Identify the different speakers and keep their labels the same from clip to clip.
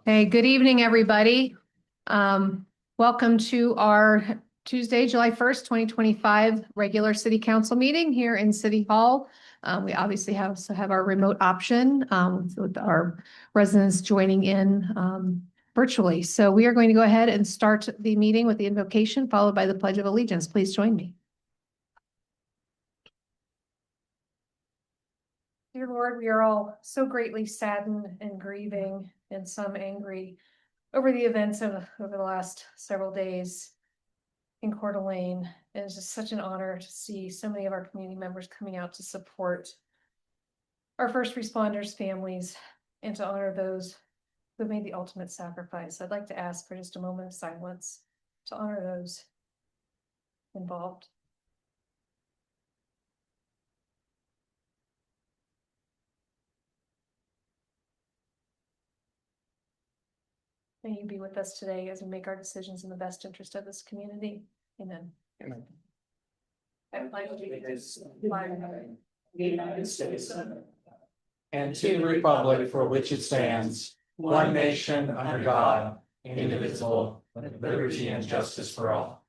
Speaker 1: Hey, good evening, everybody. Welcome to our Tuesday, July 1st, 2025 regular city council meeting here in City Hall. We obviously have our remote option with our residents joining in virtually. So we are going to go ahead and start the meeting with the invocation followed by the Pledge of Allegiance. Please join me. Dear Lord, we are all so greatly saddened and grieving and some angry over the events of over the last several days in Coeur d'Alene. It is just such an honor to see so many of our community members coming out to support our first responders, families, and to honor those who made the ultimate sacrifice. I'd like to ask for just a moment of silence to honor those involved. May you be with us today as we make our decisions in the best interest of this community. Amen.
Speaker 2: Amen.
Speaker 1: I pledge allegiance to the flag of
Speaker 2: The United States and to the republic for which it stands, one nation under God, indivisible, with liberty and justice for all.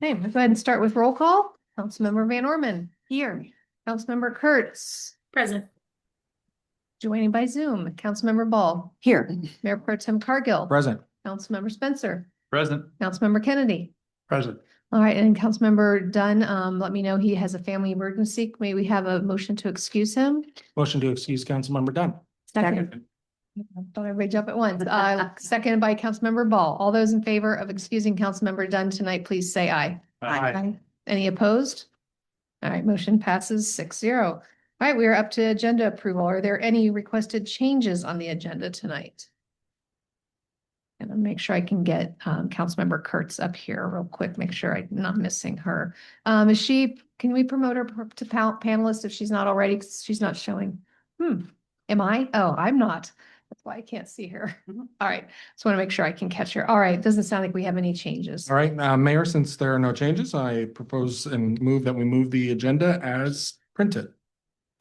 Speaker 1: Okay, we'll go ahead and start with roll call. Councilmember Van Orman. Here. Councilmember Kurtz.
Speaker 3: Present.
Speaker 1: Joining by Zoom, Councilmember Ball.
Speaker 3: Here.
Speaker 1: Mayor Pro Tem Cargill.
Speaker 2: Present.
Speaker 1: Councilmember Spencer.
Speaker 2: Present.
Speaker 1: Councilmember Kennedy.
Speaker 2: Present.
Speaker 1: All right, and Councilmember Dunn, let me know he has a family emergency. May we have a motion to excuse him?
Speaker 2: Motion to excuse Councilmember Dunn.
Speaker 1: Second. Thought everybody jump at once. Seconded by Councilmember Ball. All those in favor of excusing Councilmember Dunn tonight, please say aye.
Speaker 2: Aye.
Speaker 1: Any opposed? All right, motion passes 6-0. All right, we are up to agenda approval. Are there any requested changes on the agenda tonight? And I'll make sure I can get Councilmember Kurtz up here real quick, make sure I'm not missing her. Can we promote her to panelist if she's not already? 'Cause she's not showing. Am I? Oh, I'm not. That's why I can't see her. All right, just want to make sure I can catch her. All right, doesn't sound like we have any changes.
Speaker 2: All right, Mayor, since there are no changes, I propose and move that we move the agenda as printed.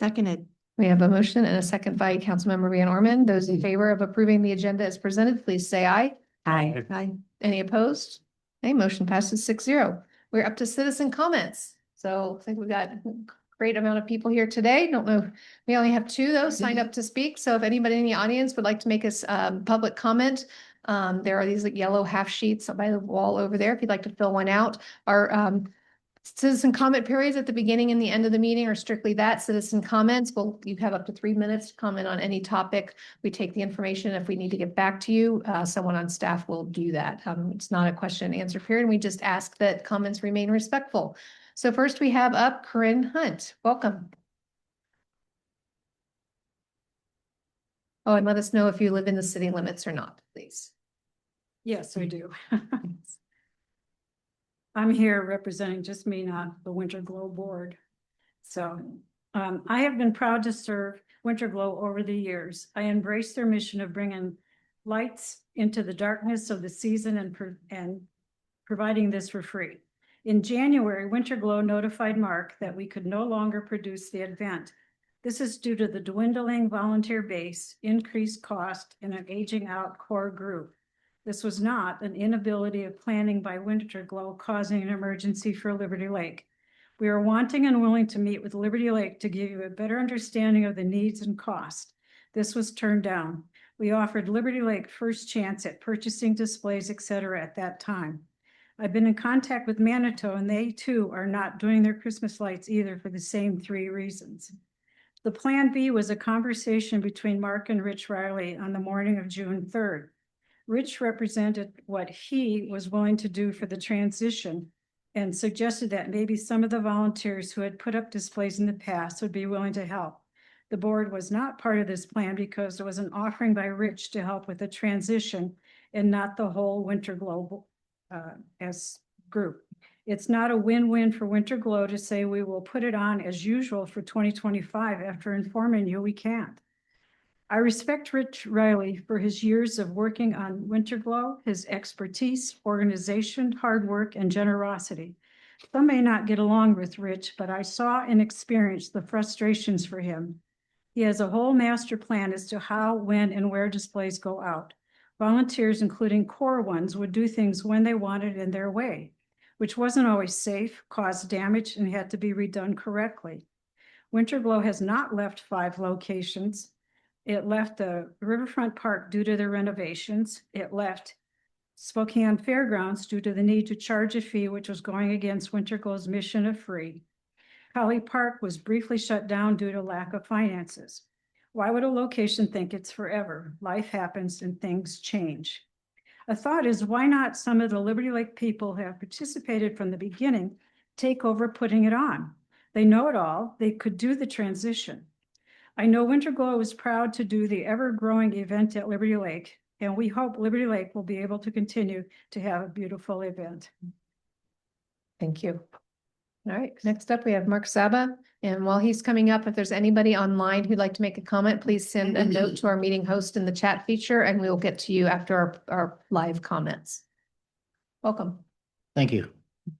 Speaker 3: Seconded.
Speaker 1: We have a motion and a second by Councilmember Van Orman. Those in favor of approving the agenda as presented, please say aye.
Speaker 3: Aye.
Speaker 1: Aye. Any opposed? Okay, motion passes 6-0. We're up to citizen comments. So I think we've got a great amount of people here today. Don't know, we only have 2 though signed up to speak. So if anybody in the audience would like to make us public comment, there are these like yellow half sheets by the wall over there. If you'd like to fill one out, our citizen comment periods at the beginning and the end of the meeting are strictly that, citizen comments. Well, you have up to 3 minutes to comment on any topic. We take the information. If we need to get back to you, someone on staff will do that. It's not a question and answer period. We just ask that comments remain respectful. So first we have up Corinne Hunt. Welcome. Oh, and let us know if you live in the city limits or not, please.
Speaker 3: Yes, I do. I'm here representing just me, not the Winter Glow Board. So I have been proud to serve Winter Glow over the years. I embrace their mission of bringing lights into the darkness of the season and providing this for free. In January, Winter Glow notified Mark that we could no longer produce the event. This is due to the dwindling volunteer base, increased cost, and an aging out core group. This was not an inability of planning by Winter Glow causing an emergency for Liberty Lake. We are wanting and willing to meet with Liberty Lake to give you a better understanding of the needs and cost. This was turned down. We offered Liberty Lake first chance at purchasing displays, etc. at that time. I've been in contact with Manitou and they too are not doing their Christmas lights either for the same 3 reasons. The plan B was a conversation between Mark and Rich Riley on the morning of June 3rd. Rich represented what he was willing to do for the transition and suggested that maybe some of the volunteers who had put up displays in the past would be willing to help. The board was not part of this plan because it was an offering by Rich to help with the transition and not the whole Winter Glow as group. It's not a win-win for Winter Glow to say we will put it on as usual for 2025 after informing you we can't. I respect Rich Riley for his years of working on Winter Glow, his expertise, organization, hard work, and generosity. Some may not get along with Rich, but I saw and experienced the frustrations for him. He has a whole master plan as to how, when, and where displays go out. Volunteers, including core ones, would do things when they wanted in their way, which wasn't always safe, caused damage, and had to be redone correctly. Winterglow has not left 5 locations. It left the Riverfront Park due to the renovations. It left Spokane Fairgrounds due to the need to charge a fee, which was going against Winterglow's mission of free. Colley Park was briefly shut down due to lack of finances. Why would a location think it's forever? Life happens and things change. A thought is, why not some of the Liberty Lake people who have participated from the beginning take over putting it on? They know it all. They could do the transition. I know Winterglow is proud to do the ever-growing event at Liberty Lake, and we hope Liberty Lake will be able to continue to have a beautiful event.
Speaker 1: Thank you. All right, next up, we have Mark Saba. And while he's coming up, if there's anybody online who'd like to make a comment, please send a note to our meeting host in the chat feature, and we'll get to you after our live comments. Welcome.
Speaker 4: Thank you.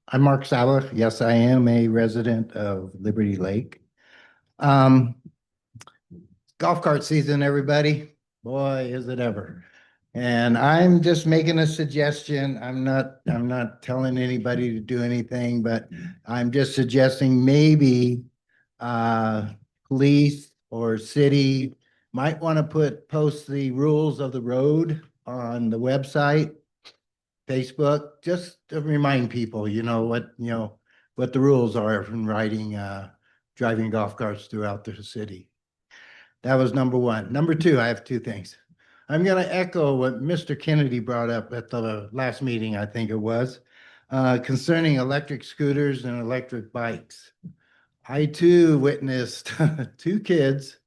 Speaker 4: I'm Mark Saba. Yes, I am a resident of Liberty Lake. Golf cart season, everybody. Boy, is it ever. And I'm just making a suggestion. I'm not telling anybody to do anything, but I'm just suggesting maybe police or city might want to post the rules of the road on the website, Facebook, just to remind people, what the rules are from driving golf carts throughout the city. That was number one. Number two, I have 2 things. I'm going to echo what Mr. Kennedy brought up at the last meeting, I think it was, concerning electric scooters and electric bikes. I too witnessed 2 kids.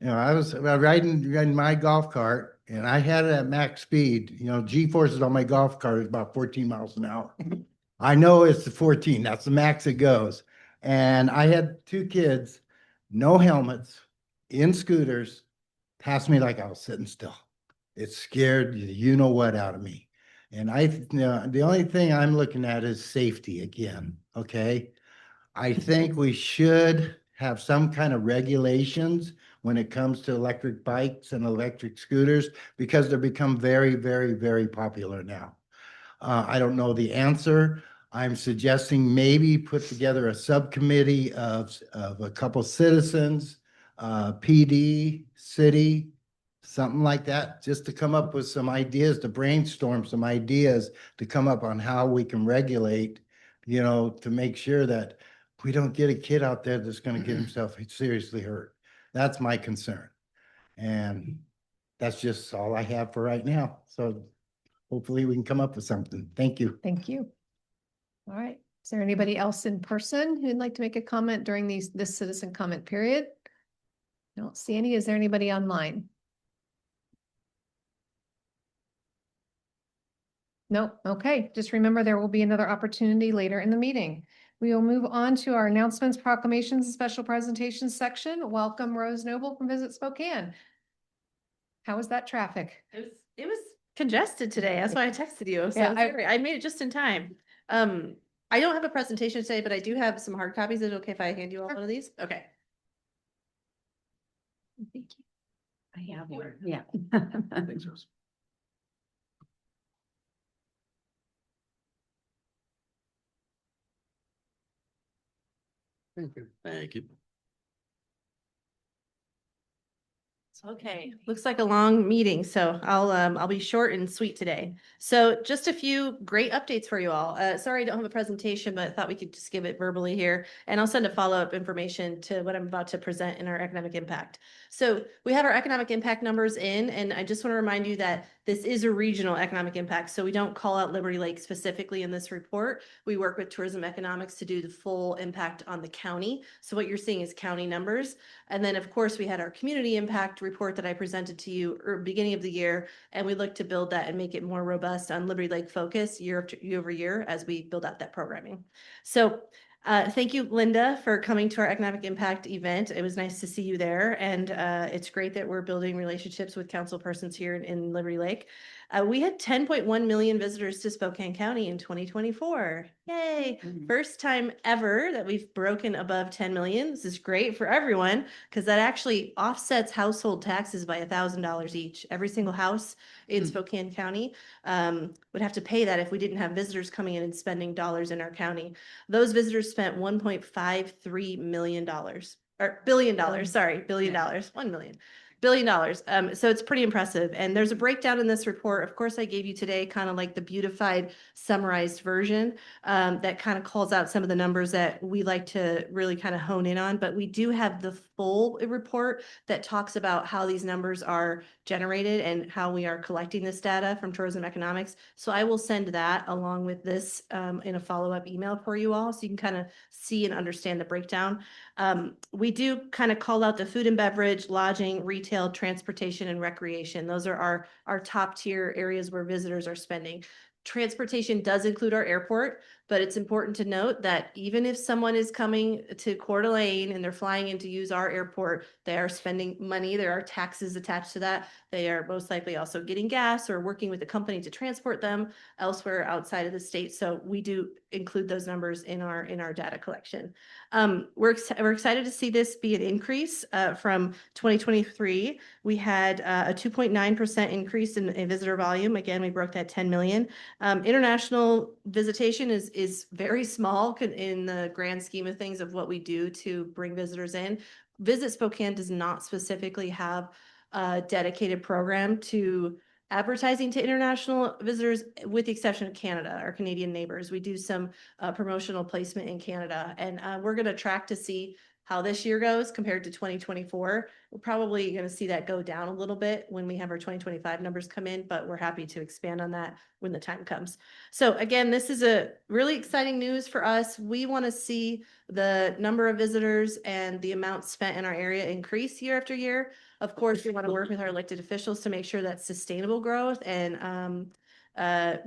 Speaker 4: I was riding my golf cart, and I had it at max speed. G-forces on my golf cart is about 14 miles an hour. I know it's the 14. That's the max it goes. And I had 2 kids, no helmets, in scooters, pass me like I was sitting still. It scared you-know-what out of me. And the only thing I'm looking at is safety again, okay? I think we should have some kind of regulations when it comes to electric bikes and electric scooters, because they're become very, very, very popular now. I don't know the answer. I'm suggesting maybe put together a subcommittee of a couple citizens, PD, city, something like that, just to come up with some ideas, to brainstorm some ideas, to come up on how we can regulate, to make sure that we don't get a kid out there that's going to get himself seriously hurt. That's my concern. And that's just all I have for right now. So hopefully we can come up with something. Thank you.
Speaker 1: Thank you. All right. Is there anybody else in person who'd like to make a comment during this citizen comment period? I don't see any. Is there anybody online? No. Okay. Just remember, there will be another opportunity later in the meeting. We will move on to our announcements, proclamations, and special presentations section. Welcome, Rose Noble from Visit Spokane. How was that traffic?
Speaker 5: It was congested today. That's why I texted you. So
Speaker 1: Yeah,
Speaker 5: I made it just in time. I don't have a presentation today, but I do have some hard copies. Is it okay if I hand you all one of these? Okay.
Speaker 3: Thank you. I have one. Yeah.
Speaker 4: Thanks, Rose.
Speaker 2: Thank you.
Speaker 5: Okay, looks like a long meeting, so I'll be short and sweet today. So just a few great updates for you all. Sorry I don't have a presentation, but I thought we could just give it verbally here, and I'll send a follow-up information to what I'm about to present in our economic impact. So we had our economic impact numbers in, and I just want to remind you that this is a regional economic impact, so we don't call out Liberty Lake specifically in this report. We work with tourism economics to do the full impact on the county. So what you're seeing is county numbers. And then of course we had our community impact report that I presented to you beginning of the year, and we look to build that and make it more robust on Liberty Lake focus year over year as we build out that programming. So thank you, Linda, for coming to our economic impact event. It was nice to see you there. And it's great that we're building relationships with council persons here in Liberty Lake. We had 10.1 million visitors to Spokane County in 2024. Yay. First time ever that we've broken above 10 million. This is great for everyone because that actually offsets household taxes by $1,000 each. Every single house in Spokane County would have to pay that if we didn't have visitors coming in and spending dollars in our county. Those visitors spent $1.53 million or $1 billion, sorry, $1 billion, 1 million. $1 billion. So it's pretty impressive. And there's a breakdown in this report. Of course, I gave you today kind of like the beautified summarized version that kind of calls out some of the numbers that we like to really kind of hone in on. But we do have the full report that talks about how these numbers are generated and how we are collecting this data from tourism economics. So I will send that along with this in a follow-up email for you all so you can kind of see and understand the breakdown. We do kind of call out the food and beverage, lodging, retail, transportation, and recreation. Those are our top tier areas where visitors are spending. Transportation does include our airport, but it's important to note that even if someone is coming to Coeur d'Alene and they're flying in to use our airport, they are spending money. There are taxes attached to that. They are most likely also getting gas or working with the company to transport them elsewhere outside of the state. So we do include those numbers in our data collection. We're excited to see this be an increase from 2023. We had a 2.9% increase in visitor volume. Again, we broke that 10 million. International visitation is very small in the grand scheme of things of what we do to bring visitors in. Visit Spokane does not specifically have a dedicated program to advertising to international visitors, with the exception of Canada, our Canadian neighbors. We do some promotional placement in Canada, and we're going to track to see how this year goes compared to 2024. We're probably going to see that go down a little bit when we have our 2025 numbers come in, but we're happy to expand on that when the time comes. So again, this is a really exciting news for us. We want to see the number of visitors and the amount spent in our area increase year after year. Of course, we want to work with our elected officials to make sure that's sustainable growth and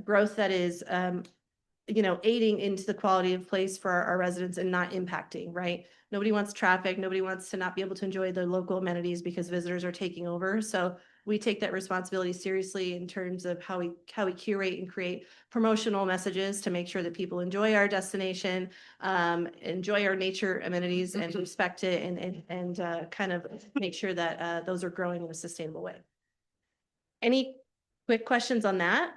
Speaker 5: growth that is aiding into the quality of place for our residents and not impacting, right? Nobody wants traffic. Nobody wants to not be able to enjoy the local amenities because visitors are taking over. So we take that responsibility seriously in terms of how we curate and create promotional messages to make sure that people enjoy our destination, enjoy our nature amenities and respect it and kind of make sure that those are growing in a sustainable way. Any quick questions on that?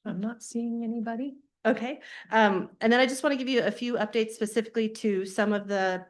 Speaker 1: I'm not seeing anybody.
Speaker 5: Okay. And then I just want to give you a few updates specifically to some of the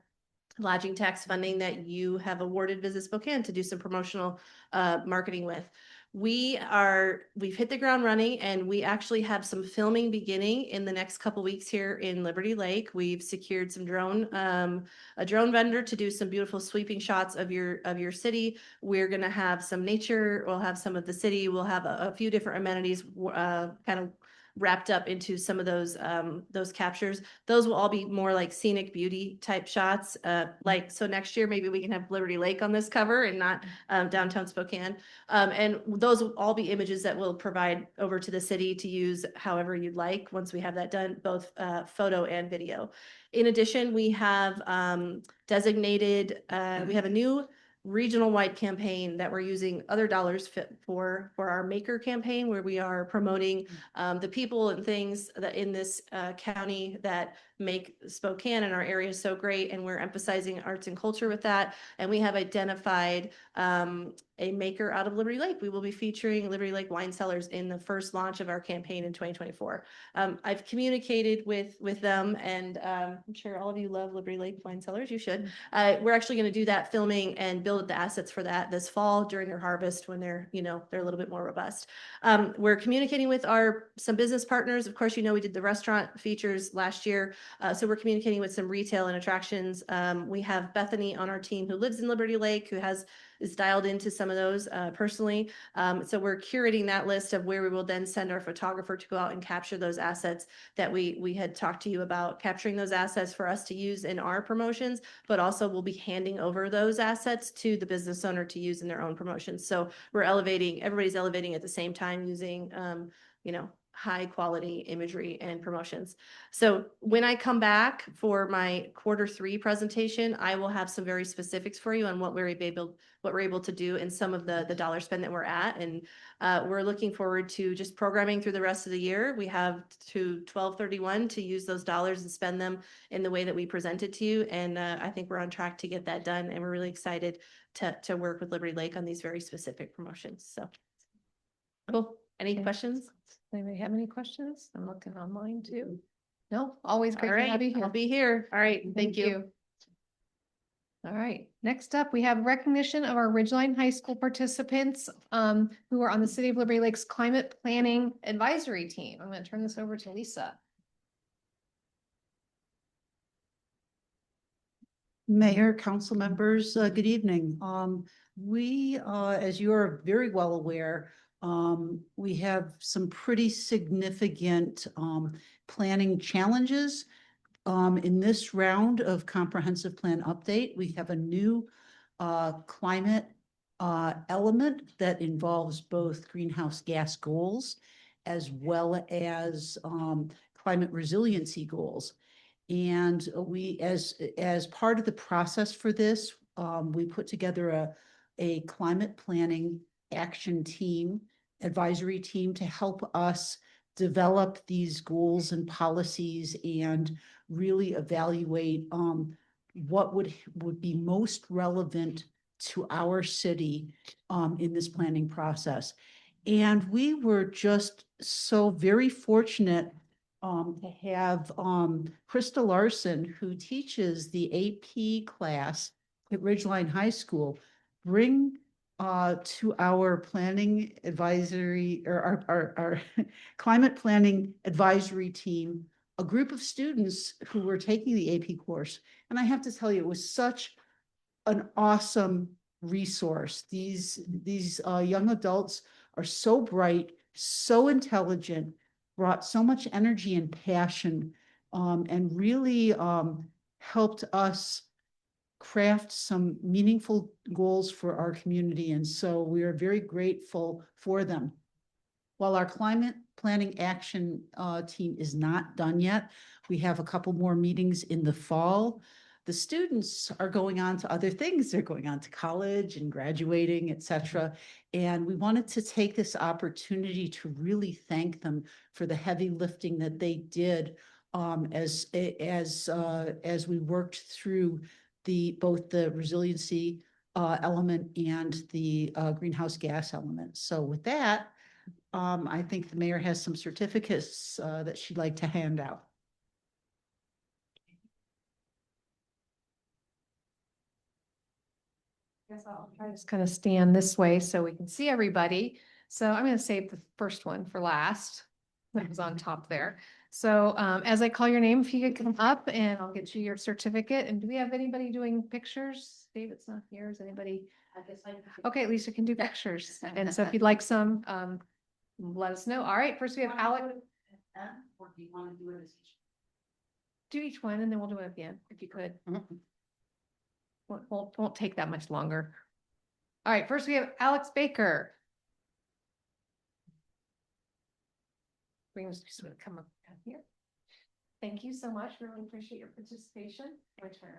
Speaker 5: lodging tax funding that you have awarded Visit Spokane to do some promotional marketing with. We've hit the ground running, and we actually have some filming beginning in the next couple weeks here in Liberty Lake. We've secured some a drone vendor to do some beautiful sweeping shots of your city. We're going to have some nature. We'll have some of the city. We'll have a few different amenities kind of wrapped up into some of those captures. Those will all be more like scenic beauty type shots. So next year, maybe we can have Liberty Lake on this cover and not downtown Spokane. And those will all be images that we'll provide over to the city to use however you'd like once we have that done, both photo and video. In addition, we have designated, we have a new regional wide campaign that we're using other dollars for our Maker campaign, where we are promoting the people and things that in this county that make Spokane and our area so great, and we're emphasizing arts and culture with that. And we have identified a maker out of Liberty Lake. We will be featuring Liberty Lake wine cellars in the first launch of our campaign in 2024. I've communicated with them, and I'm sure all of you love Liberty Lake wine cellars. You should. We're actually going to do that filming and build the assets for that this fall during their harvest when they're a little bit more robust. We're communicating with some business partners. Of course, we did the restaurant features last year. So we're communicating with some retail and attractions. We have Bethany on our team who lives in Liberty Lake, who is dialed into some of those personally. So we're curating that list of where we will then send our photographer to go out and capture those assets that we had talked to you about, capturing those assets for us to use in our promotions, but also we'll be handing over those assets to the business owner to use in their own promotions. So everybody's elevating at the same time using high quality imagery and promotions. So when I come back for my Q3 presentation, I will have some very specifics for you on what we're able to do and some of the dollar spend that we're at. And we're looking forward to just programming through the rest of the year. We have to 12/31 to use those dollars and spend them in the way that we presented to you. And I think we're on track to get that done. And we're really excited to work with Liberty Lake on these very specific promotions. So cool. Any
Speaker 1: Okay.
Speaker 5: questions?
Speaker 1: Anybody have any questions? I'm looking online too. No, always great
Speaker 5: All
Speaker 1: to have
Speaker 5: right,
Speaker 1: you here.
Speaker 5: I'll be here. All right, thank you.
Speaker 1: All right, next up, we have recognition of our Ridgeline High School participants who are on the City of Liberty Lakes Climate Planning Advisory Team. I'm going to turn this over to Lisa.
Speaker 6: Mayor, council members, good evening. We, as you are very well aware, we have some pretty significant planning challenges. In this round of comprehensive plan update, we have a new climate element that involves both greenhouse gas goals as well as climate resiliency goals. And we, as part of the process for this, we put together a climate planning action team, advisory team to help us develop these goals and policies and really evaluate what would be most relevant to our city in this planning process. And we were just so very fortunate to have Krista Larson, who teaches the AP class at Ridgeline High School, bring to our planning advisory or our climate planning advisory team a group of students who were taking the AP course. And I have to tell you, it was such an awesome resource. These young adults are so bright, so intelligent, brought so much energy and passion, and really helped us craft some meaningful goals for our community. And so we are very grateful for them. While our climate planning action team is not done yet, we have a couple more meetings in the fall. The students are going on to other things. They're going on to college and graduating, et cetera. And we wanted to take this opportunity to really thank them for the heavy lifting that they did as we worked through both the resiliency element and the greenhouse gas element. So with that, I think the mayor has some certificates that she'd like to hand out.
Speaker 1: Guess I'll try to just kind of stand this way so we can see everybody. So I'm going to save the first one for last. That was on top there. So as I call your name, if you could come up and I'll get you your certificate. And do we have anybody doing pictures? David's not here. Is anybody? Okay, Lisa can do pictures. And so if you'd like some, let us know. All right, first we have Alec.
Speaker 6: Or do you want to do it as
Speaker 1: Do each one and then we'll do it at the end, if you could. Won't take that much longer. All right, first we have Alex Baker. We're just going to come up here. Thank you so much. Really appreciate your participation. My turn.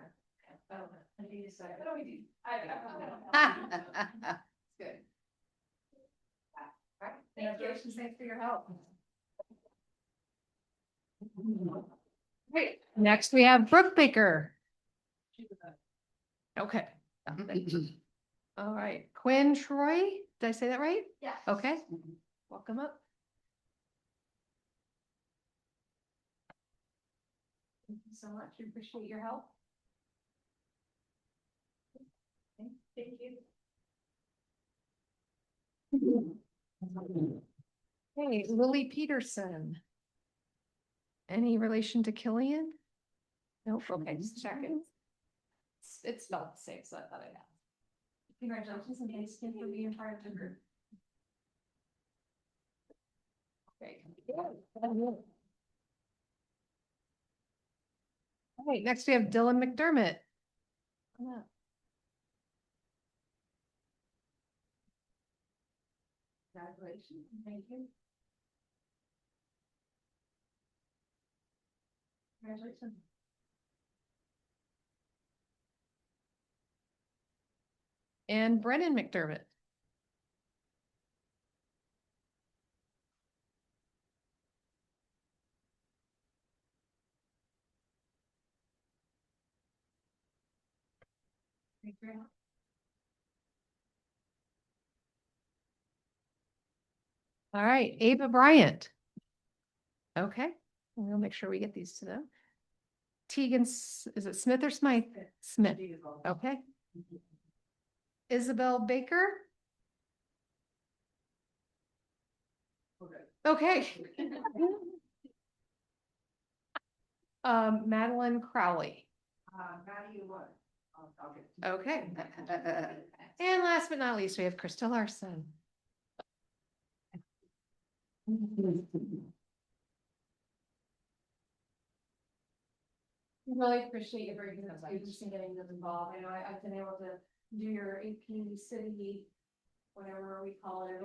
Speaker 1: Oh, I need to say, what do we do? Good. All right, congratulations, thanks for your help. Great. Next, we have Brooke Baker. Okay. All right, Quinn Troy. Did I say that right? Yeah. Okay. Welcome up. Thank you so much. We appreciate your help. Thank you. Hey, Lily Peterson. Any relation to Killian? Nope. Okay, just checking. It's spelled the same, so I thought I'd ask. Congratulations and thanks again for being part of the group. Okay. All right, next we have Dylan McDermott. Come up. Congratulations. Thank you. Congratulations. And Brennan McDermott. All right, Ava Bryant. Okay, we'll make sure we get these to them. Tegan, is it Smith or Smythe? Smith, okay. Isabel Baker. Okay. Madeline Crowley. Okay. And last but not least, we have Krista Larson. Really appreciate you bringing those students and getting them involved. I know I've been able to do your AP city, whatever we call it.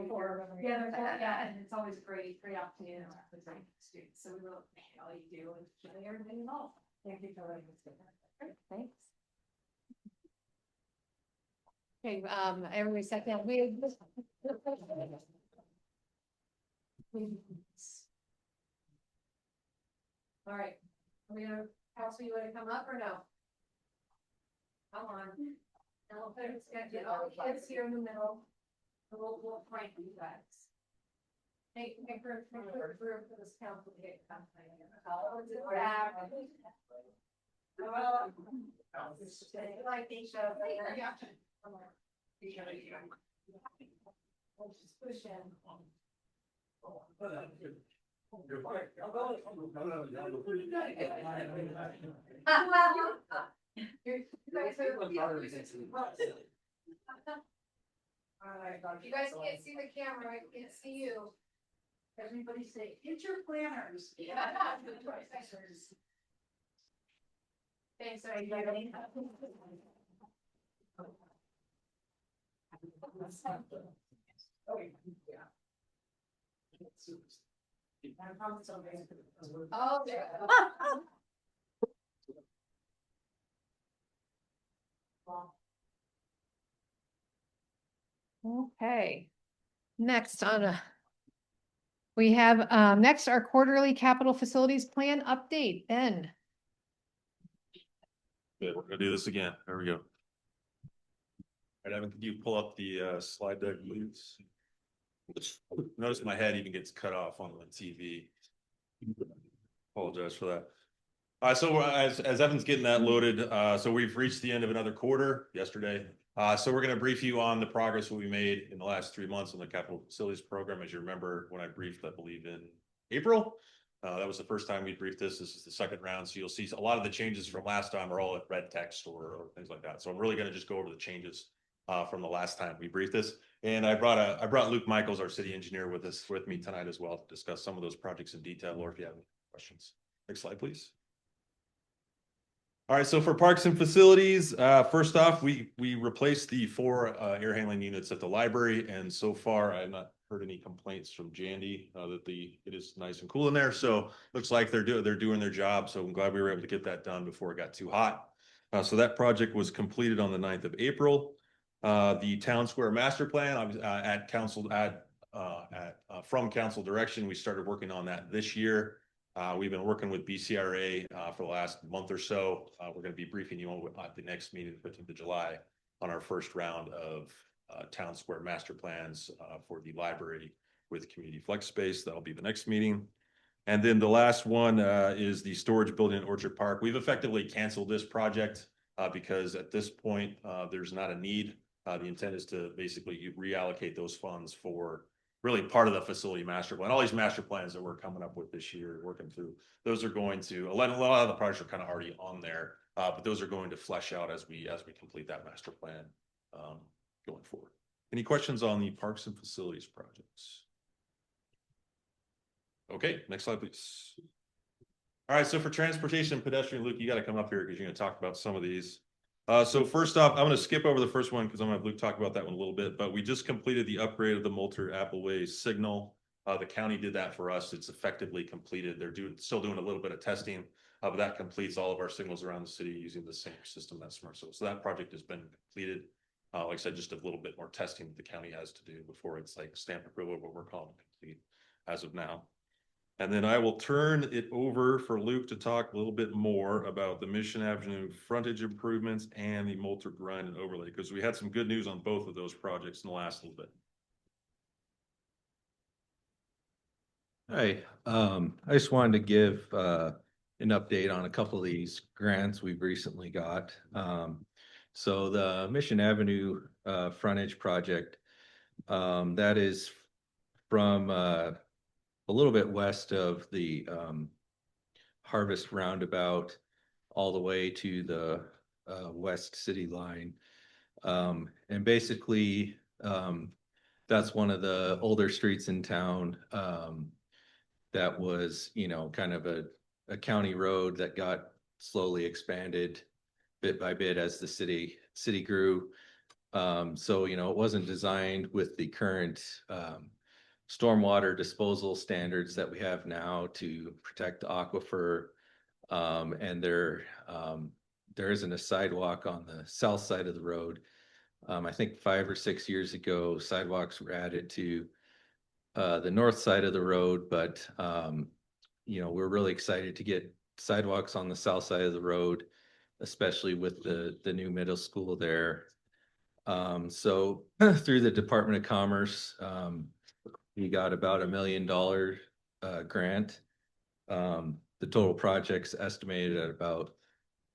Speaker 1: Yeah, and it's always great opportunity to interact with great students. So we really appreciate all you do and getting everybody involved. Thank you for letting us do that. Thanks. Okay, everybody sat down. All right, Kelsey, you want to come up or no? Come on. And we'll get all the kids here in the middle. And we'll prank you guys. Make room for this council to get something. Like each other. We'll just push in. Alright, you guys can't see the camera, I can't see you. Everybody say, get your planners. Yeah. Thanks, everybody. Oh, yeah. Okay. Next we have next our quarterly capital facilities plan update. Ben.
Speaker 7: Good, we're gonna do this again. There we go. All right, Evan, could you pull up the slide deck, please? Notice my head even gets cut off on the TV. Apologize for that. So as Evan's getting that loaded, so we've reached the end of another quarter yesterday. So we're going to brief you on the progress that we made in the last 3 months on the capital facilities program. As you remember, when I briefed, I believe in April, that was the first time we briefed this. This is the second round. So you'll see a lot of the changes from last time are all at red text or things like that. So I'm really going to just go over the changes from the last time we briefed this. And I brought Luke Michaels, our city engineer, with me tonight as well to discuss some of those projects in detail, or if you have any questions. Next slide, please. All right, so for parks and facilities, first off, we replaced the 4 air handling units at the library, and so far I have not heard any complaints from Jandy that it is nice and cool in there. So looks like they're doing their job. So I'm glad we were able to get that done before it got too hot. So that project was completed on the 9th of April. The town square master plan from council direction, we started working on that this year. We've been working with BCRA for the last month or so. We're going to be briefing you on at the next meeting, the 15th of July, on our first round of town square master plans for the library with community flex space. That'll be the next meeting. And then the last one is the storage building in Orchard Park. We've effectively canceled this project because at this point, there's not a need. The intent is to basically reallocate those funds for really part of the facility master plan. All these master plans that we're coming up with this year, working through, those are going to, a lot of the projects are kind of already on there, but those are going to flesh out as we complete that master plan going forward. Any questions on the parks and facilities projects? Okay, next slide, please. All right, so for transportation and pedestrian, Luke, you got to come up here because you're going to talk about some of these. So first off, I'm going to skip over the first one because I'm going to have Luke talk about that one a little bit, but we just completed the upgrade of the Moultrie Appleway signal. The county did that for us. It's effectively completed. They're still doing a little bit of testing, But that completes all of our signals around the city using the same system that's Submersible. So that project has been completed. Like I said, just a little bit more testing that the county has to do before it's like stamp approval, but we're calling it complete as of now. And then I will turn it over for Luke to talk a little bit more about the Mission Avenue frontage improvements and the Moulter grind and overlay, because we had some good news on both of those projects in the last little bit.
Speaker 8: Hi, I just wanted to give an update on a couple of these grants we've recently got. So the Mission Avenue frontage project, that is from a little bit west of the Harvest Roundabout all the way to the west city line. And basically, that's one of the older streets in town that was, you know, kind of a county road that got slowly expanded bit by bit as the city grew. So, you know, it wasn't designed with the current stormwater disposal standards that we have now to protect the aquifer. And there isn't a sidewalk on the south side of the road. I think 5 or 6 years ago, sidewalks were added to the north side of the road, but you know, we're really excited to get sidewalks on the south side of the road, especially with the new middle school there. So through the Department of Commerce, we got about $1 million grant. The total project's estimated at about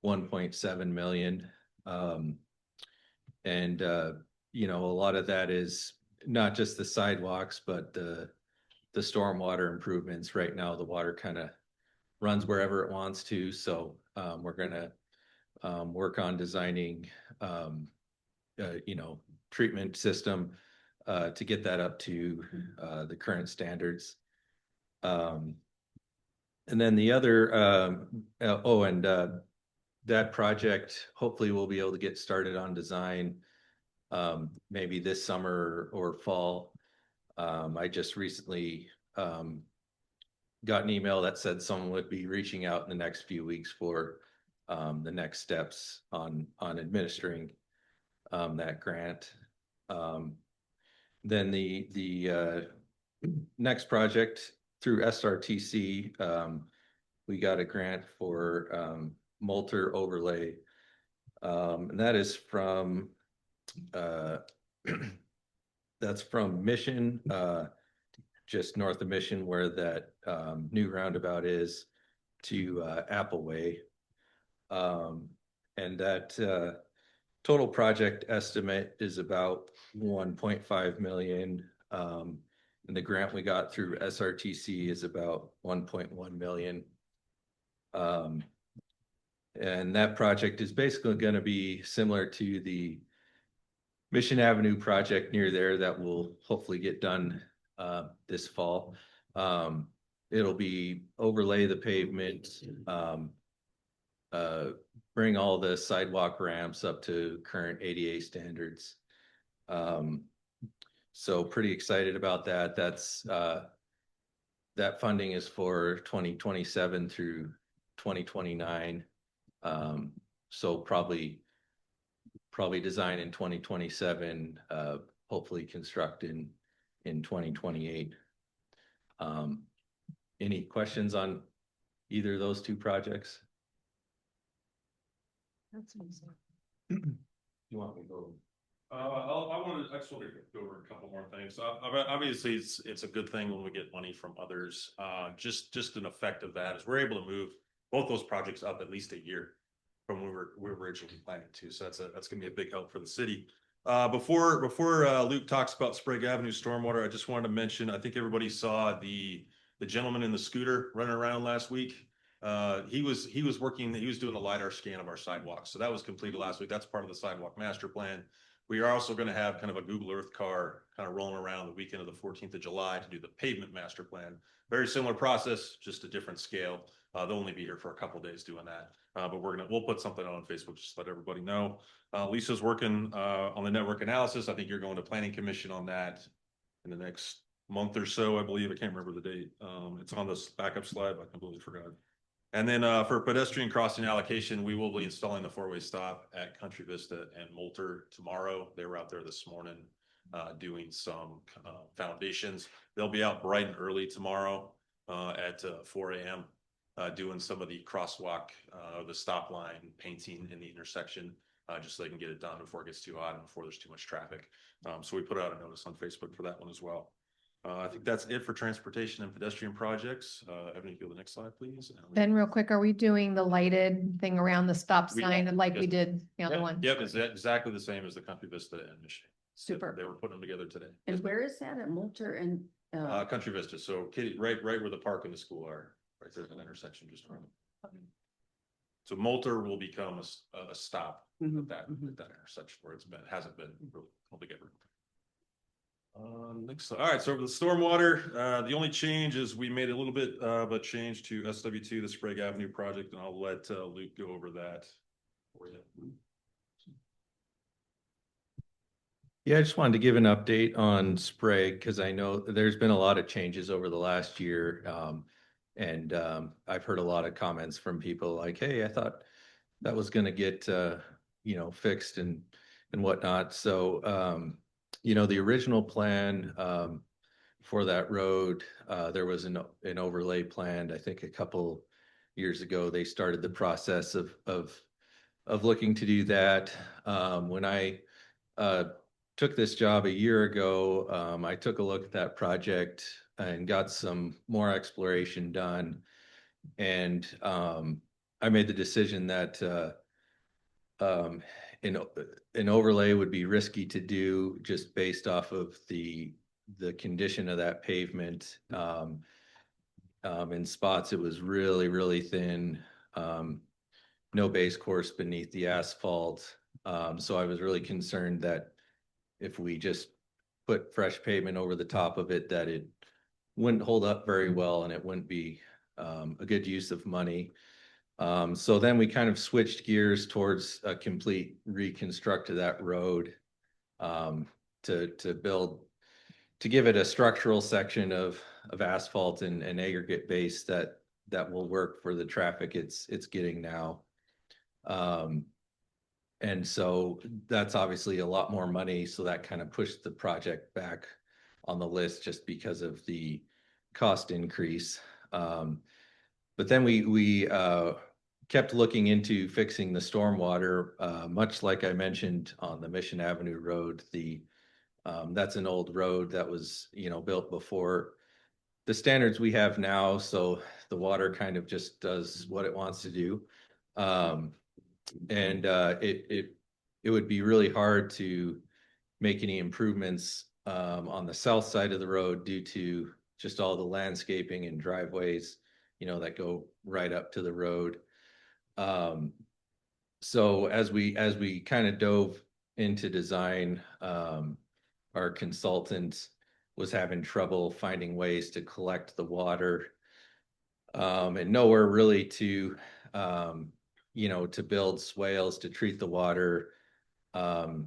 Speaker 8: 1.7 million. And you know, a lot of that is not just the sidewalks, but the stormwater improvements. Right now, the water kind of runs wherever it wants to. So we're gonna work on designing, you know, treatment system to get that up to the current standards. And then the other, that project, hopefully we'll be able to get started on design maybe this summer or fall. I just recently got an email that said someone would be reaching out in the next few weeks for the next steps on administering that grant. Then the next project through SRTC, we got a grant for Moulter overlay. And that is from that's from Mission, just north of Mission, where that new roundabout is, to Appleway. And that total project estimate is about 1.5 million. And the grant we got through SRTC is about 1.1 million. And that project is basically going to be similar to the Mission Avenue project near there that will hopefully get done this fall. It'll be overlay the pavement, bring all the sidewalk ramps up to current ADA standards. So pretty excited about that. That funding is for 2027 through 2029. So probably design in 2027, hopefully construct in 2028. Any questions on either of those two projects?
Speaker 5: That's amazing.
Speaker 8: You want me to go?
Speaker 7: I just want to go over a couple more things. Obviously, it's a good thing when we get money from others. Just an effect of that is we're able to move both those projects up at least a year from when we were originally planning to. So that's going to be a big help for the city. Before Luke talks about Sprague Avenue stormwater, I just wanted to mention, I think everybody saw the gentleman in the scooter running around last week. He was doing a LiDAR scan of our sidewalks. So that was completed last week. That's part of the sidewalk master plan. We are also going to have kind of a Google Earth car kind of rolling around the weekend of the 14th of July to do the pavement master plan. Very similar process, just a different scale. They'll only be here for a couple of days doing that. But we'll put something on Facebook just to let everybody know. Lisa's working on the network analysis. I think you're going to Planning Commission on that in the next month or so, I believe. I can't remember the date. It's on this backup slide, but I completely forgot. And then for pedestrian crossing allocation, we will be installing the four-way stop at Country Vista and Moulter tomorrow. They were out there this morning doing some foundations. They'll be out bright and early tomorrow at 4 a.m. Doing some of the crosswalk, the stop line painting in the intersection, just so they can get it done before it gets too hot and before there's too much traffic. So we put out a notice on Facebook for that one as well. I think that's it for transportation and pedestrian projects. Evan, you go to the next slide, please.
Speaker 1: Ben, real quick, are we doing the lighted thing around the stop
Speaker 7: We
Speaker 1: sign
Speaker 7: are,
Speaker 1: like we
Speaker 7: yes.
Speaker 1: did the other
Speaker 7: Yep,
Speaker 1: one?
Speaker 7: Yep, it's exactly the same as the Country Vista and Michigan.
Speaker 1: Super.
Speaker 7: They were putting them together today.
Speaker 9: And where is that at Moulter and?
Speaker 7: Country Vista, so Kitty, right where the park and the school are, right there's an intersection just around. So Moulter will become a stop at that intersection where hasn't been really altogether. Next, all right, so for the stormwater, the only change is we made a little bit of a change to SW2, the Sprague Avenue project, and I'll let Luke go over that for you.
Speaker 8: Yeah, I just wanted to give an update on Sprague because I know there's been a lot of changes over the last year. And I've heard a lot of comments from people like, hey, I thought that was going to get, fixed and whatnot. So, the original plan for that road, there was an overlay planned. I think a couple years ago, they started the process of looking to do that. When I took this job a year ago, I took a look at that project and got some more exploration done. And I made the decision that an overlay would be risky to do just based off of the condition of that pavement. In spots, it was really, really thin, no base course beneath the asphalt. So I was really concerned that if we just put fresh pavement over the top of it, that it wouldn't hold up very well and it wouldn't be a good use of money. So then we kind of switched gears towards a complete reconstruct of that road to give it a structural section of asphalt and aggregate base that will work for the traffic it's getting now. And so that's obviously a lot more money. So that kind of pushed the project back on the list just because of the cost increase. But then we kept looking into fixing the stormwater, much like I mentioned on the Mission Avenue Road. That's an old road that was, built before the standards we have now. So the water kind of just does what it wants to do. And it would be really hard to make any improvements on the south side of the road due to just all the landscaping and driveways, that go right up to the road. So as we kind of dove into design, our consultant was having trouble finding ways to collect the water, and nowhere really to build swales to treat the water. So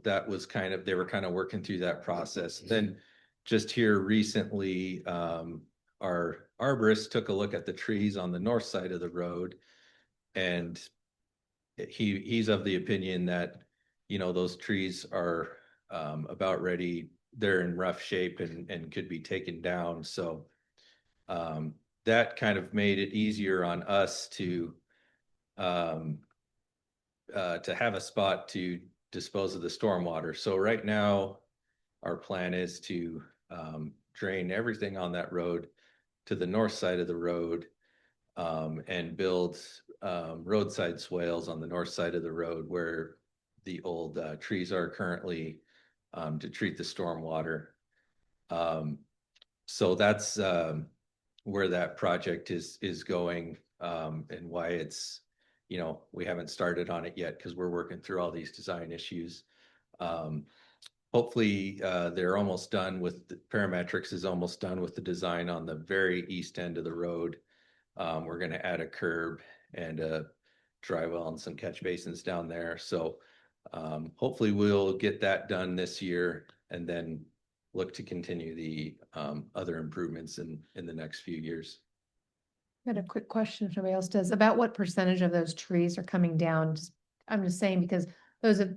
Speaker 8: that was they were kind of working through that process. Then just here recently, our arborist took a look at the trees on the north side of the road, and he's of the opinion that, those trees are about ready. They're in rough shape and could be taken down. So that kind of made it easier on us to have a spot to dispose of the stormwater. So right now, our plan is to drain everything on that road to the north side of the road, and build roadside swales on the north side of the road where the old trees are currently, to treat the stormwater. So that's where that project is going, and why it's, we haven't started on it yet because we're working through all these design issues. Hopefully they're almost done with Parametrics is almost done with the design on the very east end of the road. We're going to add a curb and a dry well and some catch basins down there. So hopefully we'll get that done this year and then look to continue the other improvements in the next few years.
Speaker 1: Got a quick question if nobody else does, about what percentage of those trees are coming down? I'm just saying because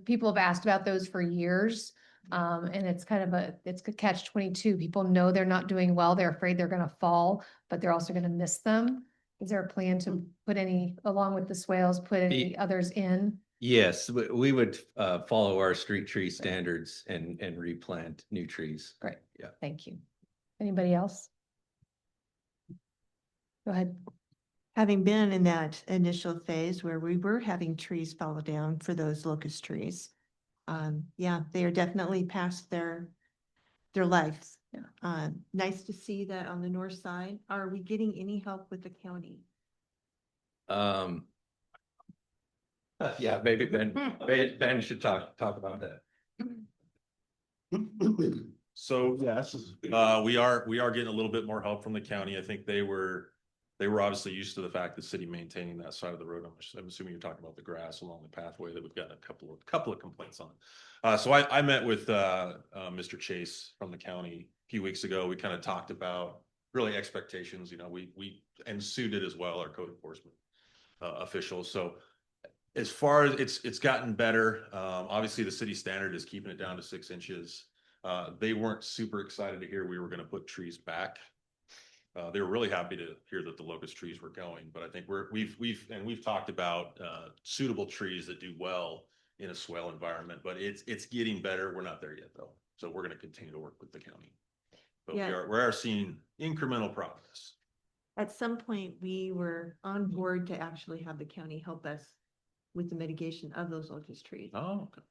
Speaker 1: people have asked about those for years. And it's kind of it's a catch-22. People know they're not doing well. They're afraid they're gonna fall, but they're also gonna miss them. Is there a plan to put any, along with the swales, put any others in?
Speaker 8: Yes, we would follow our street tree standards and replant new trees.
Speaker 1: Great.
Speaker 8: Yeah.
Speaker 1: Thank you. Anybody else? Go ahead.
Speaker 10: Having been in that initial phase where we were having trees fall down for those locust trees. Yeah, they are definitely past their lives.
Speaker 1: Yeah.
Speaker 10: Nice to see that on the north side. Are we getting any help with the county?
Speaker 8: Yeah, maybe Ben should talk about that.
Speaker 7: So, yes, we are getting a little bit more help from the county. I think they were obviously used to the fact the city maintaining that side of the road. I'm assuming you're talking about the grass along the pathway that we've gotten a couple of complaints on. So I met with Mr. Chase from the county a few weeks ago. We kind of talked about really expectations, you know, and Sue did as well, our code enforcement officials. So as far as it's gotten better, obviously the city standard is keeping it down to 6 inches. They weren't super excited to hear we were going to put trees back. They were really happy to hear that the locust trees were going, but I think we've talked about suitable trees that do well in a swale environment, but it's getting better. We're not there yet though. So we're going to continue to work with the county, but
Speaker 10: Yeah.
Speaker 7: we are seeing incremental progress.
Speaker 10: At some point, we were on board to actually have the county help us with the mitigation of those locust trees.
Speaker 7: Oh, okay.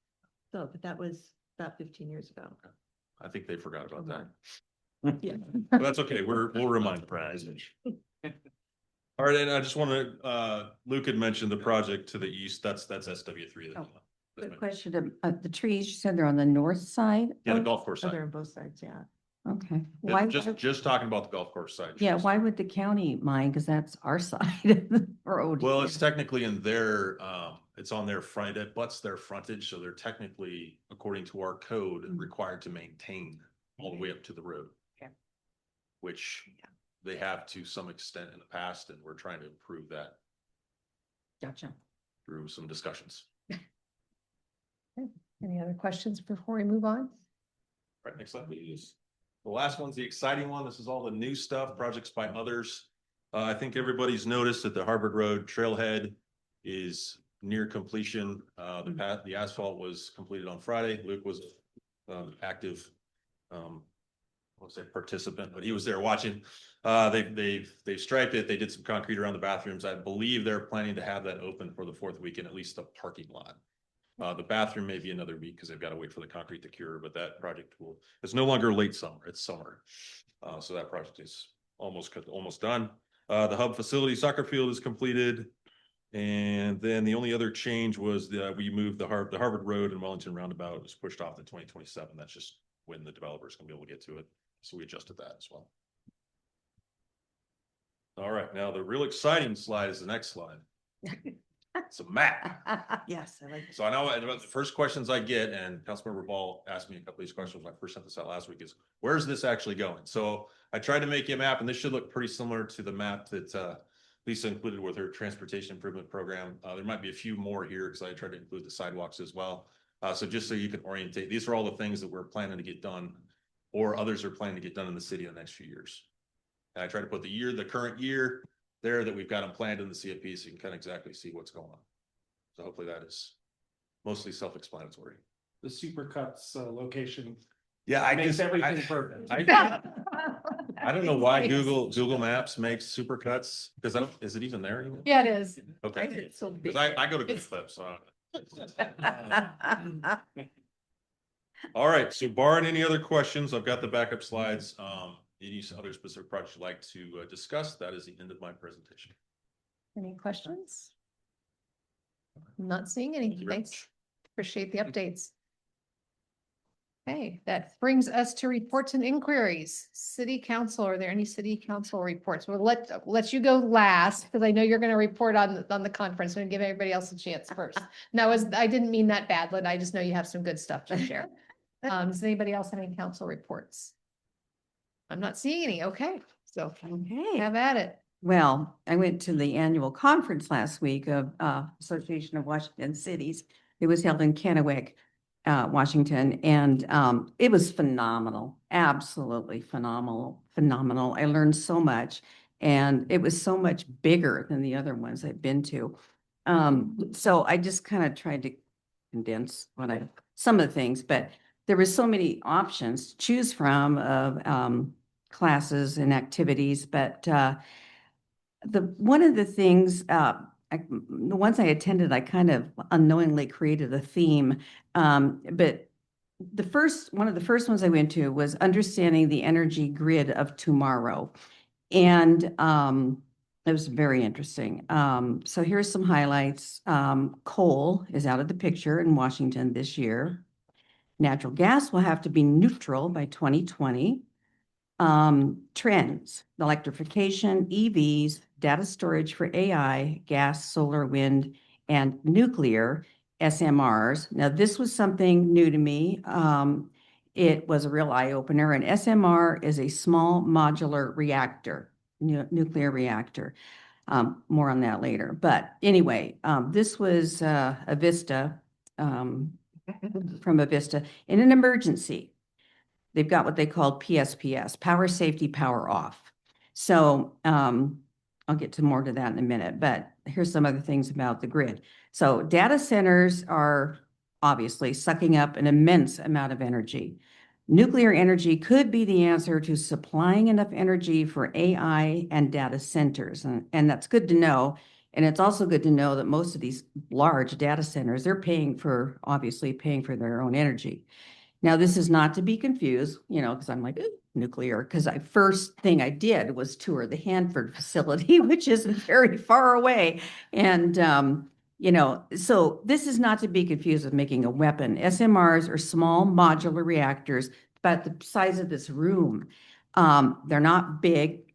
Speaker 10: So, but that was about 15 years ago.
Speaker 7: I think they forgot about that.
Speaker 10: Yeah.
Speaker 7: But that's okay. We'll remind the president. All right, and I just want to, Luke had mentioned the project to the east. That's SW3.
Speaker 9: Oh, Good question. The trees, you said they're on the north side?
Speaker 7: Yeah, the
Speaker 9: of-
Speaker 7: golf course
Speaker 10: Oh, they're
Speaker 7: side.
Speaker 10: on both sides, yeah.
Speaker 9: Okay.
Speaker 7: Yeah,
Speaker 9: Why?
Speaker 7: just talking about the golf course side.
Speaker 9: Yeah, why would the county mind? Because that's our side of the road.
Speaker 7: Well, it's technically in their, it's on their front, it butts their frontage, so they're technically, according to our code, required to maintain all the way up to the road.
Speaker 9: Okay.
Speaker 7: Which they have to some extent in the past, and we're trying to improve that
Speaker 9: Gotcha.
Speaker 7: through some discussions.
Speaker 1: Any other questions before we move on?
Speaker 7: Right, next slide, please. The last one's the exciting one. This is all the new stuff, projects by others. I think everybody's noticed that the Harvard Road trailhead is near completion. The asphalt was completed on Friday. Luke was active, what's that, participant, but he was there watching. They've striped it. They did some concrete around the bathrooms. I believe they're planning to have that open for the 4th weekend, at least the parking lot. The bathroom may be another week because they've got to wait for the concrete to cure, but that project it's no longer late summer, it's summer. So that project is almost done. The hub facility soccer field is completed. And then the only other change was we moved the Harvard Road and Wellington Roundabout was pushed off to 2027. That's just when the developer's gonna be able to get to it. So we adjusted that as well. All right, now the real exciting slide is the next slide. It's a map.
Speaker 10: Yes, I like.
Speaker 7: So I know about the first questions I get, and Councilmember Ball asked me a couple of these questions when I first sent this out last week, is where's this actually going? So I tried to make you a map, and this should look pretty similar to the map that Lisa included with her transportation improvement program. There might be a few more here because I tried to include the sidewalks as well. So just so you can orientate, these are all the things that we're planning to get done, or others are planning to get done in the city in the next few years. And I try to put the current year there that we've got them planned in the CFP so you can kind of exactly see what's going on. So hopefully that is mostly self-explanatory.
Speaker 2: The Supercuts location
Speaker 7: Yeah,
Speaker 2: makes everything perfect.
Speaker 7: I don't know why Google Maps makes supercuts, because is it even there anymore?
Speaker 1: Yeah, it is.
Speaker 7: Okay,
Speaker 9: It's so big.
Speaker 7: because I go to Google Clips, so. All right, so barring any other questions, I've got the backup slides. Any other specific projects you'd like to discuss, that is the end of my presentation.
Speaker 1: Any questions? I'm not seeing any.
Speaker 7: Thank you very
Speaker 1: Thanks.
Speaker 7: much.
Speaker 1: Appreciate the updates. Okay, that brings us to reports and inquiries. City council, are there any city council reports? We'll let you go last because I know you're going to report on the conference and give everybody else a chance first. No, I didn't mean that badly. I just know you have some good stuff to share. Does anybody else have any council reports? I'm not seeing any. Okay, so
Speaker 9: Okay.
Speaker 1: have at it.
Speaker 9: Well, I went to the annual conference last week of Association of Washington Cities. It was held in Kennewick, Washington, and it was phenomenal, absolutely phenomenal. I learned so much, and it was so much bigger than the other ones I've been to. So I just kind of tried to condense some of the things, but there were so many options to choose from of classes and activities, but one of the things, the ones I attended, I kind of unknowingly created a theme. But one of the first ones I went to was understanding the energy grid of tomorrow. And it was very interesting. So here's some highlights. Coal is out of the picture in Washington this year. Natural gas will have to be neutral by 2020. Trends, electrification, EVs, data storage for AI, gas, solar, wind, and nuclear, SMRs. Now, this was something new to me. It was a real eye-opener. An SMR is a small modular reactor, nuclear reactor. More on that later. But anyway, this was Avista, from Avista. In an emergency, they've got what they call PSPS, power safety, power off. So I'll get to more to that in a minute, but here's some other things about the grid. So data centers are obviously sucking up an immense amount of energy. Nuclear energy could be the answer to supplying enough energy for AI and data centers. And that's good to know. And it's also good to know that most of these large data centers, they're obviously paying for their own energy. Now, this is not to be confused, because I'm like, nuclear, because first thing I did was tour the Hanford facility, which isn't very far away. And, so this is not to be confused with making a weapon. SMRs are small modular reactors about the size of this room. They're not big,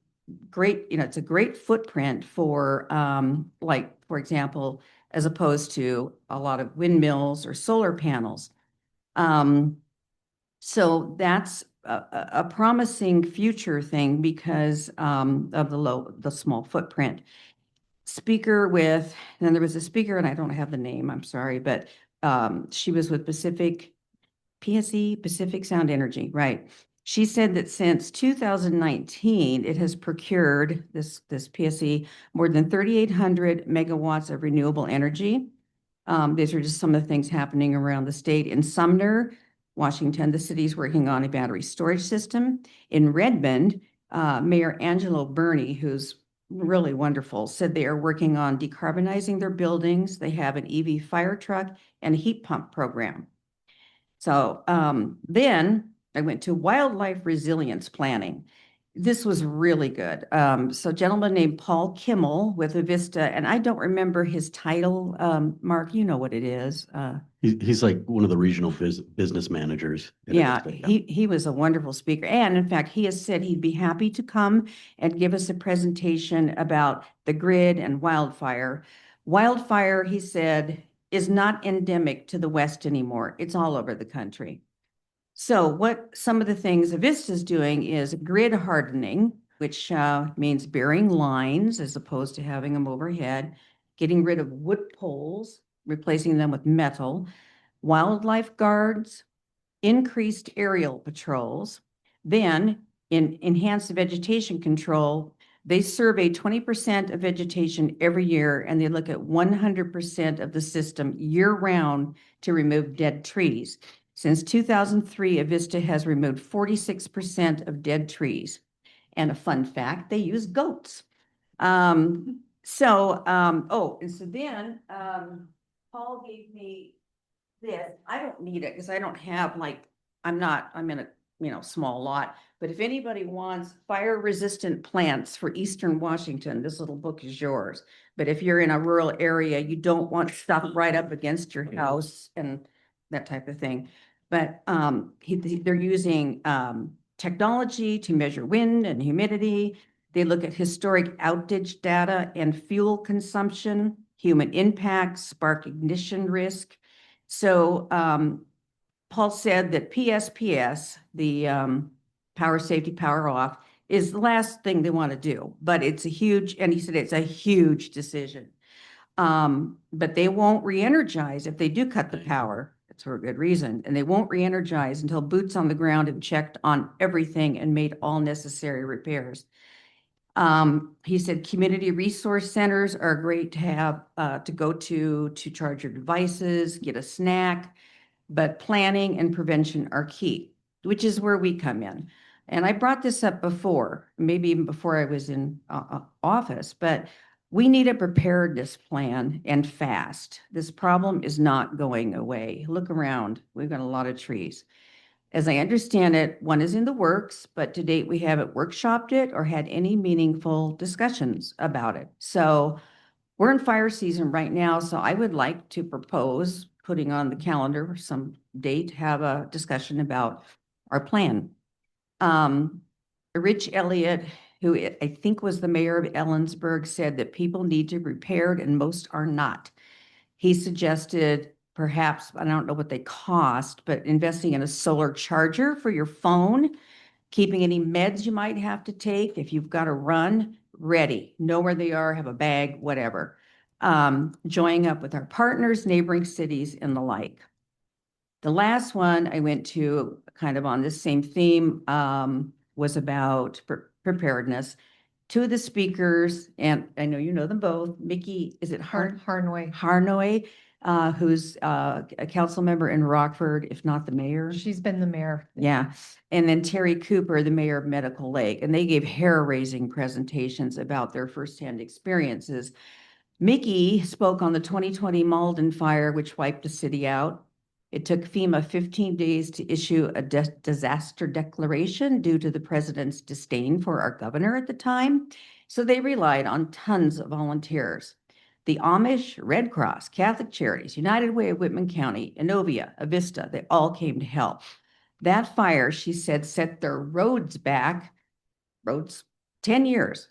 Speaker 9: great, it's a great footprint for, for example, as opposed to a lot of windmills or solar panels. So that's a promising future thing because of the small footprint. And there was a speaker, and I don't have the name, I'm sorry, but she was with PSE, Pacific Sound Energy, right? She said that since 2019, it has procured, this PSE, more than 3,800 megawatts of renewable energy. These are just some of the things happening around the state. In Sumner, Washington, the city's working on a battery storage system. In Redmond, Mayor Angelo Burney, who's really wonderful, said they are working on decarbonizing their buildings. They have an EV fire truck and a heat pump program. So then I went to wildlife resilience planning. This was really good. So a gentleman named Paul Kimmel with Avista, and I don't remember his title. Mark, you know what it is.
Speaker 11: He's like one of the regional business managers.
Speaker 9: Yeah, he was a wonderful speaker. And in fact, he has said he'd be happy to come and give us a presentation about the grid and wildfire. Wildfire, he said, is not endemic to the West anymore. It's all over the country. So what some of the things Avista is doing is grid hardening, which means burying lines as opposed to having them overhead, getting rid of wood poles, replacing them with metal, wildlife guards, increased aerial patrols. Then in enhanced vegetation control, they survey 20% of vegetation every year, and they look at 100% of the system year-round to remove dead trees. Since 2003, Avista has removed 46% of dead trees. And a fun fact, they use goats. And so then Paul gave me this. I don't need it because I don't have I'm in a small lot. But if anybody wants fire-resistant plants for Eastern Washington, this little book is yours. But if you're in a rural area, you don't want stuff right up against your house and that type of thing. But they're using technology to measure wind and humidity. They look at historic outage data and fuel consumption, human impact, spark ignition risk. So Paul said that PSPS, the power safety, power off, is the last thing they want to do, but it's a huge, and he said it's a huge decision. But they won't re-energize if they do cut the power. It's for a good reason. And they won't re-energize until boots on the ground have checked on everything and made all necessary repairs. He said community resource centers are great to have, to go to charge your devices, get a snack, but planning and prevention are key, which is where we come in. And I brought this up before, maybe even before I was in office, but we need a preparedness plan and fast. This problem is not going away. Look around, we've got a lot of trees. As I understand it, one is in the works, but to date, we haven't workshopped it or had any meaningful discussions about it. So we're in fire season right now, so I would like to propose putting on the calendar some date, have a discussion about our plan. Rich Elliott, who I think was the mayor of Ellensburg, said that people need to be prepared and most are not. He suggested perhaps, I don't know what they cost, but investing in a solar charger for your phone, keeping any meds you might have to take. If you've got to run, ready, know where they are, have a bag, whatever. Joining up with our partners, neighboring cities and the like. The last one I went to kind of on this same theme was about preparedness. Two of the speakers, and I know you know them both, Mickey, is it
Speaker 1: Harnoy.
Speaker 9: Harnoy, who's a council member in Rockford, if not the mayor.
Speaker 1: She's been the mayor.
Speaker 9: Yeah. And then Terry Cooper, the mayor of Medical Lake, and they gave hair-raising presentations about their firsthand experiences. Mickey spoke on the 2020 Malden fire, which wiped the city out. It took FEMA 15 days to issue a disaster declaration due to the president's disdain for our governor at the time. So they relied on tons of volunteers. The Amish, Red Cross, Catholic Charities, United Way of Whitman County, Innovia, Avista, they all came to help. That fire, she said, set their roads 10 years.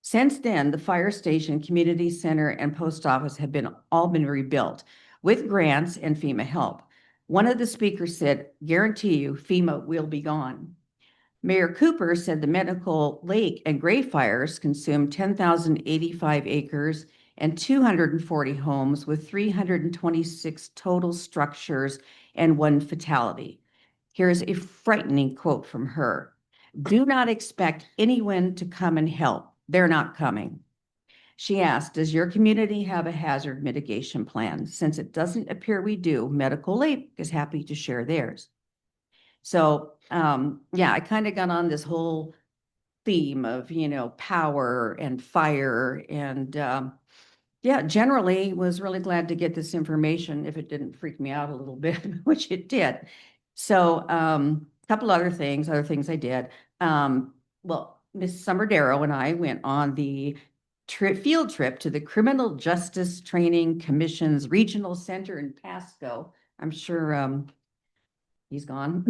Speaker 9: Since then, the fire station, community center, and post office have all been rebuilt with grants and FEMA help. One of the speakers said, guarantee you FEMA will be gone. Mayor Cooper said the Medical Lake and Gray fires consumed 10,085 acres and 240 homes with 326 total structures and 1 fatality. Here's a frightening quote from her. Do not expect anyone to come and help. They're not coming. She asked, does your community have a hazard mitigation plan? Since it doesn't appear we do, Medical Lake is happy to share theirs. So, yeah, I kind of got on this whole theme of, power and fire and, yeah, generally was really glad to get this information if it didn't freak me out a little bit, which it did. So, a couple other things I did. Well, Miss Summerdaro and I went on the field trip to the Criminal Justice Training Commission's Regional Center in Pasco. I'm sure he's gone,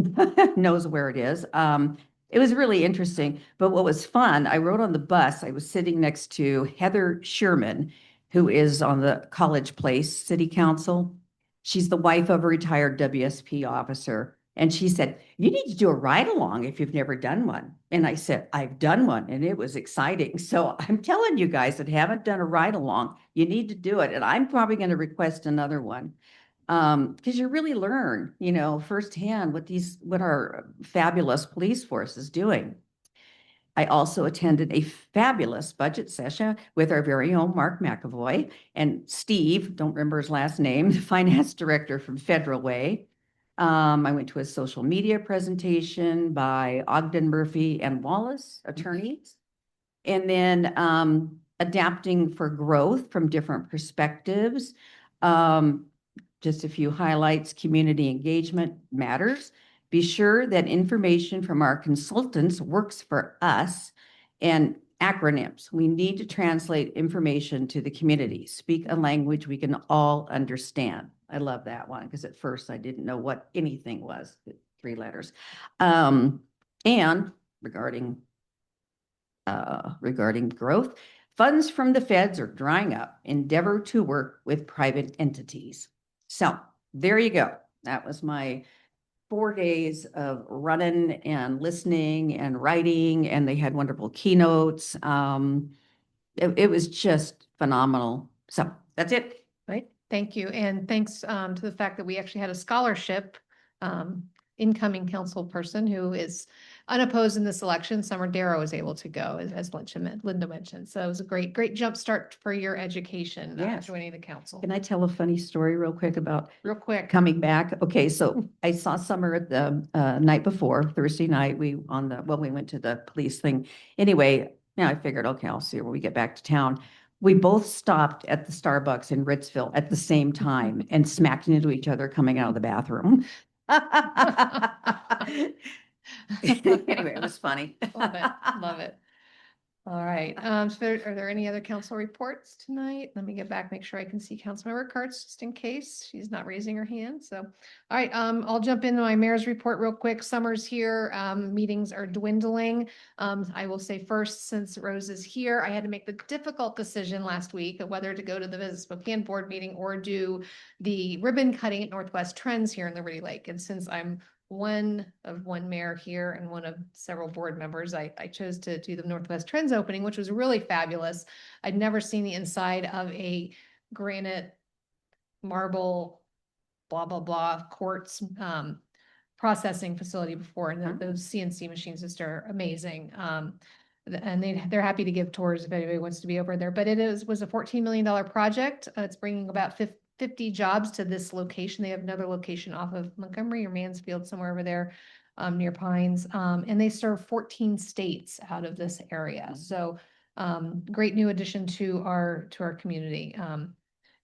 Speaker 9: knows where it is. It was really interesting, but what was fun, I rode on the bus. I was sitting next to Heather Sherman, who is on the College Place City Council. She's the wife of a retired WSP officer. And she said, you need to do a ride along if you've never done one. And I said, I've done one and it was exciting. So I'm telling you guys that haven't done a ride along, you need to do it. And I'm probably going to request another one. Because you really learn, firsthand what our fabulous police force is doing. I also attended a fabulous budget session with our very own Mark McAvoy and Steve, don't remember his last name, the finance director from Federal Way. I went to a social media presentation by Ogden Murphy and Wallace attorneys. And then adapting for growth from different perspectives. Just a few highlights, community engagement matters. Be sure that information from our consultants works for us, and acronyms. We need to translate information to the community. Speak a language we can all understand. I love that one because at first I didn't know what anything was, 3 letters. And regarding growth, funds from the feds are drying up. Endeavor to work with private entities. So there you go. That was my 4 days of running and listening and writing, and they had wonderful keynotes. It was just phenomenal. So that's it.
Speaker 1: Right, thank you. And thanks to the fact that we actually had a scholarship incoming council person who is unopposed in this election. Summer Darrow was able to go, as Linda mentioned. So it was a great jump start for your education,
Speaker 9: Yes.
Speaker 1: joining the council.
Speaker 9: Can I tell a funny story real quick about
Speaker 1: Real quick.
Speaker 9: coming back? Okay, so I saw Summer at the night before, Thursday night, we went to the police thing. Anyway, now I figured, okay, I'll see her when we get back to town. We both stopped at the Starbucks in Ritzville at the same time and smacked into each other coming out of the bathroom. Anyway, it was funny.
Speaker 1: Love it, love it. All right, so are there any other council reports tonight? Let me get back, make sure I can see Councilmember Kurtz, just in case she's not raising her hand, so. All right, I'll jump into my mayor's report real quick. Summer's here, meetings are dwindling. I will say first, since Rose is here, I had to make the difficult decision last week of whether to go to the Visit Spokane board meeting or do the ribbon cutting at Northwest Trends here in Liberty Lake. And since I'm one mayor here and one of several board members, I chose to do the Northwest Trends opening, which was really fabulous. I'd never seen the inside of a granite, marble, blah, blah, blah, quartz processing facility before. And those CNC machines just are amazing. And they're happy to give tours if anybody wants to be over there. But was a $14 million project. It's bringing about 50 jobs to this location. They have another location off of Montgomery or Mansfield, somewhere over there near Pines. And they serve 14 states out of this area. So great new addition to our community.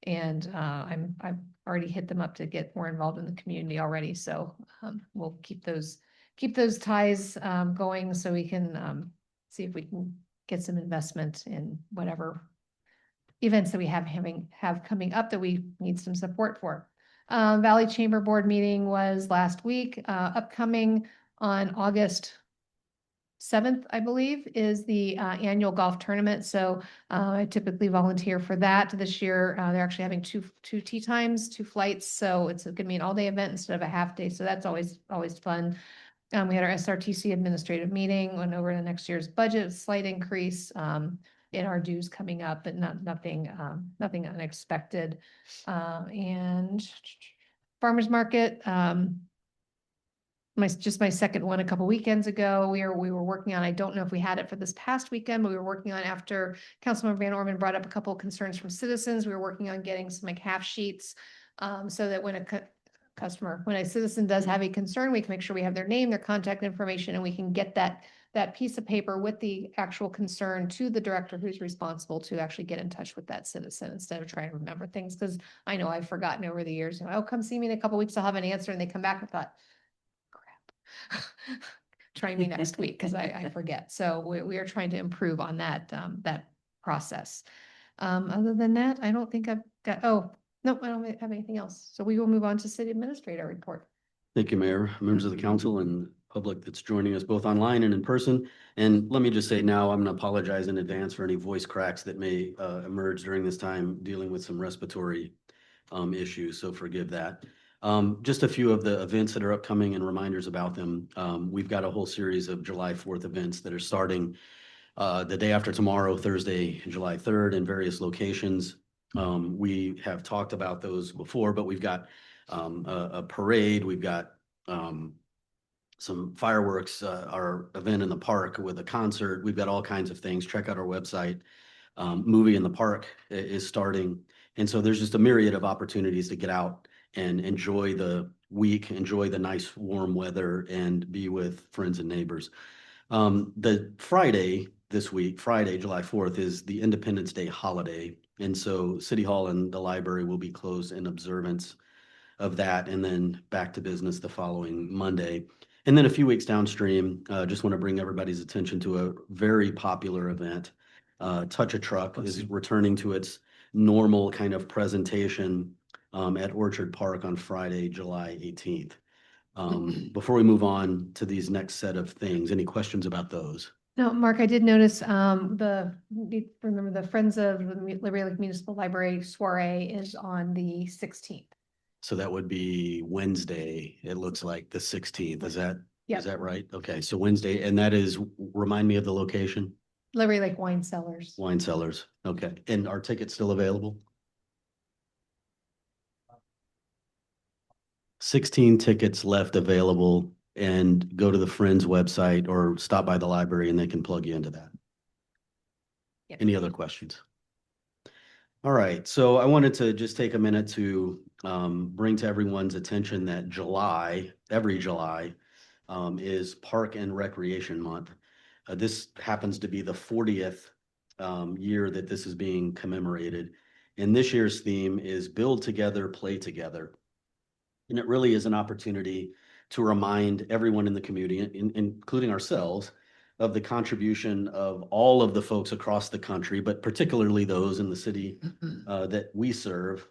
Speaker 1: I've already hit them up to get more involved in the community already. So we'll keep those ties going so we can see if we can get some investment in whatever events that we have coming up that we need some support for. Valley Chamber Board meeting was last week. Upcoming on August 7th, I believe, is the annual golf tournament. So I typically volunteer for that. This year, they're actually having two tee times, 2 flights. So it's going to be an all-day event instead of a half day. So that's always fun. We had our SRTC administrative meeting, went over the next year's budget, slight increase in our dues coming up, but nothing unexpected. And farmers market, my second one a couple weekends ago. We were working on, I don't know if we had it for this past weekend, but we were working on, after Councilmember Van Orman brought up a couple of concerns from citizens, we were working on getting some like half sheets so that when when a citizen does have a concern, we can make sure we have their name, their contact information, and we can get that piece of paper with the actual concern to the director who's responsible to actually get in touch with that citizen instead of trying to remember things. Because I know I've forgotten over the years, oh, come see me in a couple weeks, I'll have an answer. And they come back and thought, crap, try me next week because I forget. So we are trying to improve on that process. Other than that, I don't think I've got, no, I don't have anything else. So we will move on to city administrator report.
Speaker 11: Thank you, Mayor, members of the council and public that's joining us both online and in person. And let me just say now, I'm going to apologize in advance for any voice cracks that may emerge during this time dealing with some respiratory issues. So forgive that. Just a few of the events that are upcoming and reminders about them. We've got a whole series of July 4th events that are starting the day after tomorrow, Thursday, July 3rd, in various locations. We have talked about those before, but we've got a parade. We've got some fireworks, our event in the park with a concert. We've got all kinds of things. Check out our website. Movie in the park is starting. And so there's just a myriad of opportunities to get out and enjoy the week, enjoy the nice warm weather, and be with friends and neighbors. The Friday this week, Friday, July 4th, is the Independence Day holiday. And so City Hall and the library will be closed in observance of that, and then back to business the following Monday. And then a few weeks downstream, just want to bring everybody's attention to a very popular event. Touch a Truck is returning to its normal kind of presentation at Orchard Park on Friday, July 18th. Before we move on to these next set of things, any questions about those?
Speaker 1: No, Mark, I did notice remember the Friends of the Liberty Lake Municipal Library soiree is on the 16th.
Speaker 11: So that would be Wednesday. It looks like the 16th. Is
Speaker 1: Yep.
Speaker 11: that right? Okay, so Wednesday, and that is, remind me of the location?
Speaker 1: Liberty Lake Wine Cellars.
Speaker 11: Wine Cellars. Okay, and are tickets still available? 16 tickets left available, and go to the Friends website or stop by the library and they can plug you into that.
Speaker 1: Yep.
Speaker 11: Any other questions? All right, so I wanted to just take a minute to bring to everyone's attention that July, every July, is Park and Recreation Month. This happens to be the 40th year that this is being commemorated. And this year's theme is Build Together, Play Together. And it really is an opportunity to remind everyone in the community, including ourselves, of the contribution of all of the folks across the country, but particularly those in the city that we serve,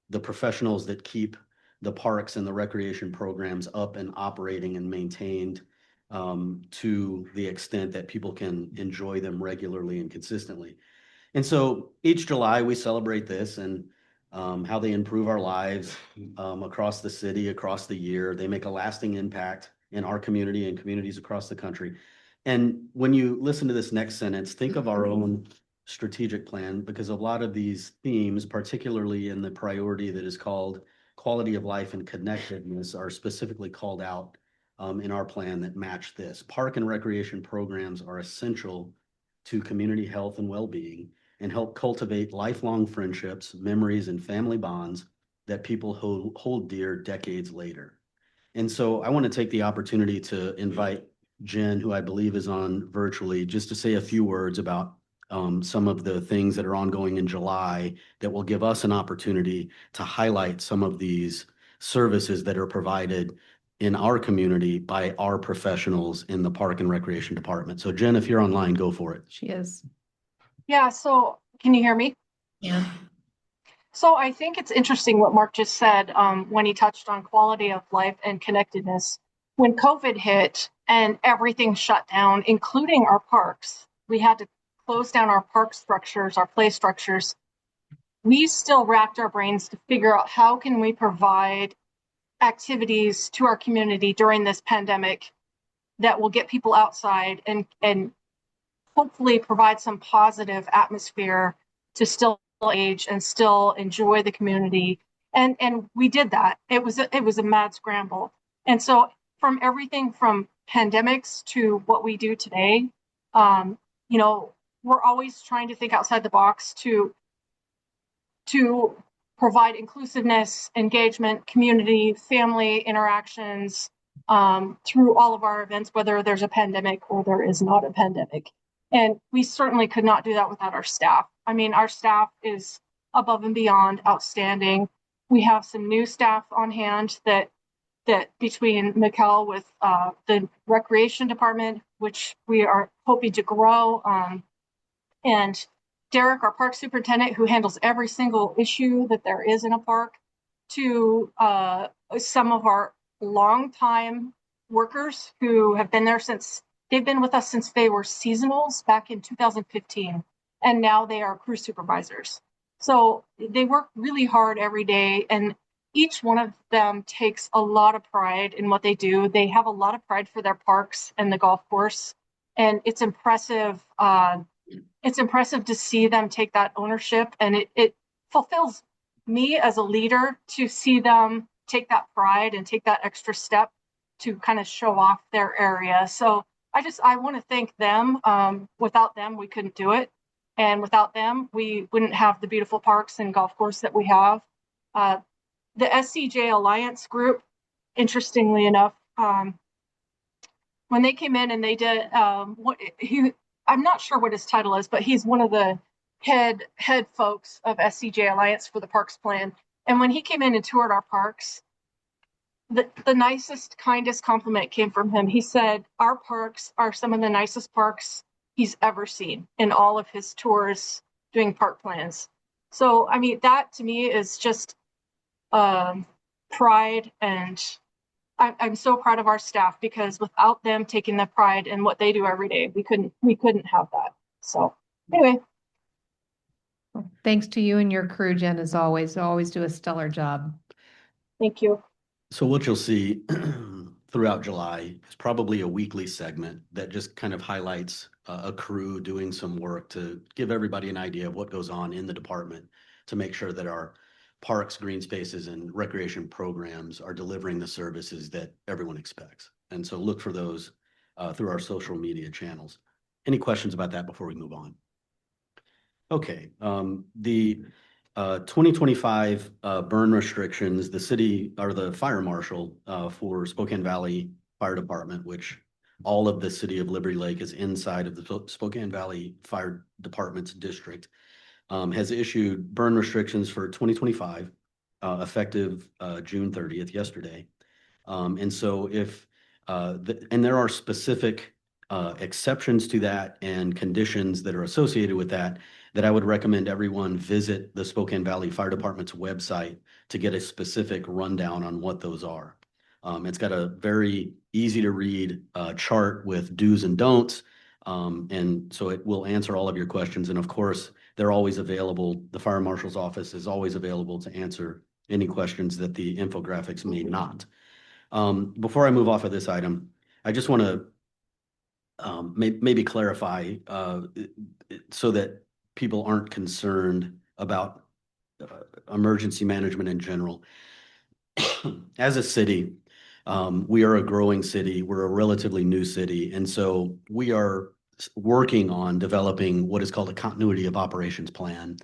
Speaker 11: the professionals that keep the parks and the recreation programs up and operating and maintained to the extent that people can enjoy them regularly and consistently. And so each July we celebrate this and how they improve our lives across the city, across the year. They make a lasting impact in our community and communities across the country. And when you listen to this next sentence, think of our own strategic plan, because a lot of these themes, particularly in the priority that is called quality of life and connectedness, are specifically called out in our plan that match this. Park and recreation programs are essential to community health and well-being and help cultivate lifelong friendships, memories, and family bonds that people hold dear decades later. And so I want to take the opportunity to invite Jen, who I believe is on virtually, just to say a few words about some of the things that are ongoing in July that will give us an opportunity to highlight some of these services that are provided in our community by our professionals in the Park and Recreation Department. So Jen, if you're online, go for it.
Speaker 1: She is.
Speaker 12: Yeah, so can you hear me?
Speaker 1: Yeah.
Speaker 12: So I think it's interesting what Mark just said when he touched on quality of life and connectedness. When COVID hit and everything shut down, including our parks, we had to close down our park structures, our play structures. We still racked our brains to figure out how can we provide activities to our community during this pandemic that will get people outside and hopefully provide some positive atmosphere to still age and still enjoy the community. And we did that. It was a mad scramble. And so from everything from pandemics to what we do today, you know, we're always trying to think outside the box to provide inclusiveness, engagement, community, family interactions through all of our events, whether there's a pandemic or there is not a pandemic. And we certainly could not do that without our staff. I mean, our staff is above and beyond outstanding. We have some new staff on hand that between Mikkel with the recreation department, which we are hoping to grow, and Derek, our park superintendent, who handles every single issue that there is in a park, to some of our longtime workers who have been there since, they've been with us since they were seasonals back in 2015, and now they are crew supervisors. So they work really hard every day, and each one of them takes a lot of pride in what they do. They have a lot of pride for their parks and the golf course, and it's impressive. It's impressive to see them take that ownership, and it fulfills me as a leader to see them take that pride and take that extra step to kind of show off their area. So I want to thank them. Without them, we couldn't do it. And without them, we wouldn't have the beautiful parks and golf course that we have. The SCJ Alliance group, interestingly enough, when they came in and they did I'm not sure what his title is, but he's one of the head folks of SCJ Alliance for the Parks Plan. And when he came in and toured our parks, the nicest, kindest compliment came from him. He said, our parks are some of the nicest parks he's ever seen in all of his tours doing park plans. So, I mean, that to me is just pride, and I'm so proud of our staff, because without them taking the pride in what they do every day, we couldn't have that. So anyway.
Speaker 1: Thanks to you and your crew, Jen, as always. You always do a stellar job.
Speaker 12: Thank you.
Speaker 11: So what you'll see throughout July is probably a weekly segment that just kind of highlights a crew doing some work to give everybody an idea of what goes on in the department to make sure that our parks, green spaces, and recreation programs are delivering the services that everyone expects. And so look for those through our social media channels. Any questions about that before we move on? Okay, the 2025 burn restrictions, the city or the fire marshal for Spokane Valley Fire Department, which all of the city of Liberty Lake is inside of the Spokane Valley Fire Department's district, has issued burn restrictions for 2025, effective June 30th, yesterday. And so if, and there are specific exceptions to that and conditions that are associated with that, that I would recommend everyone visit the Spokane Valley Fire Department's website to get a specific rundown on what those are. It's got a very easy to read chart with do's and don'ts. And so it will answer all of your questions. And of course, they're always available. The fire marshal's office is always available to answer any questions that the infographics may not. Before I move off of this item, I just want to maybe clarify so that people aren't concerned about emergency management in general. As a city, we are a growing city. We're a relatively new city. And so we are working on developing what is called a continuity of operations plan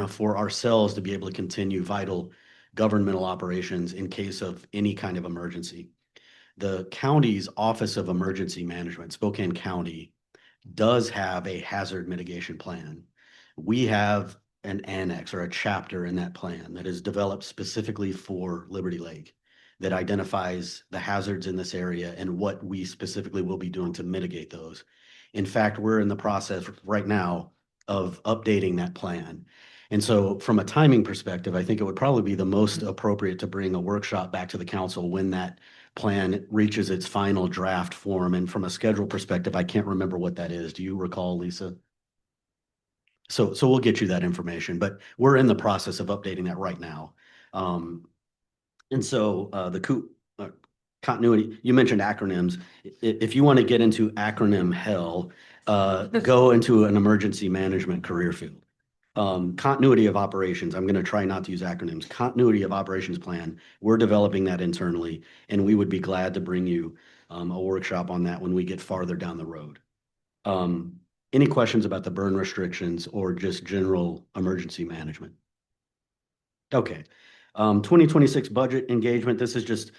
Speaker 11: for ourselves to be able to continue vital governmental operations in case of any kind of emergency. The county's Office of Emergency Management, Spokane County, does have a hazard mitigation plan. We have an annex or a chapter in that plan that is developed specifically for Liberty Lake that identifies the hazards in this area and what we specifically will be doing to mitigate those. In fact, we're in the process right now of updating that plan. And so from a timing perspective, I think it would probably be the most appropriate to bring a workshop back to the council when that plan reaches its final draft form. And from a schedule perspective, I can't remember what that is. Do you recall, Lisa? So we'll get you that information, but we're in the process of updating that right now. And so the continuity, you mentioned acronyms. If you want to get into acronym hell, go into an emergency management career field. Continuity of operations, I'm going to try not to use acronyms. Continuity of operations plan, we're developing that internally, and we would be glad to bring you a workshop on that when we get farther down the road. Any questions about the burn restrictions or just general emergency management? Okay. 2026 budget engagement. This is just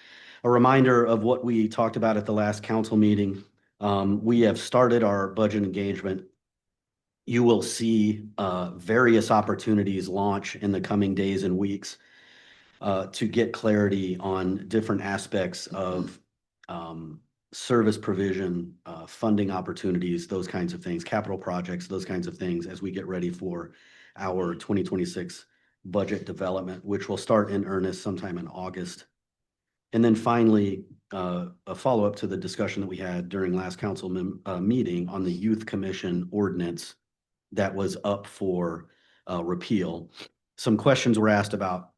Speaker 11: a reminder of what we talked about at the last council meeting. We have started our budget engagement. You will see various opportunities launch in the coming days and weeks to get clarity on different aspects of service provision, funding opportunities, those kinds of things, capital projects, those kinds of things as we get ready for our 2026 budget development, which will start in earnest sometime in August. And then finally, a follow-up to the discussion that we had during last council meeting on the Youth Commission ordinance that was up for repeal. Some questions were asked about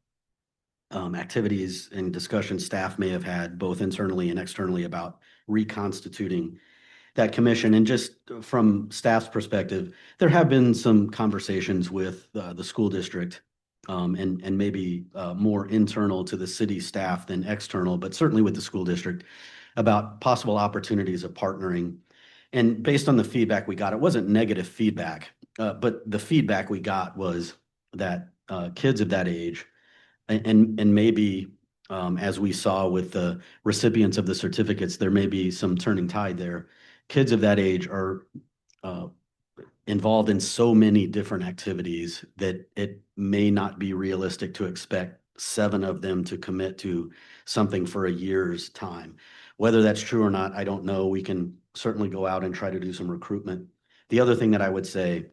Speaker 11: activities and discussions staff may have had both internally and externally about reconstituting that commission. And just from staff's perspective, there have been some conversations with the school district and maybe more internal to the city staff than external, but certainly with the school district about possible opportunities of partnering. And based on the feedback we got, it wasn't negative feedback, but the feedback we got was that kids of that age and maybe as we saw with the recipients of the certificates, there may be some turning tide there. Kids of that age are involved in so many different activities that it may not be realistic to expect 7 of them to commit to something for a year's time. Whether that's true or not, I don't know. We can certainly go out and try to do some recruitment. The other thing that I would say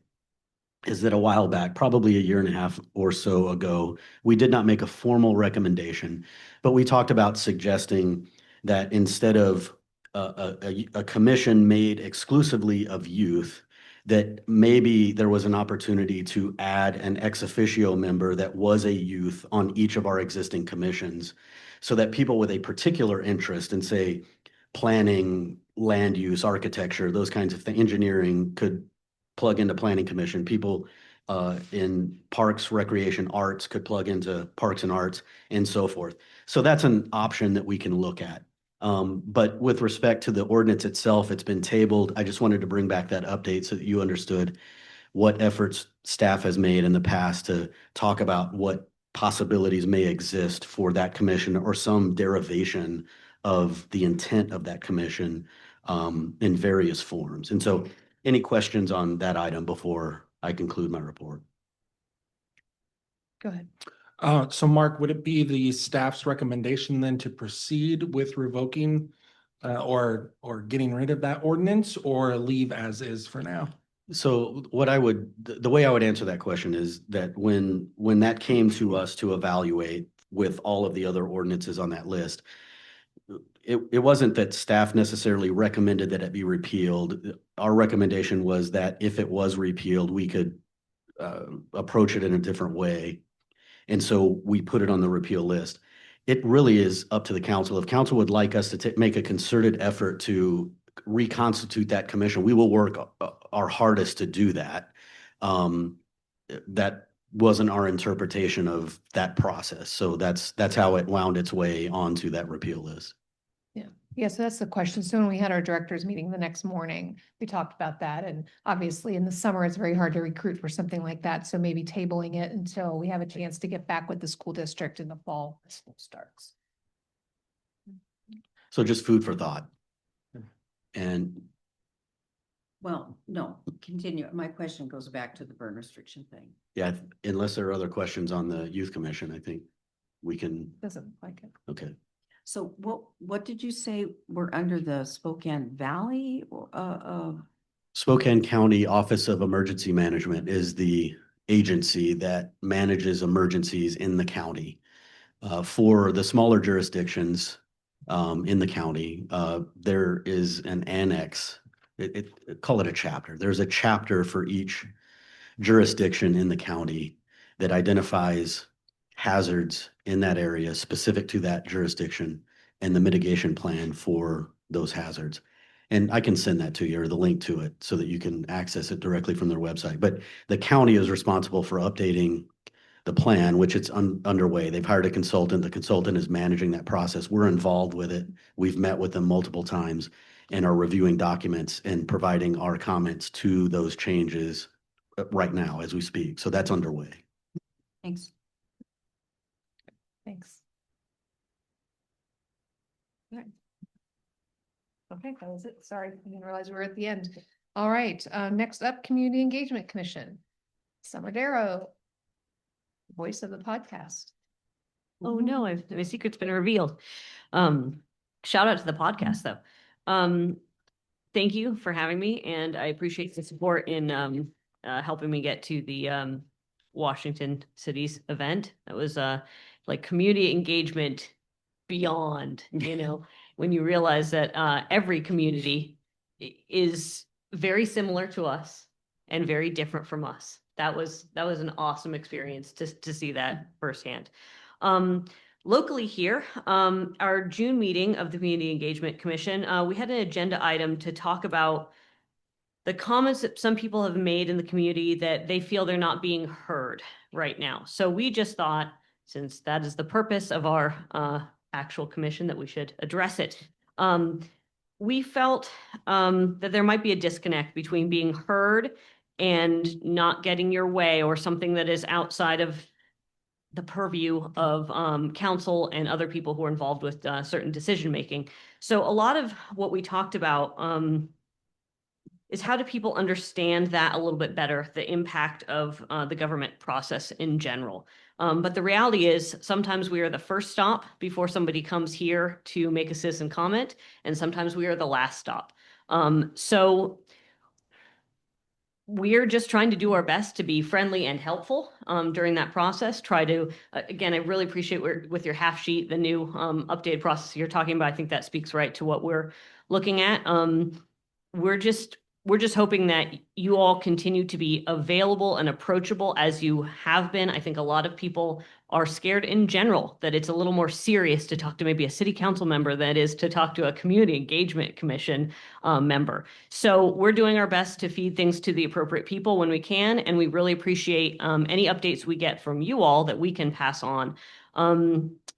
Speaker 11: is that a while back, probably a year and a half or so ago, we did not make a formal recommendation, but we talked about suggesting that instead of a commission made exclusively of youth, that maybe there was an opportunity to add an ex officio member that was a youth on each of our existing commissions, so that people with a particular interest in, say, planning, land use, architecture, those kinds of things, engineering, could plug into planning commission. People in parks, recreation, arts could plug into parks and arts, and so forth. So that's an option that we can look at. But with respect to the ordinance itself, it's been tabled. I just wanted to bring back that update so that you understood what efforts staff has made in the past to talk about what possibilities may exist for that commission or some derivation of the intent of that commission in various forms. And so any questions on that item before I conclude my report?
Speaker 1: Go ahead.
Speaker 2: So Mark, would it be the staff's recommendation then to proceed with revoking or getting rid of that ordinance, or leave as is for now?
Speaker 11: So what the way I would answer that question is that when that came to us to evaluate with all of the other ordinances on that list, it wasn't that staff necessarily recommended that it be repealed. Our recommendation was that if it was repealed, we could approach it in a different way. And so we put it on the repeal list. It really is up to the council. If council would like us to make a concerted effort to reconstitute that commission, we will work our hardest to do that. That wasn't our interpretation of that process. So that's how it wound its way onto that repeal list.
Speaker 1: Yeah, so that's the question. So when we had our directors meeting the next morning, we talked about that. And obviously in the summer, it's very hard to recruit for something like that. So maybe tabling it until we have a chance to get back with the school district in the fall when school starts.
Speaker 11: So just food for thought. And
Speaker 9: Well, no, continue. My question goes back to the burn restriction thing.
Speaker 11: yeah, unless there are other questions on the youth commission, I think we can,
Speaker 1: Doesn't look like it.
Speaker 11: okay.
Speaker 9: So what did you say we're under the Spokane Valley?
Speaker 11: Spokane County Office of Emergency Management is the agency that manages emergencies in the county. For the smaller jurisdictions in the county, there is an annex. Call it a chapter. There's a chapter for each jurisdiction in the county that identifies hazards in that area specific to that jurisdiction and the mitigation plan for those hazards. And I can send that to you, or the link to it, so that you can access it directly from their website. But the county is responsible for updating the plan, which it's underway. They've hired a consultant. The consultant is managing that process. We're involved with it. We've met with them multiple times and are reviewing documents and providing our comments to those changes right now as we speak. So that's underway.
Speaker 9: Thanks.
Speaker 1: Thanks. All right. Okay, that was it. Sorry, I didn't realize we were at the end. All right, next up, Community Engagement Commission. Summer Darrow, voice of the podcast.
Speaker 13: Oh no, my secret's been revealed. Shout out to the podcast though. Thank you for having me, and I appreciate the support in helping me get to the Washington City's event. That was like community engagement beyond, when you realize that every community is very similar to us and very different from us. That was an awesome experience to see that firsthand. Locally here, our June meeting of the Community Engagement Commission, we had an agenda item to talk about the comments that some people have made in the community that they feel they're not being heard right now. So we just thought, since that is the purpose of our actual commission, that we should address it. We felt that there might be a disconnect between being heard and not getting your way, or something that is outside of the purview of council and other people who are involved with certain decision making. So a lot of what we talked about is how do people understand that a little bit better, the impact of the government process in general. But the reality is sometimes we are the first stop before somebody comes here to make a citizen comment, and sometimes we are the last stop. So we're just trying to do our best to be friendly and helpful during that process. Try to, again, I really appreciate with your half sheet, the new updated process you're talking about. I think that speaks right to what we're looking at. We're just we're just hoping that you all continue to be available and approachable as you have been. I think a lot of people are scared in general that it's a little more serious to talk to maybe a city council member than it is to talk to a community engagement commission member. So we're doing our best to feed things to the appropriate people when we can, and we really appreciate any updates we get from you all that we can pass on.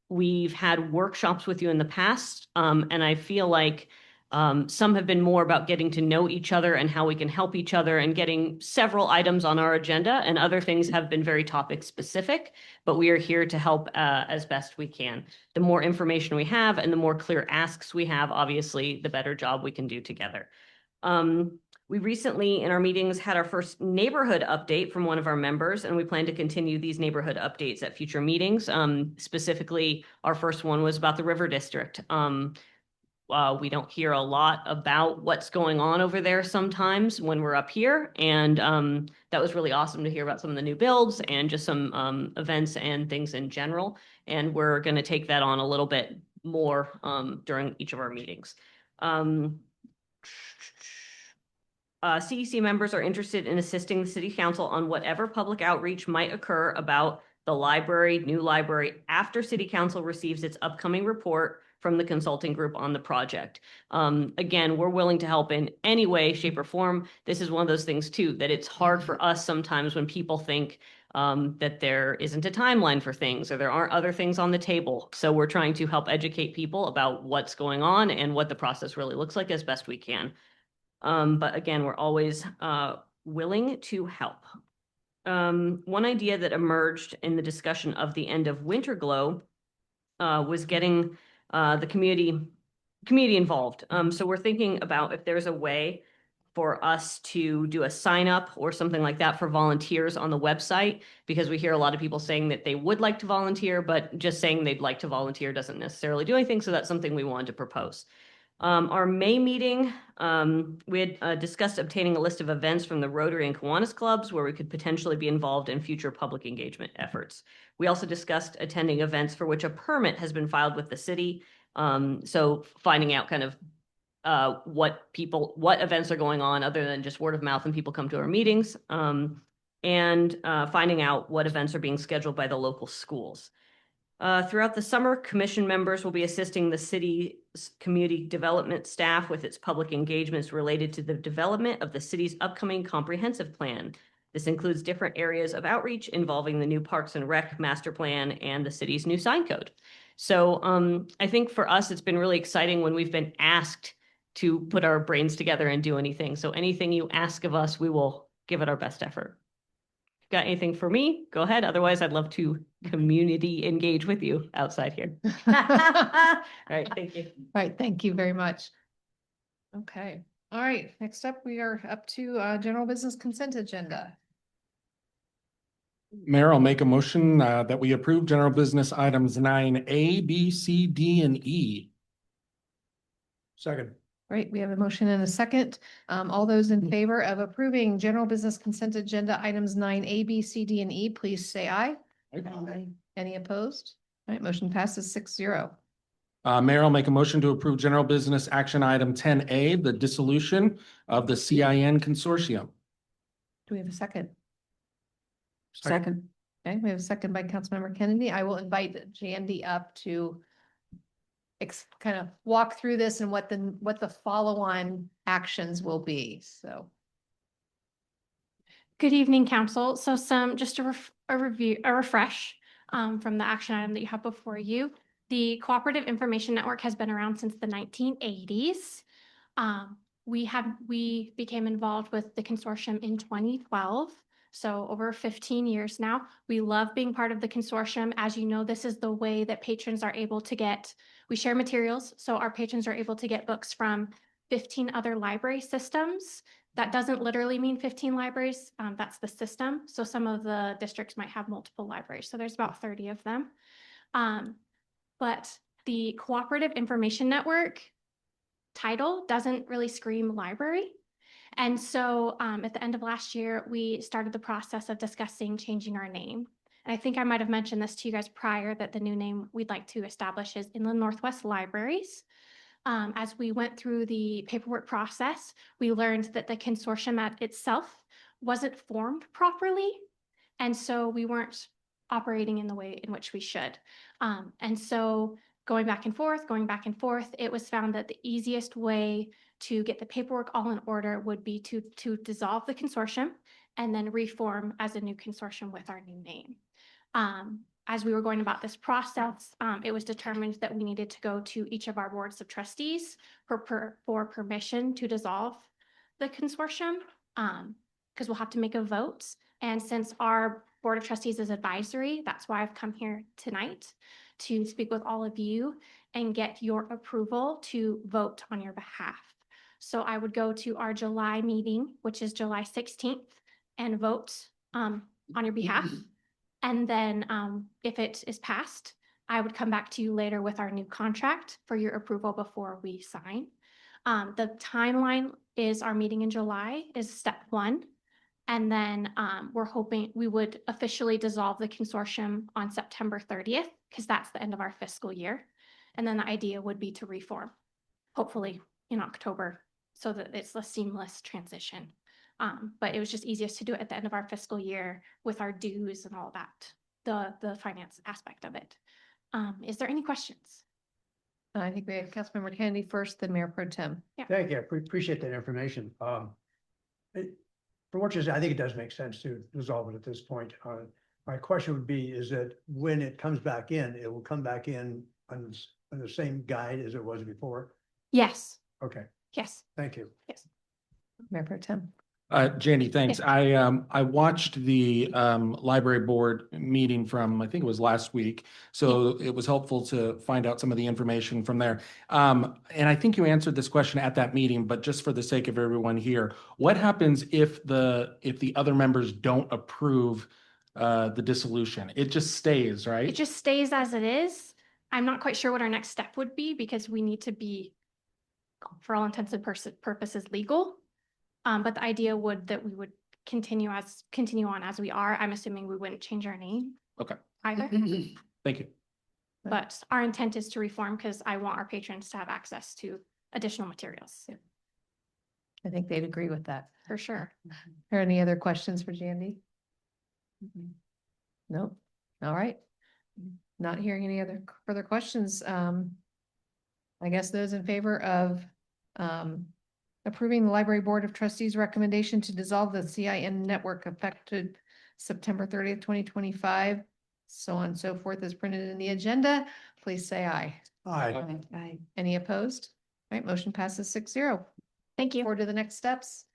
Speaker 13: We've had workshops with you in the past, and I feel like some have been more about getting to know each other and how we can help each other and getting several items on our agenda, and other things have been very topic specific, but we are here to help as best we can. The more information we have and the more clear asks we have, obviously, the better job we can do together. We recently, in our meetings, had our first neighborhood update from one of our members, and we plan to continue these neighborhood updates at future meetings. Specifically, our first one was about the River District. We don't hear a lot about what's going on over there sometimes when we're up here. And that was really awesome to hear about some of the new builds and just some events and things in general. And we're going to take that on a little bit more during each of our meetings. CEC members are interested in assisting the city council on whatever public outreach might occur about the library, new library, after city council receives its upcoming report from the consulting group on the project. Again, we're willing to help in any way, shape, or form. This is one of those things too, that it's hard for us sometimes when people think that there isn't a timeline for things or there aren't other things on the table. So we're trying to help educate people about what's going on and what the process really looks like as best we can. But again, we're always willing to help. One idea that emerged in the discussion of the end of Winter Glow was getting the community involved. So we're thinking about if there's a way for us to do a sign up or something like that for volunteers on the website, because we hear a lot of people saying that they would like to volunteer, but just saying they'd like to volunteer doesn't necessarily do anything. So that's something we wanted to propose. Our May meeting, we had discussed obtaining a list of events from the Rotary and Kiwanis clubs where we could potentially be involved in future public engagement efforts. We also discussed attending events for which a permit has been filed with the city. So finding out kind of what events are going on other than just word of mouth and people come to our meetings, and finding out what events are being scheduled by the local schools. Throughout the summer, commission members will be assisting the city's community development staff with its public engagements related to the development of the city's upcoming comprehensive plan. This includes different areas of outreach involving the new Parks and Rec master plan and the city's new sign code. So I think for us, it's been really exciting when we've been asked to put our brains together and do anything. So anything you ask of us, we will give it our best effort. Got anything for me? Go ahead. Otherwise, I'd love to community engage with you outside here. All right. Thank you.
Speaker 1: All right. Thank you very much. Okay. All right. Next up, we are up to general business consent agenda.
Speaker 2: Mayor, I'll make a motion that we approve general business items 9A, B, C, D, and E. Second.
Speaker 1: Right, we have a motion and a second. All those in favor of approving general business consent agenda items 9A, B, C, D, and E, please say aye. Aye. Any opposed? All right, motion passes 6-0.
Speaker 2: Mayor, I'll make a motion to approve general business action item 10A, the dissolution of the CIN consortium.
Speaker 1: Do we have a second?
Speaker 9: Second.
Speaker 1: Okay, we have a second by Councilmember Kennedy. I will invite Jandy up to kind of walk through this and what the follow-on actions will be, so.
Speaker 14: Good evening, council. So just a refresh from the action item that you have before you. The Cooperative Information Network has been around since the 1980s. We became involved with the consortium in 2012. So over 15 years now. We love being part of the consortium. As you know, this is the way that patrons are able to we share materials. So our patrons are able to get books from 15 other library systems. That doesn't literally mean 15 libraries. That's the system. So some of the districts might have multiple libraries. So there's about 30 of them. But the Cooperative Information Network title doesn't really scream library. And so at the end of last year, we started the process of discussing changing our name. And I think I might have mentioned this to you guys prior that the new name we'd like to establish is Inland Northwest Libraries. As we went through the paperwork process, we learned that the consortium itself wasn't formed properly. And so we weren't operating in the way in which we should. And so going back and forth, it was found that the easiest way to get the paperwork all in order would be to dissolve the consortium and then reform as a new consortium with our new name. As we were going about this process, it was determined that we needed to go to each of our boards of trustees for permission to dissolve the consortium, because we'll have to make a vote. And since our board of trustees is advisory, that's why I've come here tonight to speak with all of you and get your approval to vote on your behalf. So I would go to our July meeting, which is July 16th, and vote on your behalf. And then if it is passed, I would come back to you later with our new contract for your approval before we sign. The timeline is our meeting in July is step 1. And then we're hoping we would officially dissolve the consortium on September 30th, because that's the end of our fiscal year. And then the idea would be to reform, hopefully in October, so that it's a seamless transition. But it was just easiest to do it at the end of our fiscal year with our dues and all that, the finance aspect of it. Is there any questions?
Speaker 1: I think we had Councilmember Kennedy first, then Mayor Pro Tem.
Speaker 15: Thank you. I appreciate that information. For what you say, I think it does make sense to dissolve it at this point. My question would be, is that when it comes back in, it will come back in on the same guide as it was before?
Speaker 14: Yes.
Speaker 15: Okay,
Speaker 14: Yes.
Speaker 15: thank you.
Speaker 14: Yes.
Speaker 1: Mayor Pro Tem.
Speaker 2: Jandy, thanks. I watched the library board meeting from, I think it was last week. So it was helpful to find out some of the information from there. And I think you answered this question at that meeting, but just for the sake of everyone here, what happens if the other members don't approve the dissolution? It just stays, right?
Speaker 14: It just stays as it is. I'm not quite sure what our next step would be, because we need to be, for all intents and purposes, legal. But the idea that we would continue on as we are. I'm assuming we wouldn't change our name.
Speaker 2: Okay.
Speaker 14: Either.
Speaker 2: Thank you.
Speaker 14: But our intent is to reform, because I want our patrons to have access to additional materials.
Speaker 1: I think they'd agree with that.
Speaker 14: For sure.
Speaker 1: Are there any other questions for Jandy? Nope. All right. Not hearing any other further questions. I guess those in favor of approving the Library Board of Trustees recommendation to dissolve the CIN network effective September 30th, 2025, so on and so forth as printed in the agenda, please say aye.
Speaker 15: Aye.
Speaker 1: Aye. Any opposed? All right, motion passes 6-0.
Speaker 14: Thank you.
Speaker 1: Forward to the next steps.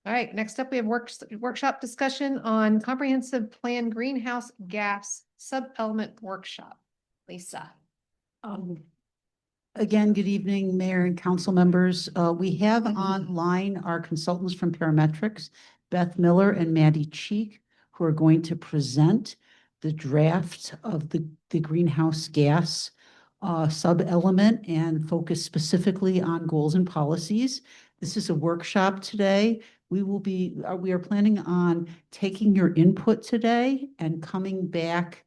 Speaker 1: All right, next up, we have workshop discussion on comprehensive plan greenhouse gas sub-element workshop. Lisa.
Speaker 6: Again, good evening, Mayor and council members. We have online our consultants from Parametrics, Beth Miller and Maddie Cheek, who are going to present the draft of the greenhouse gas sub-element and focus specifically on goals and policies. This is a workshop today. We are planning on taking your input today and coming back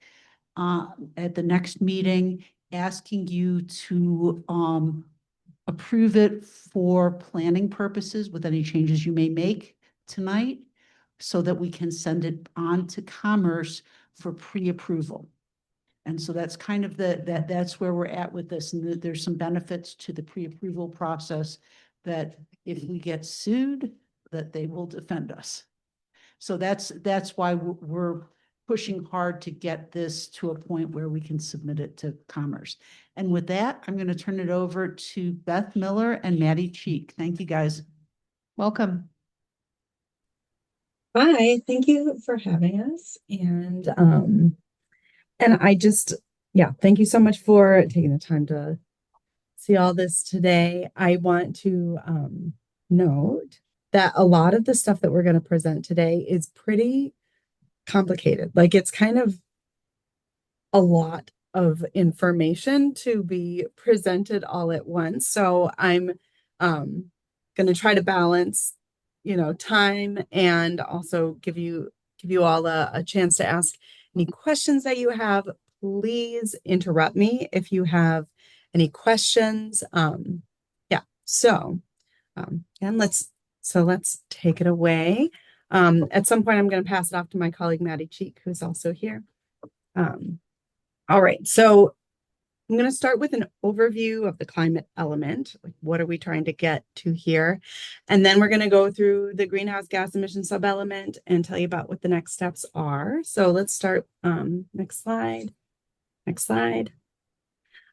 Speaker 6: at the next meeting, asking you to approve it for planning purposes with any changes you may make tonight, so that we can send it on to Commerce for pre-approval. And so that's kind of that's where we're at with this. And there's some benefits to the pre-approval process, that if we get sued, that they will defend us. So that's why we're pushing hard to get this to a point where we can submit it to Commerce. And with that, I'm going to turn it over to Beth Miller and Maddie Cheek. Thank you, guys.
Speaker 1: Welcome.
Speaker 16: Hi, thank you for having us. And I just, thank you so much for taking the time to see all this today. I want to note that a lot of the stuff that we're going to present today is pretty complicated. Like, it's kind of a lot of information to be presented all at once. So I'm going to try to balance, time, and also give you all a chance to ask any questions that you have. Please interrupt me if you have any questions? Yeah, so, and let's take it away. At some point, I'm going to pass it off to my colleague, Maddie Cheek, who's also here. All right, so I'm going to start with an overview of the climate element. Like, what are we trying to get to here? And then we're going to go through the greenhouse gas emission sub-element and tell you about what the next steps are. So let's start. Next slide. Next slide.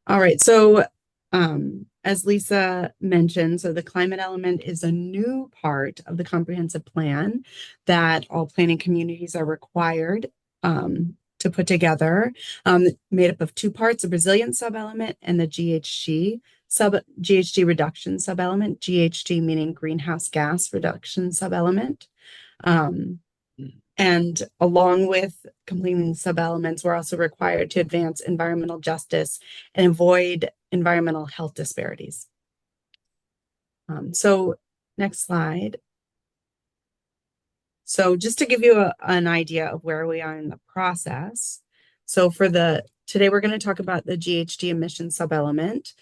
Speaker 16: All right, so as Lisa mentioned, so the climate element is a new part of the comprehensive plan that all planning communities are required to put together, made up of two parts, a resilience sub-element and the GHG reduction sub-element, GHG meaning greenhouse gas reduction sub-element. And along with completing sub-elements, we're also required to advance environmental justice and avoid environmental health disparities. So next slide. So just to give you an idea of where we are in the process. So today we're going to talk about the GHG emission sub-element.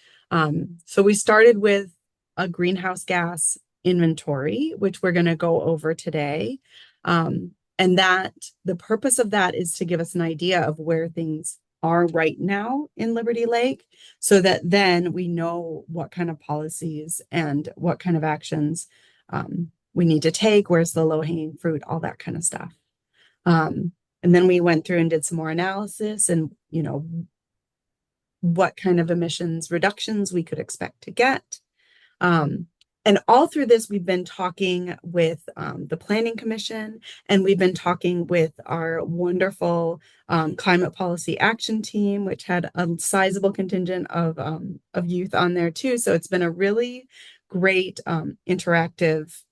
Speaker 16: So we started with a greenhouse gas inventory, which we're going to go over today. And that the purpose of that is to give us an idea of where things are right now in Liberty Lake, so that then we know what kind of policies and what kind of actions we need to take, where's the low-hanging fruit, all that kind of stuff. And then we went through and did some more analysis and, what kind of emissions reductions we could expect to get. And all through this, we've been talking with the Planning Commission, and we've been talking with our wonderful Climate Policy Action Team, which had a sizable contingent of youth on there too. So it's been a really great interactive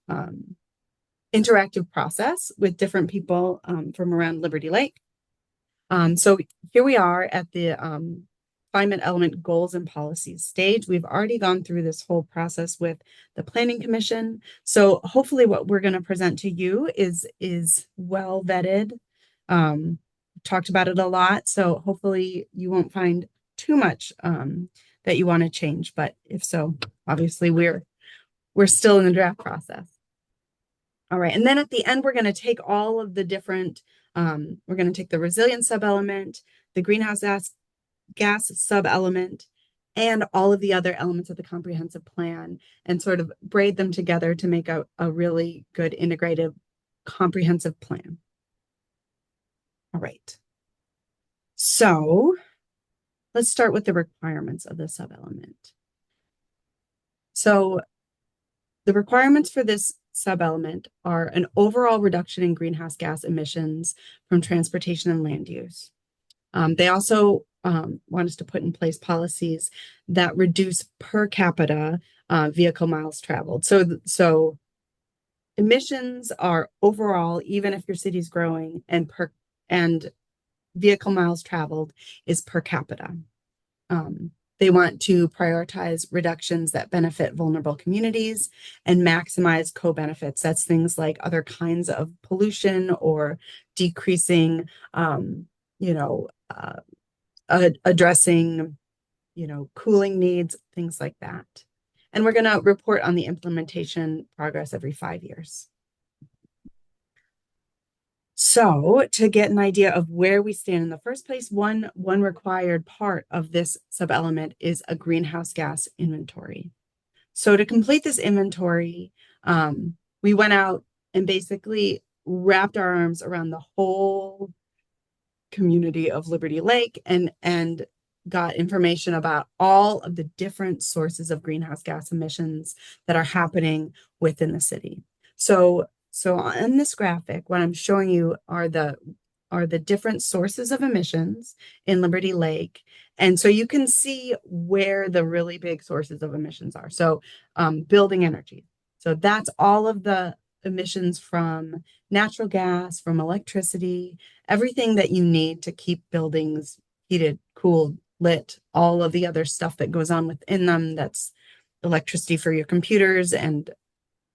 Speaker 16: process with different people from around Liberty Lake. So here we are at the climate element goals and policies stage. We've already gone through this whole process with the Planning Commission. So hopefully what we're going to present to you is well vetted. Talked about it a lot. So hopefully you won't find too much that you want to change. But if so, obviously we're still in the draft process. All right. And then at the end, we're going to take all of the different, we're going to take the resilience sub-element, the greenhouse gas sub-element, and all of the other elements of the comprehensive plan and sort of braid them together to make a really good integrated comprehensive plan. All right. So let's start with the requirements of the sub-element. So the requirements for this sub-element are an overall reduction in greenhouse gas emissions from transportation and land use. They also want us to put in place policies that reduce per capita vehicle miles traveled. So emissions are overall, even if your city's growing, and vehicle miles traveled is per capita. They want to prioritize reductions that benefit vulnerable communities and maximize co-benefits. That's things like other kinds of pollution or decreasing, addressing, cooling needs, things like that. And we're going to report on the implementation progress every 5 years. So to get an idea of where we stand in the first place, one required part of this sub-element is a greenhouse gas inventory. So to complete this inventory, we went out and basically wrapped our arms around the whole community of Liberty Lake and got information about all of the different sources of greenhouse gas emissions that are happening within the city. So on this graphic, what I'm showing you are the different sources of emissions in Liberty Lake. And so you can see where the really big sources of emissions are. So building energy. So that's all of the emissions from natural gas, from electricity, everything that you need to keep buildings heated, cooled, lit, all of the other stuff that goes on within them. That's electricity for your computers and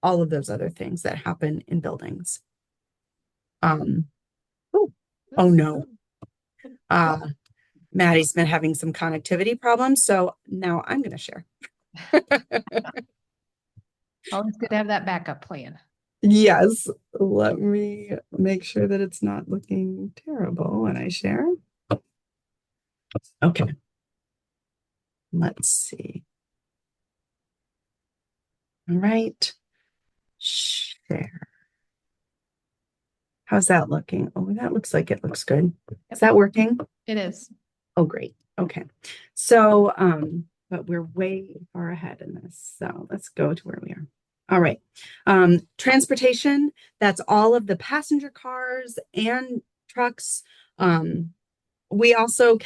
Speaker 16: all of those other things that happen in buildings. Oh no. Maddie's been having some connectivity problems, so now I'm going to share.
Speaker 1: Always good to have that backup plan.
Speaker 16: Yes, let me make sure that it's not looking terrible when I share. Okay. Let's see. All right. Share. How's that looking? Oh, that looks like it looks good. Is that working?
Speaker 1: It is.
Speaker 16: Oh, great. Okay. So, but we're way far ahead in this. So let's go to where we are. All right. Transportation, that's all of the passenger cars and trucks. We also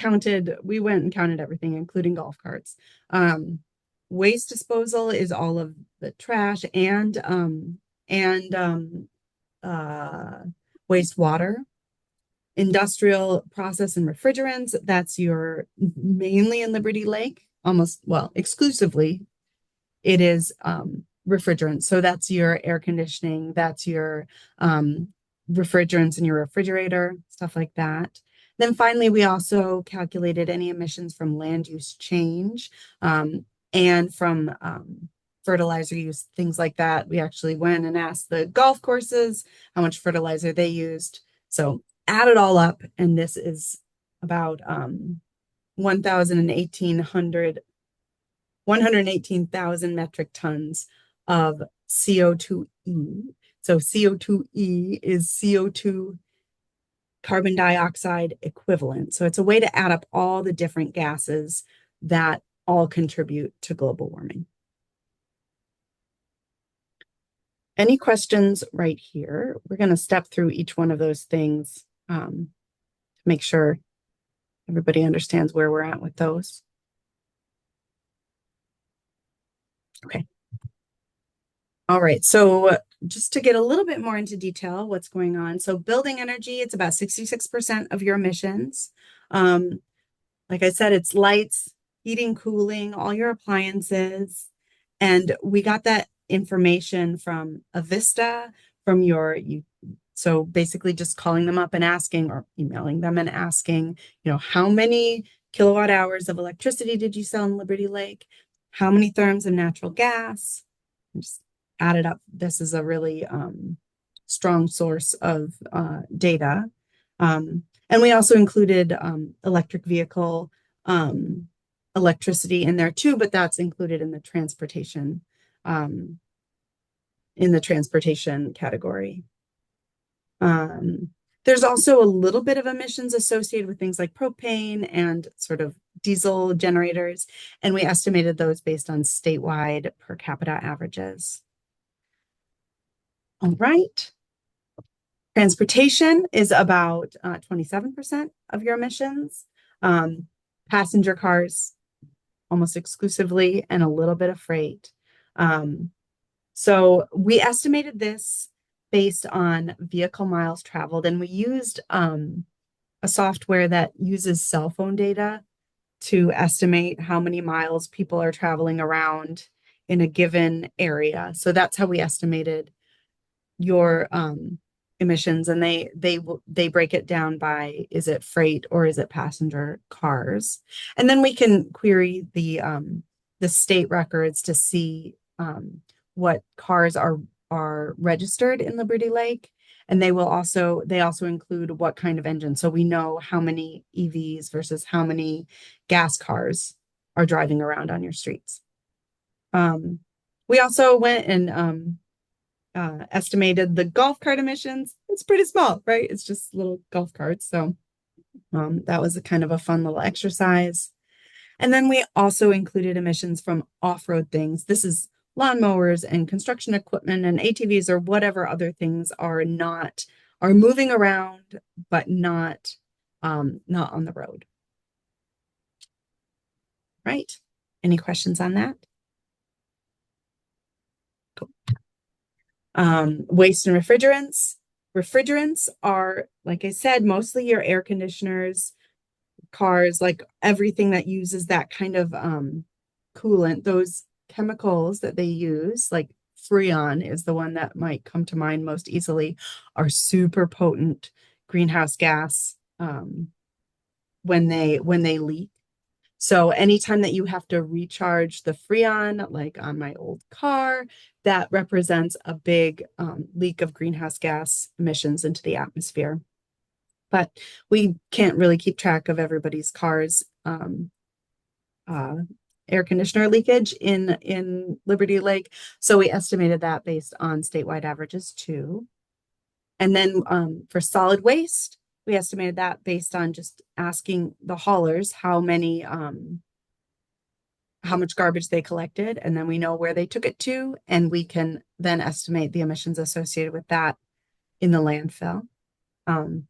Speaker 16: we went and counted everything, including golf carts. Waste disposal is all of the trash and wastewater. Industrial process and refrigerants, that's your mainly in Liberty Lake, exclusively it is refrigerants. So that's your air conditioning, that's your refrigerants in your refrigerator, stuff like that. Then finally, we also calculated any emissions from land use change and from fertilizer use, things like that. We actually went and asked the golf courses how much fertilizer they used. So add it all up, and this is about 118,000 metric tons of CO2e. So CO2e is CO2 carbon dioxide equivalent. So it's a way to add up all the different gases that all contribute to global warming. Any questions right here? We're going to step through each one of those things to make sure everybody understands where we're at with those. Okay. All right. So just to get a little bit more into detail, what's going on. So building energy, it's about 66% of your emissions. Like I said, it's lights, heating, cooling, all your appliances. And we got that information from Avista, from so basically just calling them up and asking, or emailing them and asking, how many kilowatt hours of electricity did you sell in Liberty Lake? How many therms of natural gas? Just add it up. This is a really strong source of data. And we also included electric vehicle electricity in there too, but that's included in the transportation category. There's also a little bit of emissions associated with things like propane and sort of diesel generators, and we estimated those based on statewide per capita averages. All right. Transportation is about 27% of your emissions. Passenger cars, almost exclusively, and a little bit of freight. So we estimated this based on vehicle miles traveled, and we used a software that uses cell phone data to estimate how many miles people are traveling around in a given area. So that's how we estimated your emissions, and they break it down by, is it freight or is it passenger cars? And then we can query the state records to see what cars are registered in Liberty Lake, and they also include what kind of engine. So we know how many EVs versus how many gas cars are driving around on your streets. We also went and estimated the golf cart emissions. It's pretty small, right? It's just little golf carts. So that was a kind of a fun little exercise. And then we also included emissions from off-road things. This is lawnmowers and construction equipment and ATVs or whatever other things are moving around, but not on the road. Right? Any questions on that? Cool. Waste and refrigerants. Refrigerants are, like I said, mostly your air conditioners, cars, like everything that uses that kind of coolant. Those chemicals that they use, like Freon is the one that might come to mind most easily, are super potent greenhouse gas when they leak. So anytime that you have to recharge the Freon, like on my old car, that represents a big leak of greenhouse gas emissions into the atmosphere. But we can't really keep track of everybody's car's air conditioner leakage in Liberty Lake. So we estimated that based on statewide averages too. And then for solid waste, we estimated that based on just asking the haulers how much garbage they collected, and then we know where they took it to, and we can then estimate the emissions associated with that in the landfill,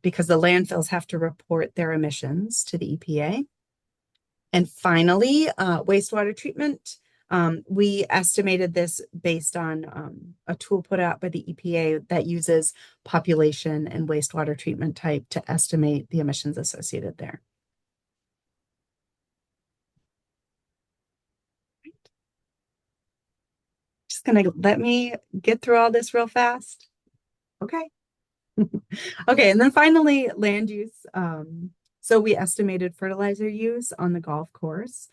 Speaker 16: because the landfills have to report their emissions to the EPA. And finally, wastewater treatment. We estimated this based on a tool put out by the EPA that uses population and wastewater treatment type to estimate the emissions associated there. Just gonna let me get through all this real fast. Okay. Okay, and then finally, land use. So we estimated fertilizer use on the golf course.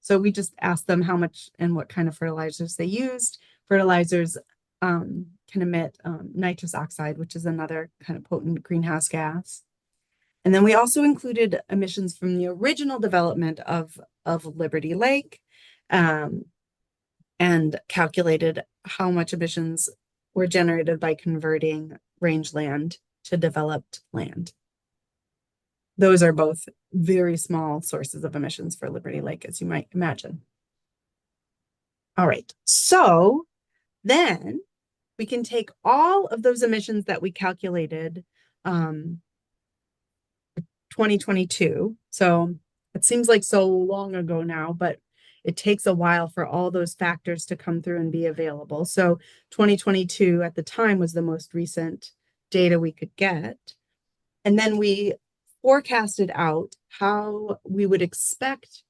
Speaker 16: So we just asked them how much and what kind of fertilizers they used. Fertilizers can emit nitrous oxide, which is another kind of potent greenhouse gas. And then we also included emissions from the original development of Liberty Lake, and calculated how much emissions were generated by converting rangeland to developed land. Those are both very small sources of emissions for Liberty Lake, as you might imagine. All right, so then we can take all of those emissions that we calculated 2022. So it seems like so long ago now, but it takes a while for all those factors to come through and be available. So 2022 at the time was the most recent data we could get. And then we forecasted out how we would expect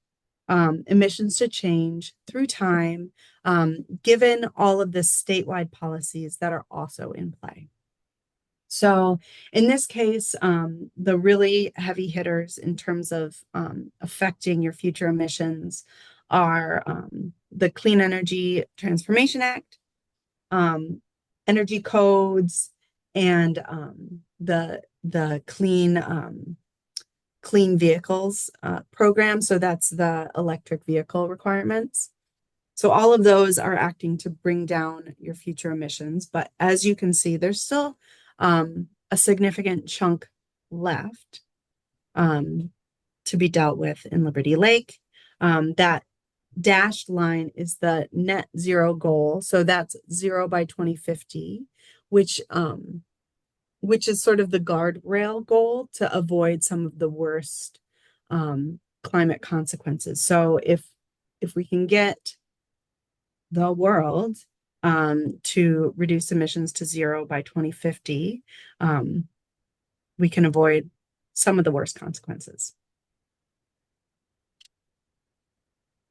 Speaker 16: emissions to change through time, given all of the statewide policies that are also in play. So in this case, the really heavy hitters in terms of affecting your future emissions are the Clean Energy Transformation Act, energy codes, and the clean vehicles program. So that's the electric vehicle requirements. So all of those are acting to bring down your future emissions. But as you can see, there's still a significant chunk left to be dealt with in Liberty Lake. That dashed line is the net zero goal. So that's 0 by 2050, which is sort of the guardrail goal to avoid some of the worst climate consequences. So if we can get the world to reduce emissions to 0 by 2050, we can avoid some of the worst consequences.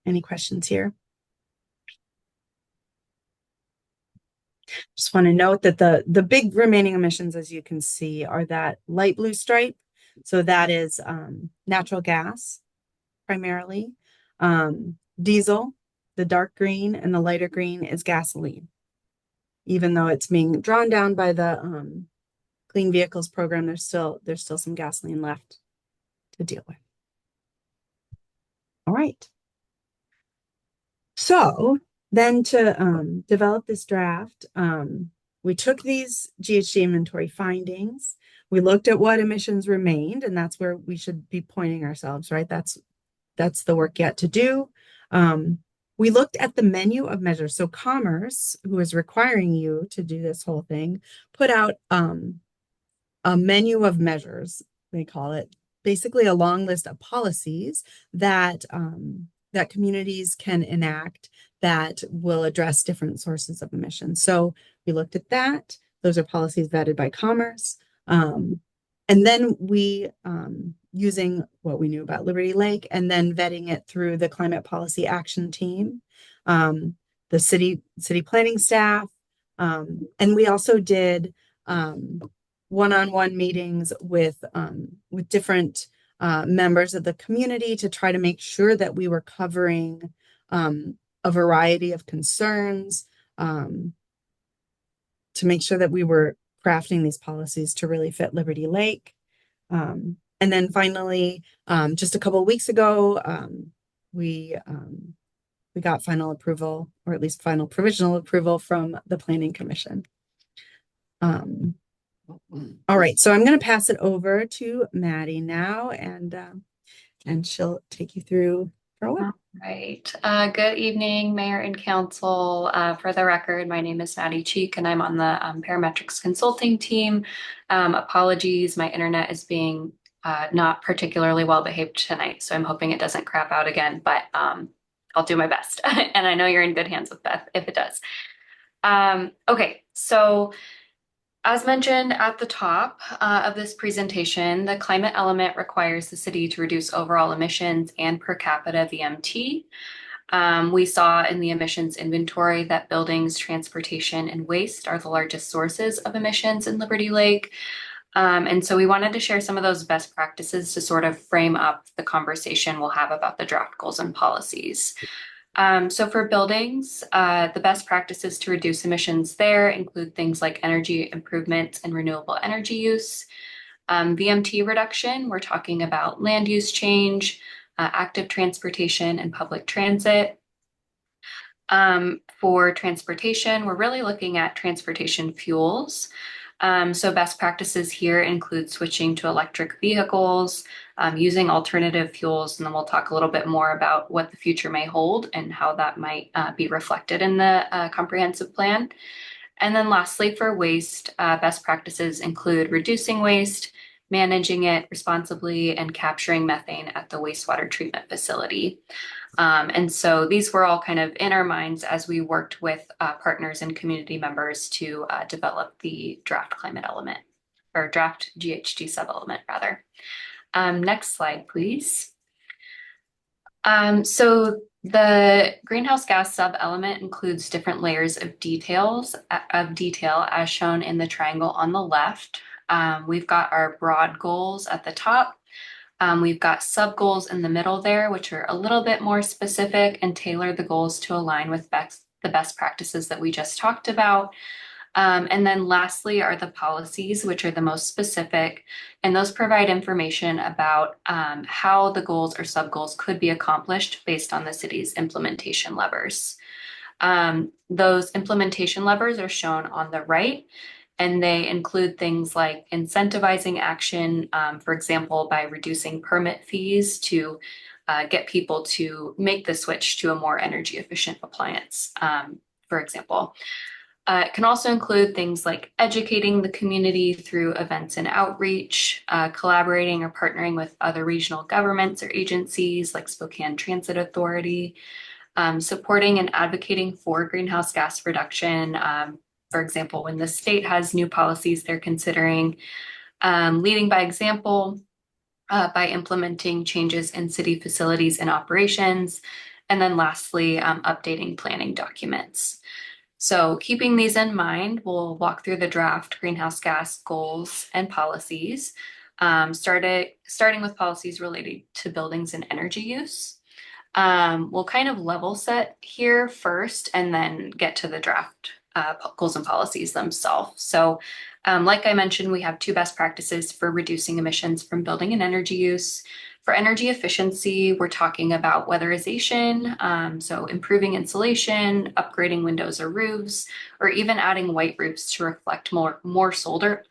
Speaker 16: Any questions here? Just want to note that the big remaining emissions, as you can see, are that light blue stripe. So that is natural gas, primarily. Diesel, the dark green, and the lighter green is gasoline. Even though it's being drawn down by the Clean Vehicles program, there's still some gasoline left to deal with. All right. So then to develop this draft, we took these GHG inventory findings. We looked at what emissions remained, and that's where we should be pointing ourselves, right? That's the work yet to do. We looked at the menu of measures. So Commerce, who is requiring you to do this whole thing, put out a menu of measures, they call it, basically a long list of policies that that communities can enact that will address different sources of emissions. So we looked at that. Those are policies vetted by Commerce. And then we, using what we knew about Liberty Lake and then vetting it through the Climate Policy Action Team, the city planning staff, and we also did one-on-one meetings with different members of the community to try to make sure that we were covering a variety of concerns, to make sure that we were crafting these policies to really fit Liberty Lake. And then finally, just a couple of weeks ago, we got final approval, or at least final provisional approval from the Planning Commission. All right, so I'm going to pass it over to Maddie now, and she'll take you through for a while.
Speaker 17: Right. Good evening, Mayor and Council. For the record, my name is Maddie Cheek, and I'm on the Parametrics Consulting team. Apologies, my internet is being not particularly well behaved tonight, so I'm hoping it doesn't crap out again, but I'll do my best. And I know you're in good hands with Beth if it does. Okay, so as mentioned at the top of this presentation, the climate element requires the city to reduce overall emissions and per capita VMT. We saw in the emissions inventory that buildings, transportation, and waste are the largest sources of emissions in Liberty Lake. And so we wanted to share some of those best practices to sort of frame up the conversation we'll have about the draft goals and policies. So for buildings, the best practices to reduce emissions there include things like energy improvements and renewable energy use. VMT reduction, we're talking about land use change, active transportation, and public transit. For transportation, we're really looking at transportation fuels. So best practices here include switching to electric vehicles, using alternative fuels, and then we'll talk a little bit more about what the future may hold and how that might be reflected in the comprehensive plan. And then lastly, for waste, best practices include reducing waste, managing it responsibly, and capturing methane at the wastewater treatment facility. And so these were all kind of in our minds as we worked with partners and community members to develop the draft climate element, or draft GHG sub-element rather. Next slide, please. So the greenhouse gas sub-element includes different layers of detail as shown in the triangle on the left. We've got our broad goals at the top. We've got sub goals in the middle there, which are a little bit more specific and tailor the goals to align with the best practices that we just talked about. And then lastly are the policies, which are the most specific, and those provide information about how the goals or sub goals could be accomplished based on the city's implementation levers. Those implementation levers are shown on the right, and they include things like incentivizing action, for example, by reducing permit fees to get people to make the switch to a more energy efficient appliance, for example. It can also include things like educating the community through events and outreach, collaborating or partnering with other regional governments or agencies like Spokane Transit Authority, supporting and advocating for greenhouse gas reduction. For example, when the state has new policies they're considering, leading by example by implementing changes in city facilities and operations, and then lastly, updating planning documents. So keeping these in mind, we'll walk through the draft greenhouse gas goals and policies, starting with policies related to buildings and energy use. We'll kind of level set here first and then get to the draft goals and policies themselves. So like I mentioned, we have two best practices for reducing emissions from building and energy use. For energy efficiency, we're talking about weatherization, so improving insulation, upgrading windows or roofs, or even adding white roofs to reflect more solar.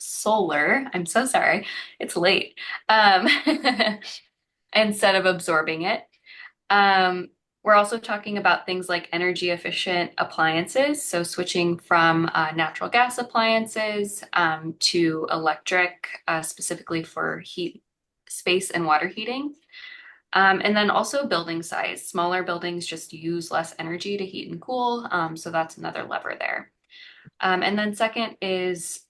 Speaker 17: I'm so sorry, it's late. Instead of absorbing it. We're also talking about things like energy efficient appliances, so switching from natural gas appliances to electric, specifically for heat, space, and water heating. And then also building size. Smaller buildings just use less energy to heat and cool, so that's another lever there. And then second is,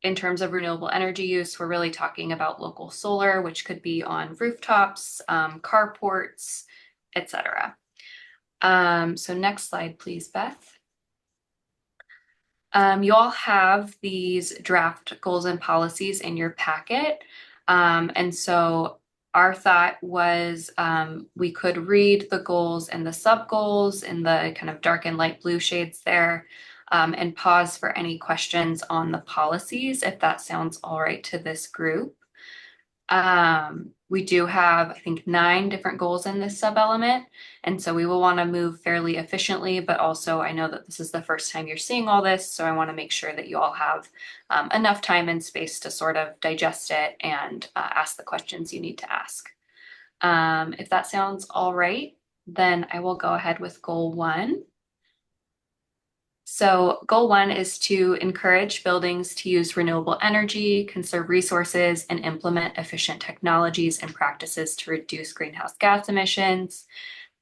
Speaker 17: in terms of renewable energy use, we're really talking about local solar, which could be on rooftops, carports, etc. So next slide, please, Beth. You all have these draft goals and policies in your packet. And so our thought was we could read the goals and the sub goals in the kind of dark and light blue shades there, and pause for any questions on the policies, if that sounds all right to this group. We do have, I think, 9 different goals in this sub element. And so we will want to move fairly efficiently, but also I know that this is the first time you're seeing all this. So I want to make sure that you all have enough time and space to sort of digest it and ask the questions you need to ask. If that sounds all right, then I will go ahead with goal 1. So goal 1 is to encourage buildings to use renewable energy, conserve resources, and implement efficient technologies and practices to reduce greenhouse gas emissions.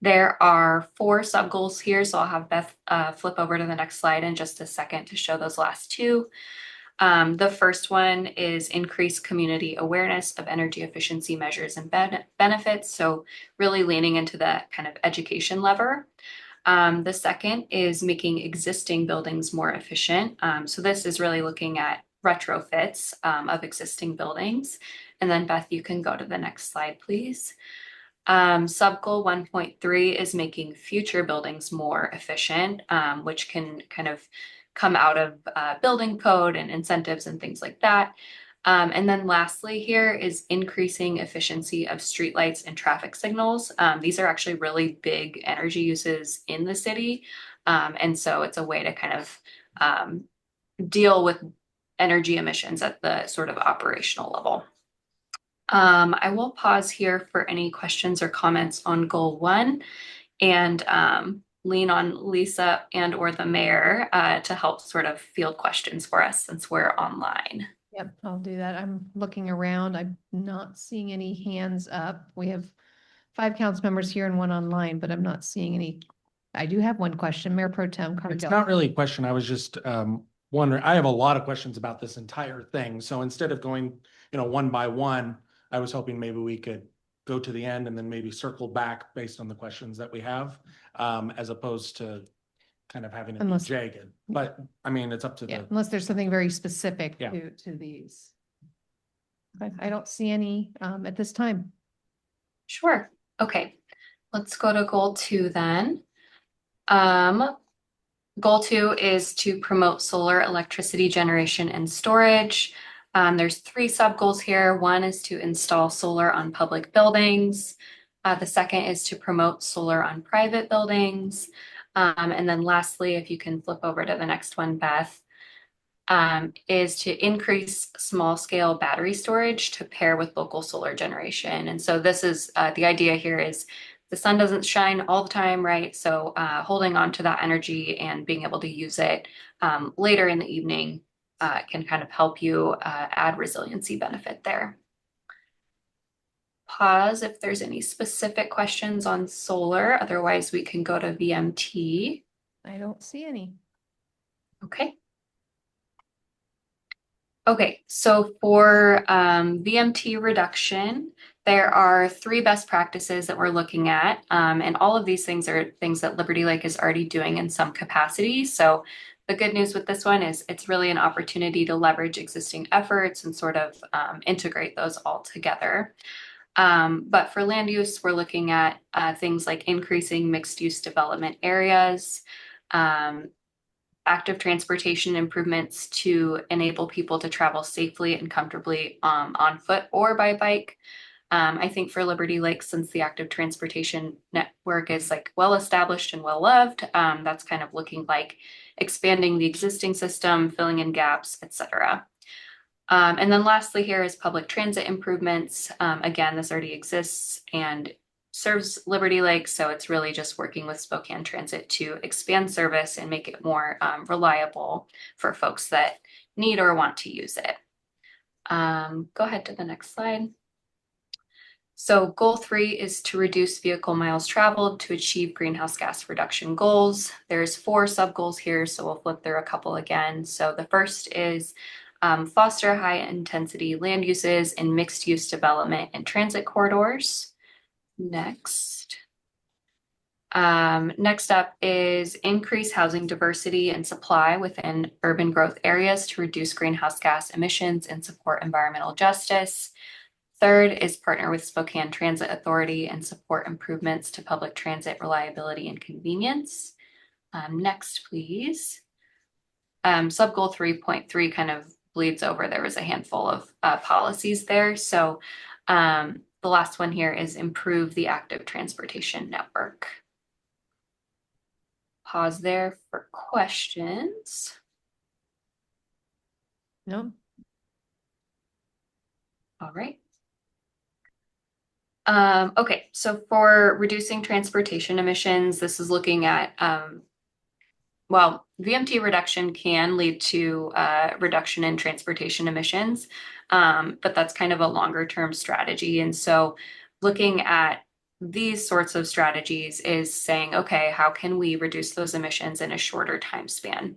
Speaker 17: There are 4 sub goals here, so I'll have Beth flip over to the next slide in just a second to show those last 2. The first one is increase community awareness of energy efficiency measures and benefits. So really leaning into that kind of education lever. The second is making existing buildings more efficient. So this is really looking at retrofits of existing buildings. And then Beth, you can go to the next slide, please. Sub-goal 1.3 is making future buildings more efficient, which can kind of come out of building code and incentives and things like that. And then lastly here is increasing efficiency of streetlights and traffic signals. These are actually really big energy uses in the city. And so it's a way to kind of deal with energy emissions at the sort of operational level. I will pause here for any questions or comments on goal 1 and lean on Lisa and or the mayor to help sort of field questions for us since we're online.
Speaker 1: Yep, I'll do that. I'm looking around. I'm not seeing any hands up. We have 5 council members here and 1 online, but I'm not seeing any. I do have one question, Mayor Pro Tem
Speaker 2: It's
Speaker 1: Cargill.
Speaker 2: not really a question. I was just wondering, I have a lot of questions about this entire thing. So instead of going, one by one, I was hoping maybe we could go to the end and then maybe circle back based on the questions that we have, as opposed to kind of having it be jagged. But I mean, it's up to the.
Speaker 1: Unless there's something very specific
Speaker 2: Yeah.
Speaker 1: to these. But I don't see any at this time.
Speaker 17: Sure. Okay. Let's go to goal 2 then. Goal 2 is to promote solar electricity generation and storage. There's 3 sub goals here. 1 is to install solar on public buildings. The second is to promote solar on private buildings. And then lastly, if you can flip over to the next one, Beth, is to increase small scale battery storage to pair with local solar generation. And so this is the idea here is the sun doesn't shine all the time, right? So holding on to that energy and being able to use it later in the evening can kind of help you add resiliency benefit there. Pause if there's any specific questions on solar. Otherwise, we can go to VMT.
Speaker 1: I don't see any.
Speaker 17: Okay. Okay, so for VMT reduction, there are 3 best practices that we're looking at. And all of these things are things that Liberty Lake is already doing in some capacity. So the good news with this one is it's really an opportunity to leverage existing efforts and sort of integrate those all together. But for land use, we're looking at things like increasing mixed use development areas, active transportation improvements to enable people to travel safely and comfortably on foot or by bike. I think for Liberty Lake, since the active transportation network is like well established and well loved, that's kind of looking like expanding the existing system, filling in gaps, etc. And then lastly here is public transit improvements. Again, this already exists and serves Liberty Lake, so it's really just working with Spokane Transit to expand service and make it more reliable for folks that need or want to use it. Go ahead to the next slide. So goal 3 is to reduce vehicle miles traveled to achieve greenhouse gas reduction goals. There's 4 sub goals here, so we'll flip through a couple again. So the first is foster high intensity land uses in mixed use development and transit corridors. Next up is increase housing diversity and supply within urban growth areas to reduce greenhouse gas emissions and support environmental justice. Third is partner with Spokane Transit Authority and support improvements to public transit reliability and convenience. Next, please. Sub-goal 3.3 kind of bleeds over. There was a handful of policies there. So the last one here is improve the active transportation network. Pause there for questions.
Speaker 1: No.
Speaker 17: All right. Okay, so for reducing transportation emissions, this is looking at, well, VMT reduction can lead to reduction in transportation emissions, but that's kind of a longer term strategy. And so looking at these sorts of strategies is saying, okay, how can we reduce those emissions in a shorter time span?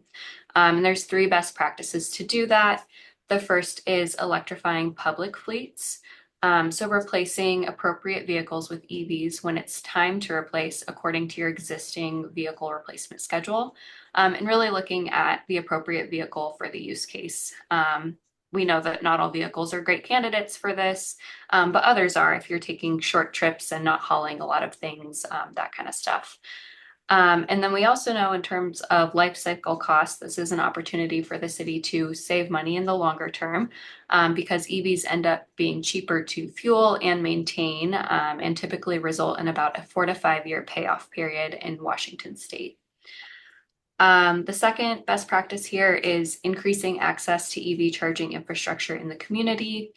Speaker 17: And there's 3 best practices to do that. The first is electrifying public fleets. So replacing appropriate vehicles with EVs when it's time to replace according to your existing vehicle replacement schedule, and really looking at the appropriate vehicle for the use case. We know that not all vehicles are great candidates for this, but others are if you're taking short trips and not hauling a lot of things, that kind of stuff. And then we also know in terms of life cycle costs, this is an opportunity for the city to save money in the longer term because EVs end up being cheaper to fuel and maintain and typically result in about a 4 to 5 year payoff period in Washington state. The second best practice here is increasing access to EV charging infrastructure in the community.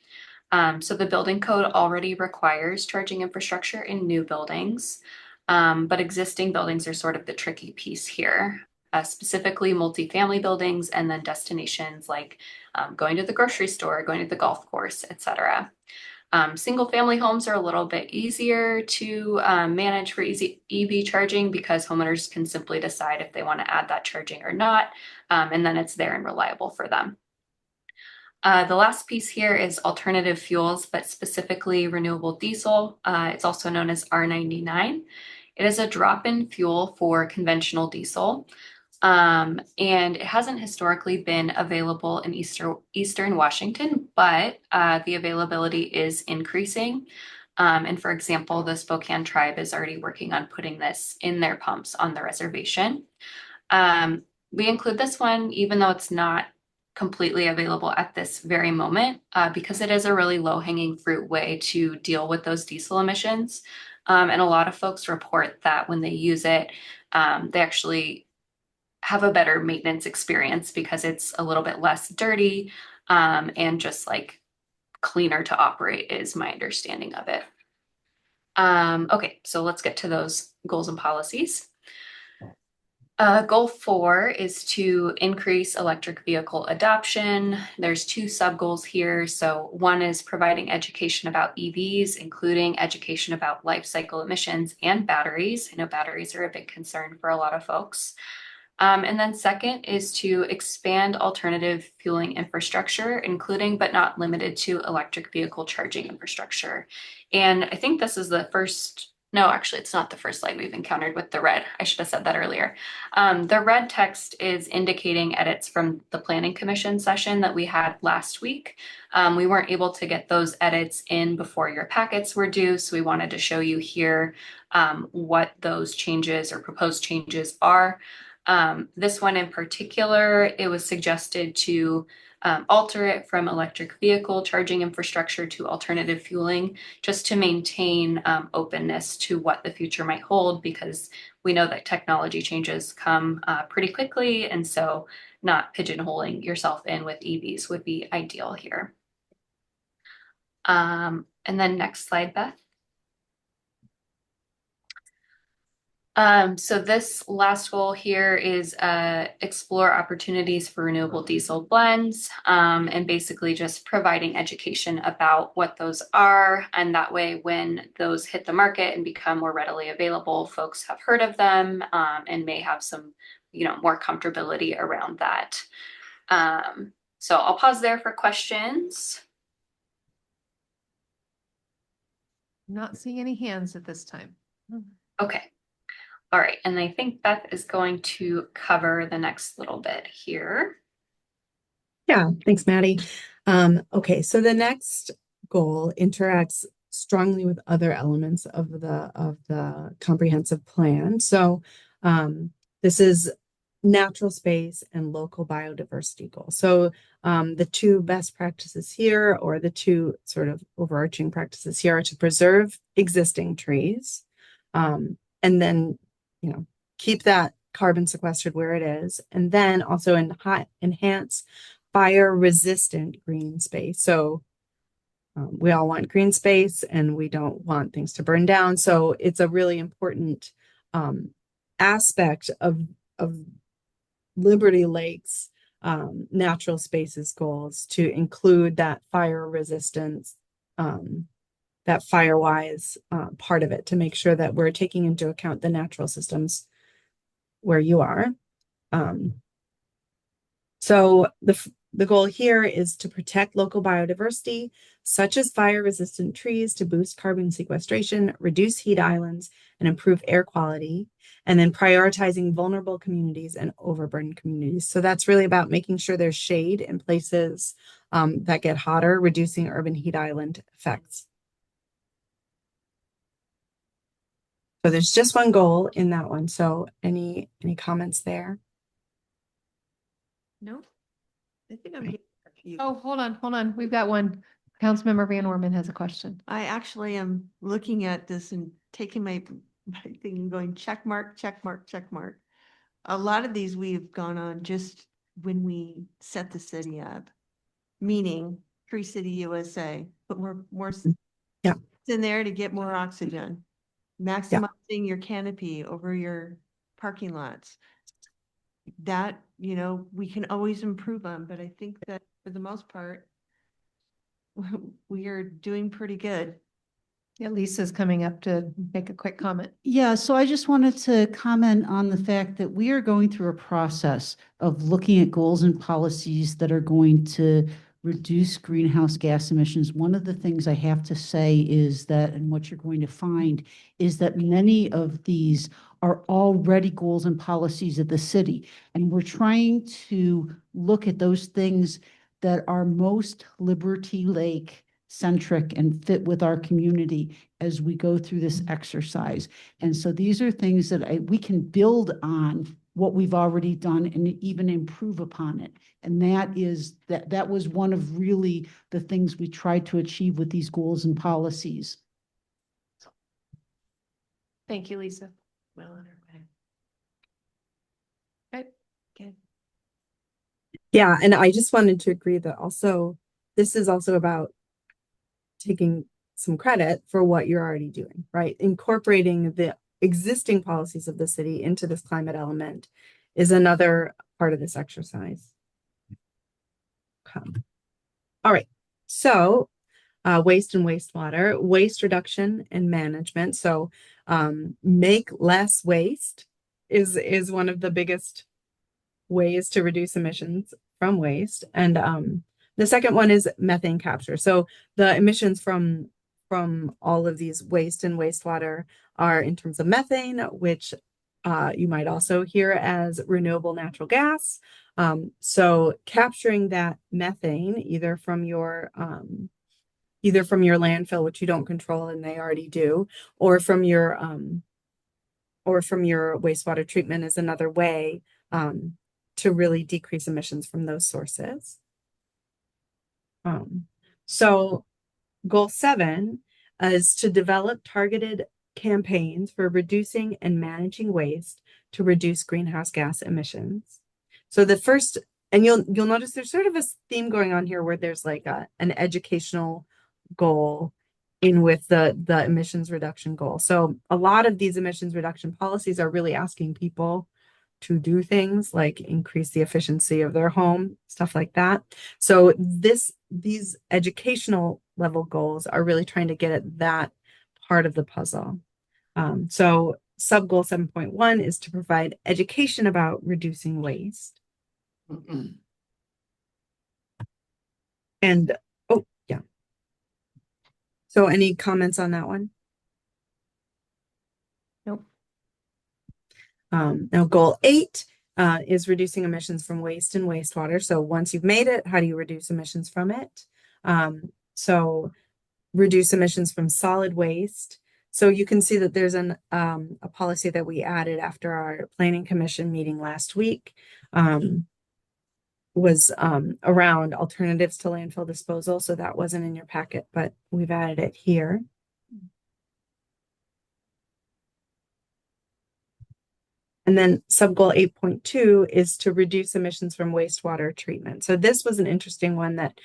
Speaker 17: So the building code already requires charging infrastructure in new buildings. But existing buildings are sort of the tricky piece here, specifically multifamily buildings and then destinations like going to the grocery store, going to the golf course, etc. Single family homes are a little bit easier to manage for easy EV charging because homeowners can simply decide if they want to add that charging or not, and then it's there and reliable for them. The last piece here is alternative fuels, but specifically renewable diesel. It's also known as R99. It is a drop-in fuel for conventional diesel, and it hasn't historically been available in Eastern Washington, but the availability is increasing. And for example, the Spokane tribe is already working on putting this in their pumps on the reservation. We include this one, even though it's not completely available at this very moment, because it is a really low-hanging fruit way to deal with those diesel emissions. And a lot of folks report that when they use it, they actually have a better maintenance experience because it's a little bit less dirty and just like cleaner to operate is my understanding of it. Okay, so let's get to those goals and policies. Goal 4 is to increase electric vehicle adoption. There's 2 sub-goals here. So one is providing education about EVs, including education about life cycle emissions and batteries. I know batteries are a big concern for a lot of folks. And then second is to expand alternative fueling infrastructure, including but not limited to electric vehicle charging infrastructure. And I think this is the first. No, actually, it's not the first light we've encountered with the red. I should have said that earlier. The red text is indicating edits from the Planning Commission session that we had last week. We weren't able to get those edits in before your packets were due, so we wanted to show you here what those changes or proposed changes are. This one in particular, it was suggested to alter it from electric vehicle charging infrastructure to alternative fueling, just to maintain openness to what the future might hold, because we know that technology changes come pretty quickly, and so not pigeonholing yourself in with EVs would be ideal here. And then next slide, Beth. So this last goal here is explore opportunities for renewable diesel blends, and basically just providing education about what those are. And that way, when those hit the market and become more readily available, folks have heard of them and may have some, more comfortability around that. So I'll pause there for questions.
Speaker 1: Not seeing any hands at this time.
Speaker 17: Okay. All right, and I think Beth is going to cover the next little bit here.
Speaker 16: Yeah, thanks, Maddie. Okay, so the next goal interacts strongly with other elements of the comprehensive plan. So this is natural space and local biodiversity goal. So the two best practices here, or the two sort of overarching practices here, are to preserve existing trees, and then, you know, keep that carbon sequestered where it is, and then also enhance fire resistant green space. So we all want green space and we don't want things to burn down. So it's a really important aspect of Liberty Lake's natural spaces goals to include that fire resistance, that firewise part of it, to make sure that we're taking into account the natural systems where you are. So the goal here is to protect local biodiversity, such as fire-resistant trees, to boost carbon sequestration, reduce heat islands, and improve air quality, and then prioritizing vulnerable communities and overburdened communities. So that's really about making sure there's shade in places that get hotter, reducing urban heat island effects. So there's just one goal in that one. So any comments there?
Speaker 10: No, I think I'm here.
Speaker 1: Oh, hold on. We've got one. Councilmember Van Orman has a question.
Speaker 10: I actually am looking at this and taking my thing and going check mark, check mark, check mark. A lot of these we've gone on just when we set the city up, meaning Tree City USA, put more
Speaker 16: Yeah.
Speaker 10: in there to get more oxygen, maximizing your canopy over your parking lots. That, you know, we can always improve on, but I think that for the most part, we are doing pretty good.
Speaker 1: Yeah, Lisa's coming up to make a quick comment.
Speaker 6: Yeah, so I just wanted to comment on the fact that we are going through a process of looking at goals and policies that are going to reduce greenhouse gas emissions. One of the things I have to say is that, and what you're going to find, is that many of these are already goals and policies of the city. And we're trying to look at those things that are most Liberty Lake centric and fit with our community as we go through this exercise. And so these are things that we can build on what we've already done and even improve upon it. And that was one of really the things we tried to achieve with these goals and policies.
Speaker 1: Thank you, Lisa. Well on her way. Okay. Good.
Speaker 16: Yeah, and I just wanted to agree that also this is also about taking some credit for what you're already doing, right? Incorporating the existing policies of the city into this climate element is another part of this exercise. Okay. All right, so waste and wastewater, waste reduction and management. So make less waste is one of the biggest ways to reduce emissions from waste. And the second one is methane capture. So the emissions from all of these waste and wastewater are in terms of methane, which you might also hear as renewable natural gas. So capturing that methane either from your landfill, which you don't control and they already do, or from your wastewater treatment is another way to really decrease emissions from those sources. So goal 7 is to develop targeted campaigns for reducing and managing waste to reduce greenhouse gas emissions. So the first, and you'll notice there's sort of a theme going on here where there's like an educational goal in with the emissions reduction goal. So a lot of these emissions reduction policies are really asking people to do things like increase the efficiency of their home, stuff like that. So these educational level goals are really trying to get at that part of the puzzle. So sub goal 7.1 is to provide education about reducing waste. And oh yeah. So any comments on that one?
Speaker 1: Nope.
Speaker 16: Now goal 8 is reducing emissions from waste and wastewater. So once you've made it, how do you reduce emissions from it? So reduce emissions from solid waste. So you can see that there's a policy that we added after our planning commission meeting last week. Was around alternatives to landfill disposal. So that wasn't in your packet, but we've added it here. And then sub-goal 8.2 is to reduce emissions from wastewater treatment. So this was an interesting one that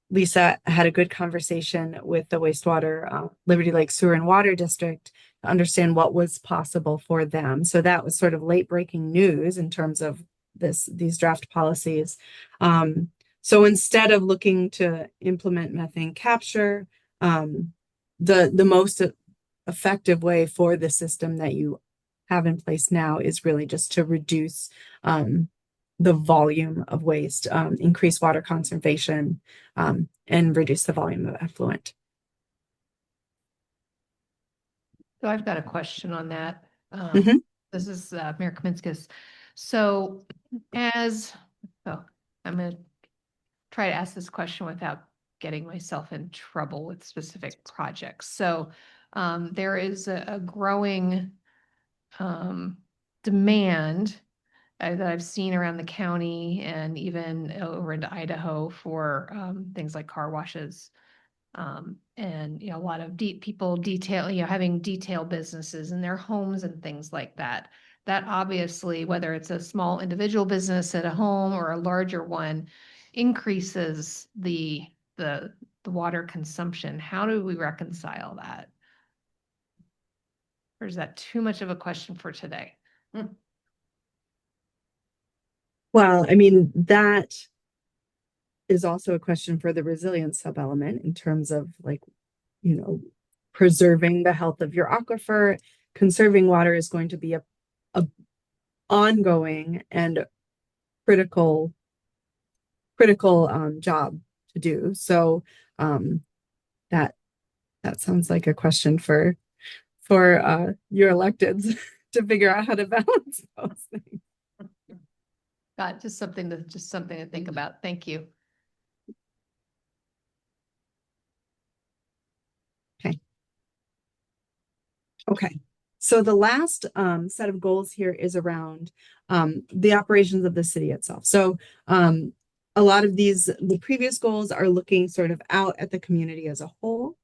Speaker 16: Lisa had a good conversation with the wastewater Liberty Lake Sewer and Water District to understand what was possible for them. So that was sort of late breaking news in terms of these draft policies. So instead of looking to implement methane capture, the most effective way for the system that you have in place now is really just to reduce the volume of waste, increase water conservation, and reduce the volume of effluent.
Speaker 1: So I've got a question on that.
Speaker 16: Mhm.
Speaker 1: This is Mayor Kaminskas. So I'm going to try to ask this question without getting myself in trouble with specific projects. So there is a growing demand that I've seen around the county and even over into Idaho for things like car washes. And, a lot of people having detail businesses in their homes and things like that. That obviously, whether it's a small individual business at a home or a larger one, increases the water consumption. How do we reconcile that? Or is that too much of a question for today?
Speaker 16: Well, I mean, that is also a question for the resilience sub-element in terms of preserving the health of your aquifer. Conserving water is going to be a ongoing and critical job to do. So that sounds like a question for your electeds to figure out how to balance those things.
Speaker 1: Got just something to think about. Thank you.
Speaker 16: Okay. So the last set of goals here is around the operations of the city itself. So a lot of the previous goals are looking sort of out at the community as a whole.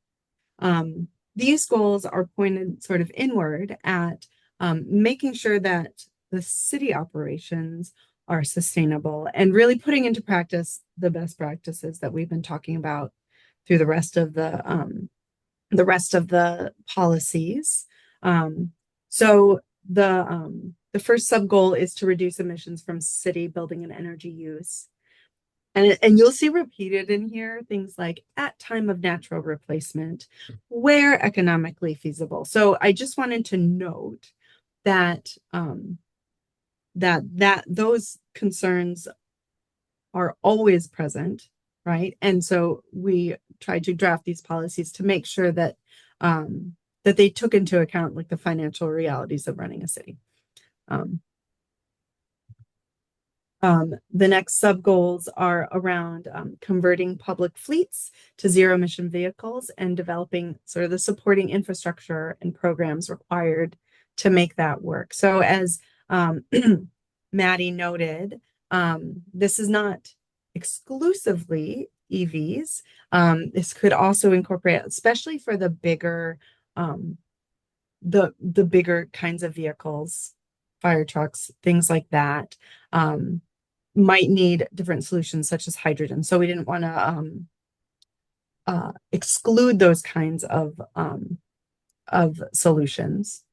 Speaker 16: These goals are pointed sort of inward at making sure that the city operations are sustainable and really putting into practice the best practices that we've been talking about through the rest of the policies. So the first sub goal is to reduce emissions from city building and energy use. And you'll see repeated in here things like at time of natural replacement, where economically feasible. So I just wanted to note that that those concerns are always present, right? And so we tried to draft these policies to make sure that that they took into account like the financial realities of running a city. The next sub goals are around converting public fleets to zero emission vehicles and developing sort of the supporting infrastructure and programs required to make that work. So as Maddie noted, this is not exclusively EVs. This could also incorporate, especially for the bigger the bigger kinds of vehicles, fire trucks, things like that, might need different solutions such as hydrogen. So we didn't want to exclude those kinds of solutions.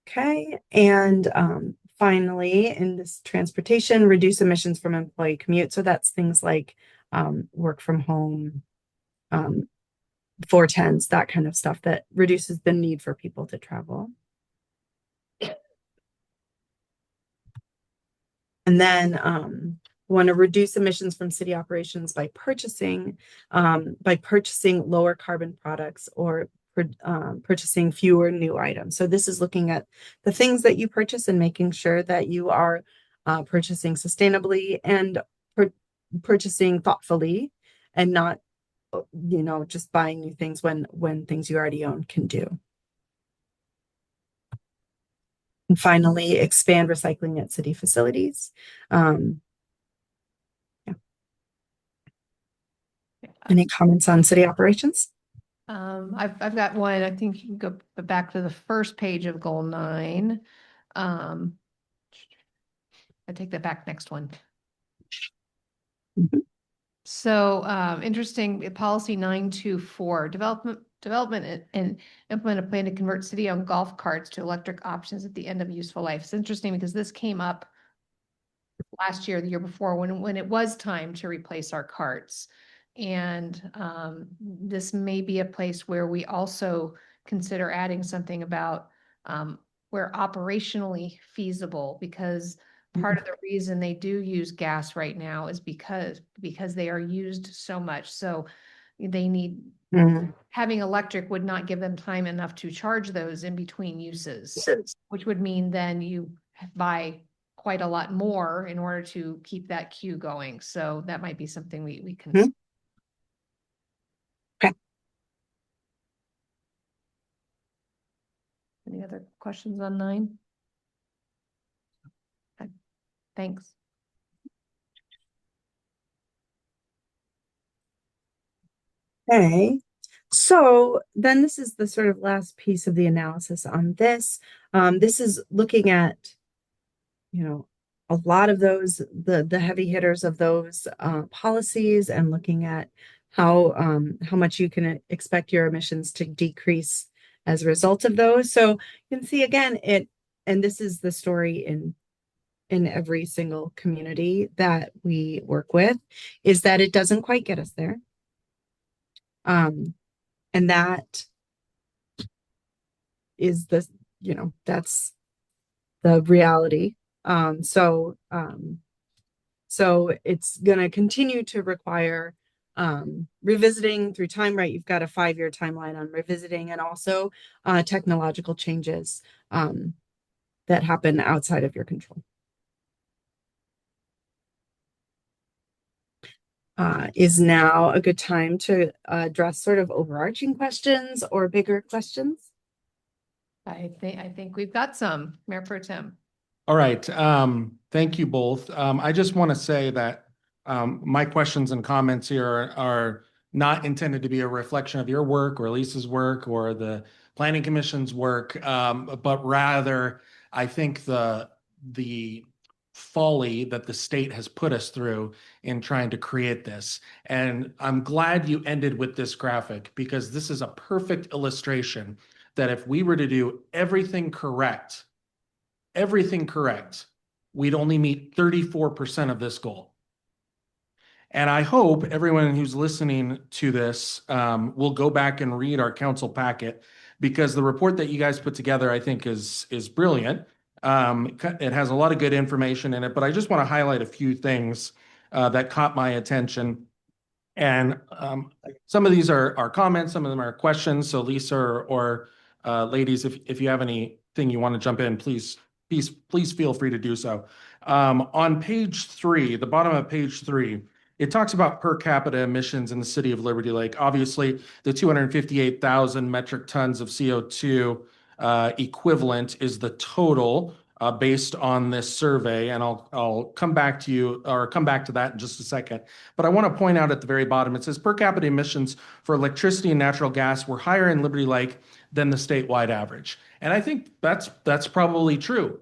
Speaker 16: Okay, and finally, in this transportation, reduce emissions from employee commute. So that's things like work from home, 410s, that kind of stuff that reduces the need for people to travel. And then want to reduce emissions from city operations by purchasing lower carbon products or purchasing fewer new items. So this is looking at the things that you purchase and making sure that you are purchasing sustainably and purchasing thoughtfully and not, just buying new things when things you already own can do. And finally, expand recycling at city facilities. Any comments on city operations?
Speaker 1: I've got one. I think you can go back to the first page of goal 9. I take that back, next one. So, interesting, policy 924, development and implement a plan to convert city-owned golf carts to electric options at the end of useful life. It's interesting because this came up last year, the year before, when it was time to replace our carts. And this may be a place where we also consider adding something about where operationally feasible, because part of the reason they do use gas right now is because they are used so much. So they need, having electric would not give them time enough to charge those in between uses, which would mean then you buy quite a lot more in order to keep that queue going. So that might be something we can. Any other questions on 9? Okay. Thanks.
Speaker 16: Okay, so then this is the sort of last piece of the analysis on this. This is looking at, a lot of those, the heavy hitters of those policies, and looking at how much you can expect your emissions to decrease as a result of those. So you can see again, and this is the story in every single community that we work with, is that it doesn't quite get us there. And that is that's the reality. So it's going to continue to require revisiting through time, right? You've got a 5-year timeline on revisiting, and also technological changes that happen outside of your control. Is now a good time to address sort of overarching questions or bigger questions?
Speaker 1: I think we've got some. Mayor Pro Tem.
Speaker 2: All right. Thank you both. I just want to say that my questions and comments here are not intended to be a reflection of your work or Lisa's work or the Planning Commission's work, but rather I think the folly that the state has put us through in trying to create this. And I'm glad you ended with this graphic, because this is a perfect illustration that if we were to do everything correct, we'd only meet 34% of this goal. And I hope everyone who's listening to this will go back and read our council packet, because the report that you guys put together, I think is brilliant. It has a lot of good information in it, but I just want to highlight a few things that caught my attention. And some of these are comments, some of them are questions. So Lisa or ladies, if you have anything you want to jump in, please feel free to do so. On page 3, the bottom of page 3, it talks about per capita emissions in the city of Liberty Lake. Obviously, the 258,000 metric tons of CO2 equivalent is the total based on this survey, and I'll come back to that in just a second. But I want to point out at the very bottom, it says per capita emissions for electricity and natural gas were higher in Liberty Lake than the statewide average. And I think that's probably true.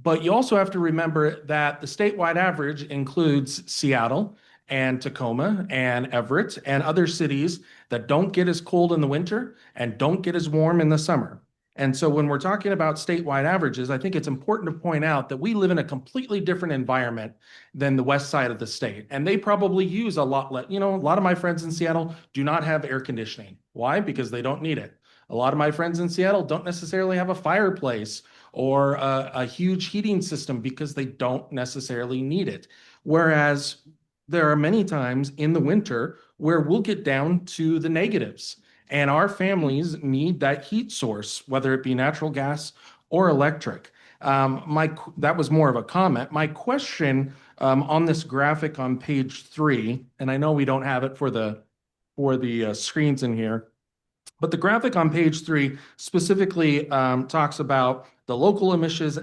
Speaker 2: But you also have to remember that the statewide average includes Seattle and Tacoma and Everett and other cities that don't get as cold in the winter and don't get as warm in the summer. And so when we're talking about statewide averages, I think it's important to point out that we live in a completely different environment than the west side of the state. And they probably use a lot less. A lot of my friends in Seattle do not have air conditioning. Why? Because they don't need it. A lot of my friends in Seattle don't necessarily have a fireplace or a huge heating system because they don't necessarily need it. Whereas there are many times in the winter where we'll get down to the negatives, and our families need that heat source, whether it be natural gas or electric. That was more of a comment. My question on this graphic on page 3, and I know we don't have it for the screens in here, but the graphic on page 3 specifically talks about the local emissions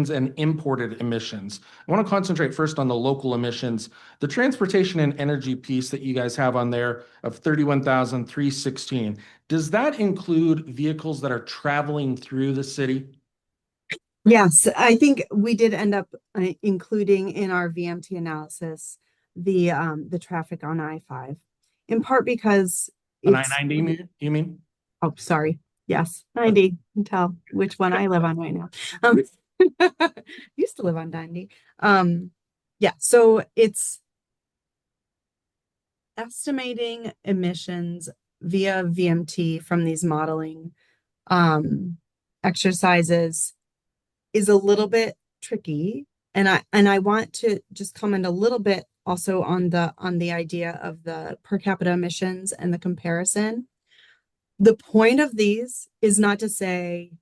Speaker 2: and imported emissions. I want to concentrate first on the local emissions. The transportation and energy piece that you guys have on there of 31,316. Does that include vehicles that are traveling through the city?
Speaker 16: Yes, I think we did end up including in our VMT analysis the traffic on I-5, in part because
Speaker 2: On
Speaker 16: it's
Speaker 2: I-90, you mean?
Speaker 16: oh, sorry. Yes, 90. You can tell which one I live on right now. Used to live on 90. Yeah, so it's estimating emissions via VMT from these modeling exercises is a little bit tricky. And I want to just comment a little bit also on the idea of the per capita emissions and the comparison. The point of these is not to say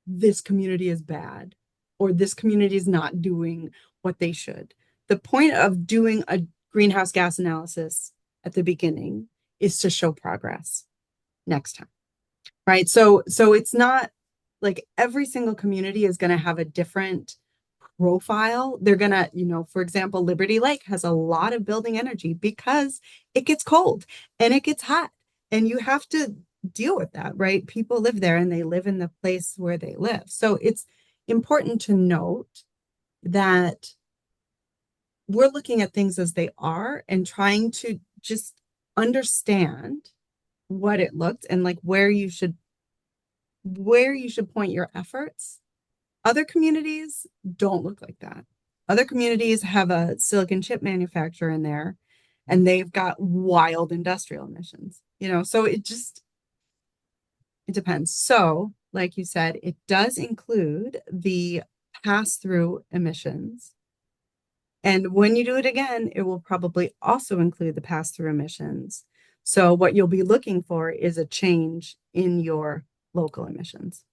Speaker 16: this community is bad or this community is not doing what they should. The point of doing a greenhouse gas analysis at the beginning is to show progress next time, right? So it's not like every single community is going to have a different profile. They're going to, for example, Liberty Lake has a lot of building energy because it gets cold and it gets hot and you have to deal with that, right? People live there and they live in the place where they live. So it's important to note that we're looking at things as they are and trying to just understand what it looked and like where you should point your efforts. Other communities don't look like that. Other communities have a silicon chip manufacturer in there and they've got wild industrial emissions, so it depends. So, like you said, it does include the pass-through emissions. And when you do it again, it will probably also include the pass-through emissions. So what you'll be looking for is a change in your local emissions.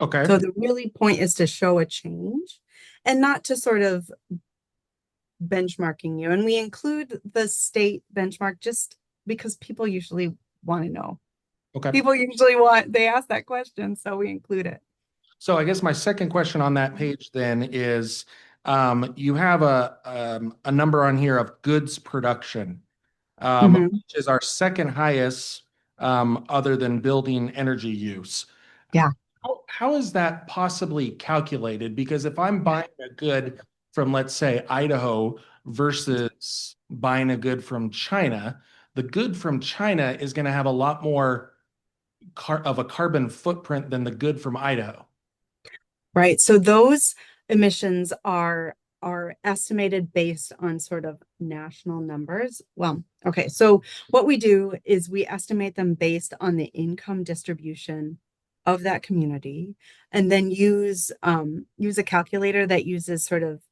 Speaker 2: Okay.
Speaker 16: So the really point is to show a change and not to sort of benchmarking you. And we include the state benchmark just because people usually want to know.
Speaker 2: Okay.
Speaker 16: People usually they ask that question, so we include it.
Speaker 2: So I guess my second question on that page then is, you have a number on here of goods production, which is our second highest, other than building energy use.
Speaker 16: Yeah.
Speaker 2: How is that possibly calculated? Because if I'm buying a good from, let's say, Idaho versus buying a good from China, the good from China is going to have a lot more of a carbon footprint than the good from Idaho.
Speaker 16: Right. So those emissions are estimated based on sort of national numbers. Well, okay. So what we do is we estimate them based on the income distribution of that community, and then use a calculator that uses sort of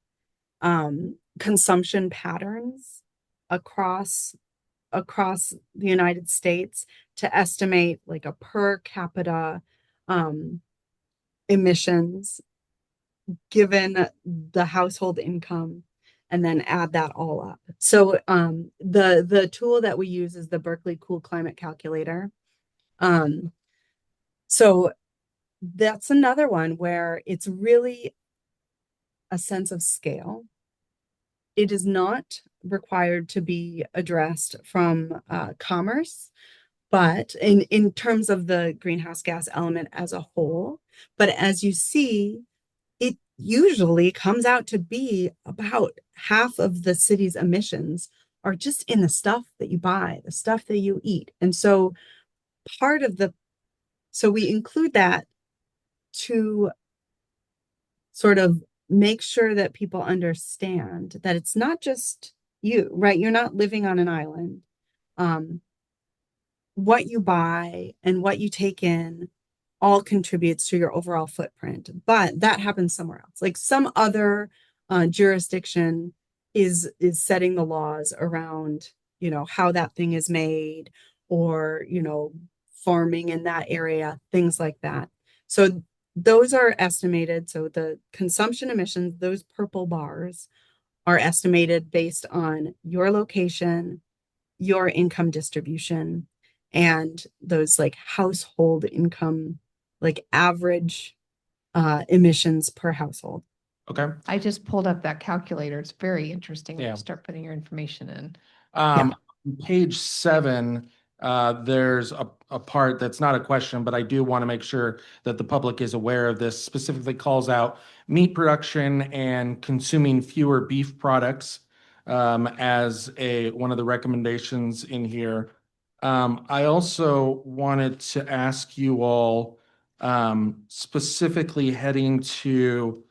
Speaker 16: consumption patterns across the United States to estimate like a per capita emissions given the household income, and then add that all up. So the tool that we use is the Berkeley Cool Climate Calculator. So that's another one where it's really a sense of scale. It is not required to be addressed from commerce, but in terms of the greenhouse gas element as a whole. But as you see, it usually comes out to be about half of the city's emissions are just in the stuff that you buy, the stuff that you eat. And so so we include that to sort of make sure that people understand that it's not just you, right? You're not living on an island. What you buy and what you take in all contributes to your overall footprint, but that happens somewhere else. Like some other jurisdiction is setting the laws around, how that thing is made, or, farming in that area, things like that. So those are estimated. So the consumption emissions, those purple bars are estimated based on your location, your income distribution, and those like household income, like average emissions per household.
Speaker 2: Okay.
Speaker 1: I just pulled up that calculator. It's very interesting when
Speaker 2: Yeah.
Speaker 1: you start putting your information in.
Speaker 2: Page 7, there's a part that's not a question, but I do want to make sure that the public is aware of this. Specifically calls out meat production and consuming fewer beef products as one of the recommendations in here. I also wanted to ask you all specifically heading to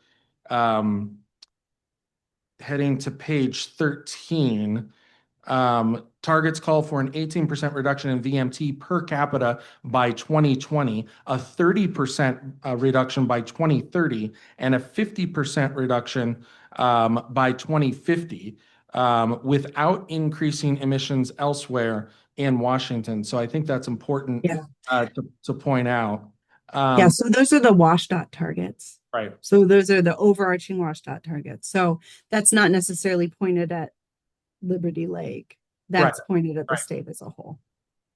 Speaker 2: page 13. Targets call for an 18% reduction in VMT per capita by 2020, a 30% reduction by 2030, and a 50% reduction by 2050 without increasing emissions elsewhere in Washington. So I think that's important to point out.
Speaker 16: So those are the WashDOT targets.
Speaker 2: Right.
Speaker 16: So those are the overarching WashDOT targets. So that's not necessarily pointed at Liberty Lake. That's pointed at the state as a whole.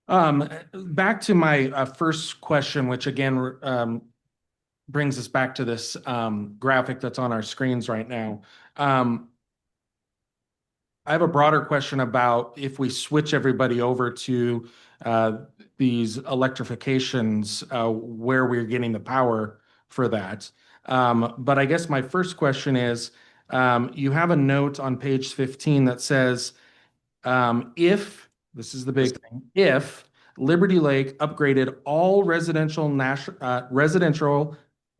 Speaker 2: Back to my first question, which again brings us back to this graphic that's on our screens right now. I have a broader question about if we switch everybody over to these electrifications, where we're getting the power for that. But I guess my first question is, you have a note on page 15 that says, if, this is the big thing, if Liberty Lake upgraded all residential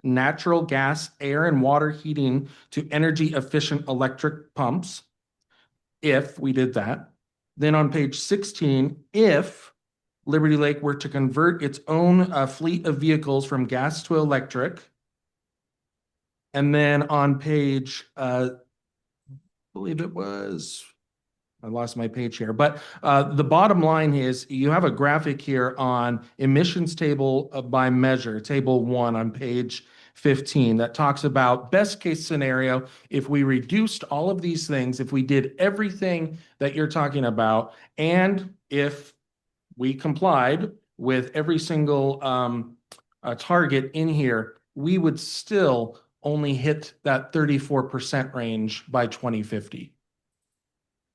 Speaker 2: natural gas, air, and water heating to energy efficient electric pumps, if we did that, then on page 16, if Liberty Lake were to convert its own fleet of vehicles from gas to electric, and then on page, I believe it was, I lost my page here, but the bottom line is you have a graphic here on emissions table by measure, table 1 on page 15, that talks about best case scenario. If we reduced all of these things, if we did everything that you're talking about, and if we complied with every single target in here, we would still only hit that 34% range by 2050.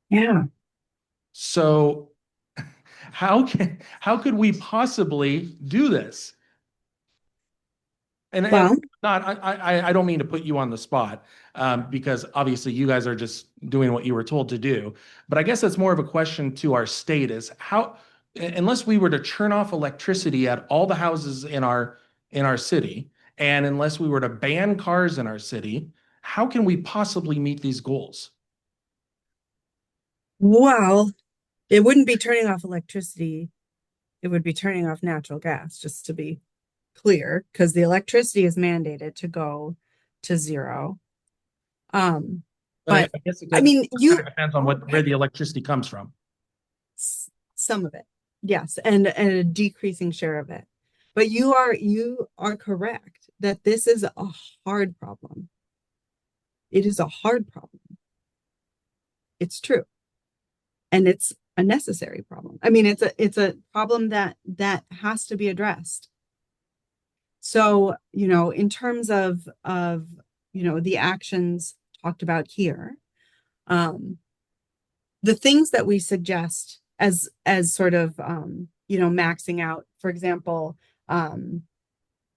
Speaker 16: Yeah.
Speaker 2: So how could we possibly do this? And I don't mean to put you on the spot, because obviously you guys are just doing what you were told to do. But I guess that's more of a question to our state is how, unless we were to turn off electricity at all the houses in our city, and unless we were to ban cars in our city, how can we possibly meet these goals?
Speaker 16: Well, it wouldn't be turning off electricity. It would be turning off natural gas, just to be clear, because the electricity is mandated to go to zero. But
Speaker 2: I guess
Speaker 16: I mean,
Speaker 2: it depends on where the electricity comes from.
Speaker 16: Some of it, yes, and a decreasing share of it. But you are correct that this is a hard problem. It is a hard problem. It's true. And it's a necessary problem. I mean, it's a problem that has to be addressed. So, in terms of the actions talked about here, the things that we suggest as sort of maxing out, for example,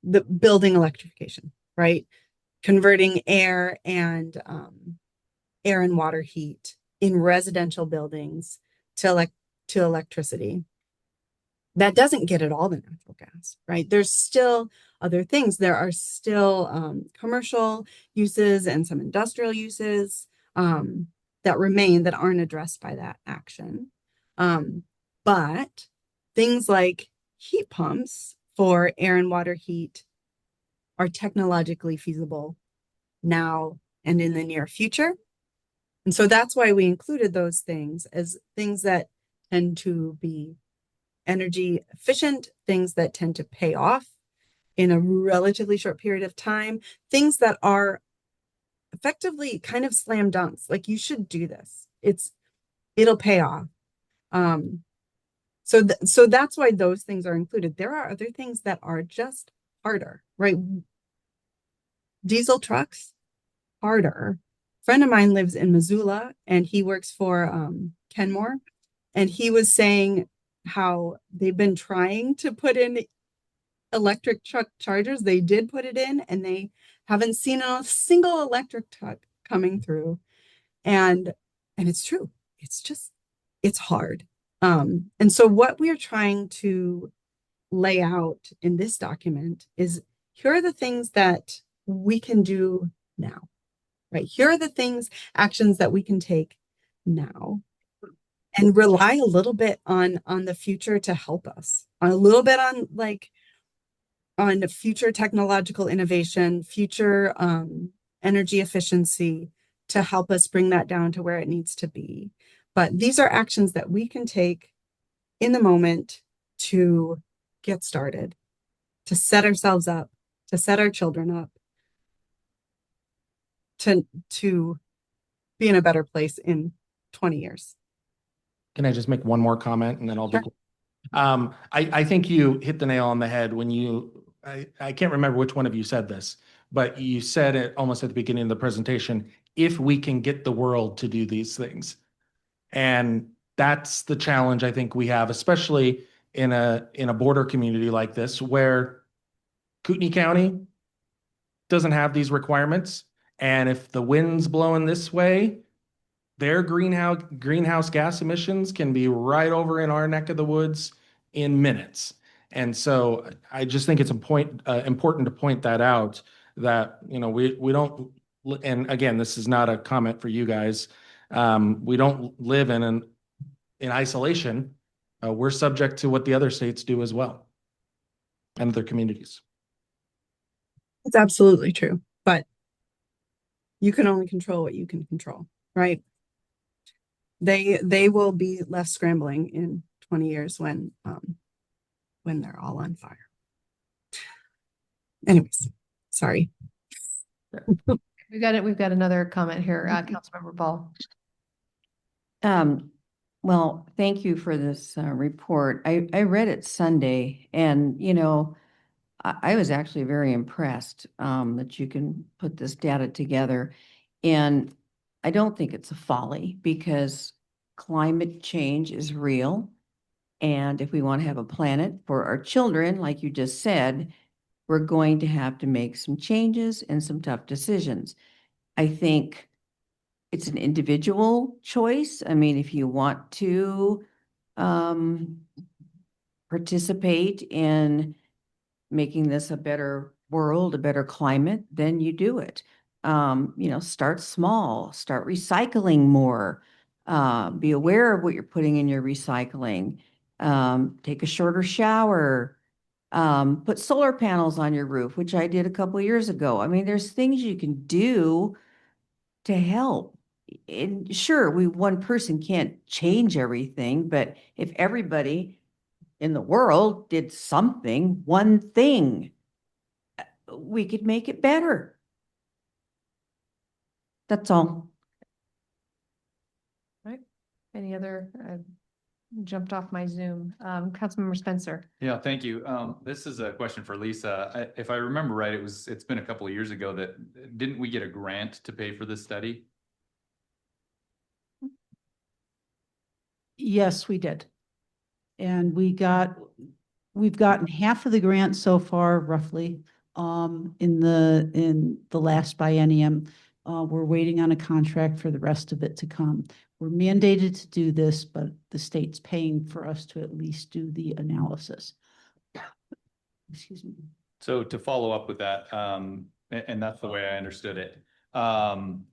Speaker 16: the building electrification, right? Converting air and water heat in residential buildings to electricity. That doesn't get at all the natural gas, right? There's still other things. There are still commercial uses and some industrial uses that remain that aren't addressed by that action. But things like heat pumps for air and water heat are technologically feasible now and in the near future. And so that's why we included those things as things that tend to be energy efficient, things that tend to pay off in a relatively short period of time, things that are effectively kind of slam dunks. Like, you should do this. It'll pay off. So that's why those things are included. There are other things that are just harder, right? Diesel trucks, harder. Friend of mine lives in Missoula and he works for Kenmore, and he was saying how they've been trying to put in electric truck chargers. They did put it in, and they haven't seen a single electric truck coming through. And it's true. It's hard. And so what we're trying to lay out in this document is, here are the things that we can do now, right? Here are the actions that we can take now, and rely a little bit on the future to help us, a little bit on the future technological innovation, future energy efficiency, to help us bring that down to where it needs to be. But these are actions that we can take in the moment to get started, to set ourselves up, to set our children up, to be in a better place in 20 years.
Speaker 2: Can I just make one more comment and then I'll be. I think you hit the nail on the head when I can't remember which one of you said this, but you said it almost at the beginning of the presentation, if we can get the world to do these things. And that's the challenge I think we have, especially in a border community like this, where Kootenai County doesn't have these requirements. And if the wind's blowing this way, their greenhouse gas emissions can be right over in our neck of the woods in minutes. And so I just think it's important to point that out, that, we don't, and again, this is not a comment for you guys. We don't live in isolation. We're subject to what the other states do as well, and their communities.
Speaker 16: It's absolutely true, but you can only control what you can control, right? They will be left scrambling in 20 years when they're all on fire. Anyways, sorry.
Speaker 1: We've got another comment here, Councilmember Ball.
Speaker 9: Well, thank you for this report. I read it Sunday, and I was actually very impressed that you can put this data together. And I don't think it's a folly, because climate change is real. And if we want to have a planet for our children, like you just said, we're going to have to make some changes and some tough decisions. I think it's an individual choice. I mean, if you want to participate in making this a better world, a better climate, then you do it. Start small, start recycling more, be aware of what you're putting in your recycling, take a shorter shower, put solar panels on your roof, which I did a couple of years ago. I mean, there's things you can do to help. And sure, one person can't change everything, but if everybody in the world did something, one thing, we could make it better. That's all.
Speaker 1: Right. Any other, jumped off my Zoom. Councilmember Spencer.
Speaker 18: Yeah, thank you. This is a question for Lisa. If I remember right, it's been a couple of years ago that, didn't we get a grant to pay for this study?
Speaker 6: Yes, we did. And we've gotten half of the grant so far, roughly, in the last biennium. We're waiting on a contract for the rest of it to come. We're mandated to do this, but the state's paying for us to at least do the analysis. Excuse me.
Speaker 18: So to follow up with that, and that's the way I understood it, from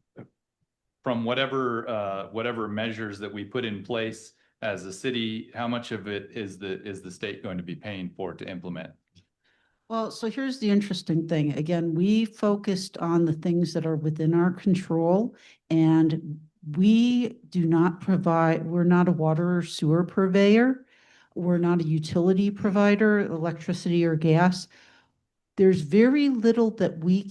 Speaker 18: whatever measures that we put in place as a city, how much of it is the state going to be paying for to implement?
Speaker 6: Well, so here's the interesting thing. Again, we focused on the things that are within our control, and we do not provide, we're not a water or sewer purveyor. We're not a utility provider, electricity or gas. there's very little that we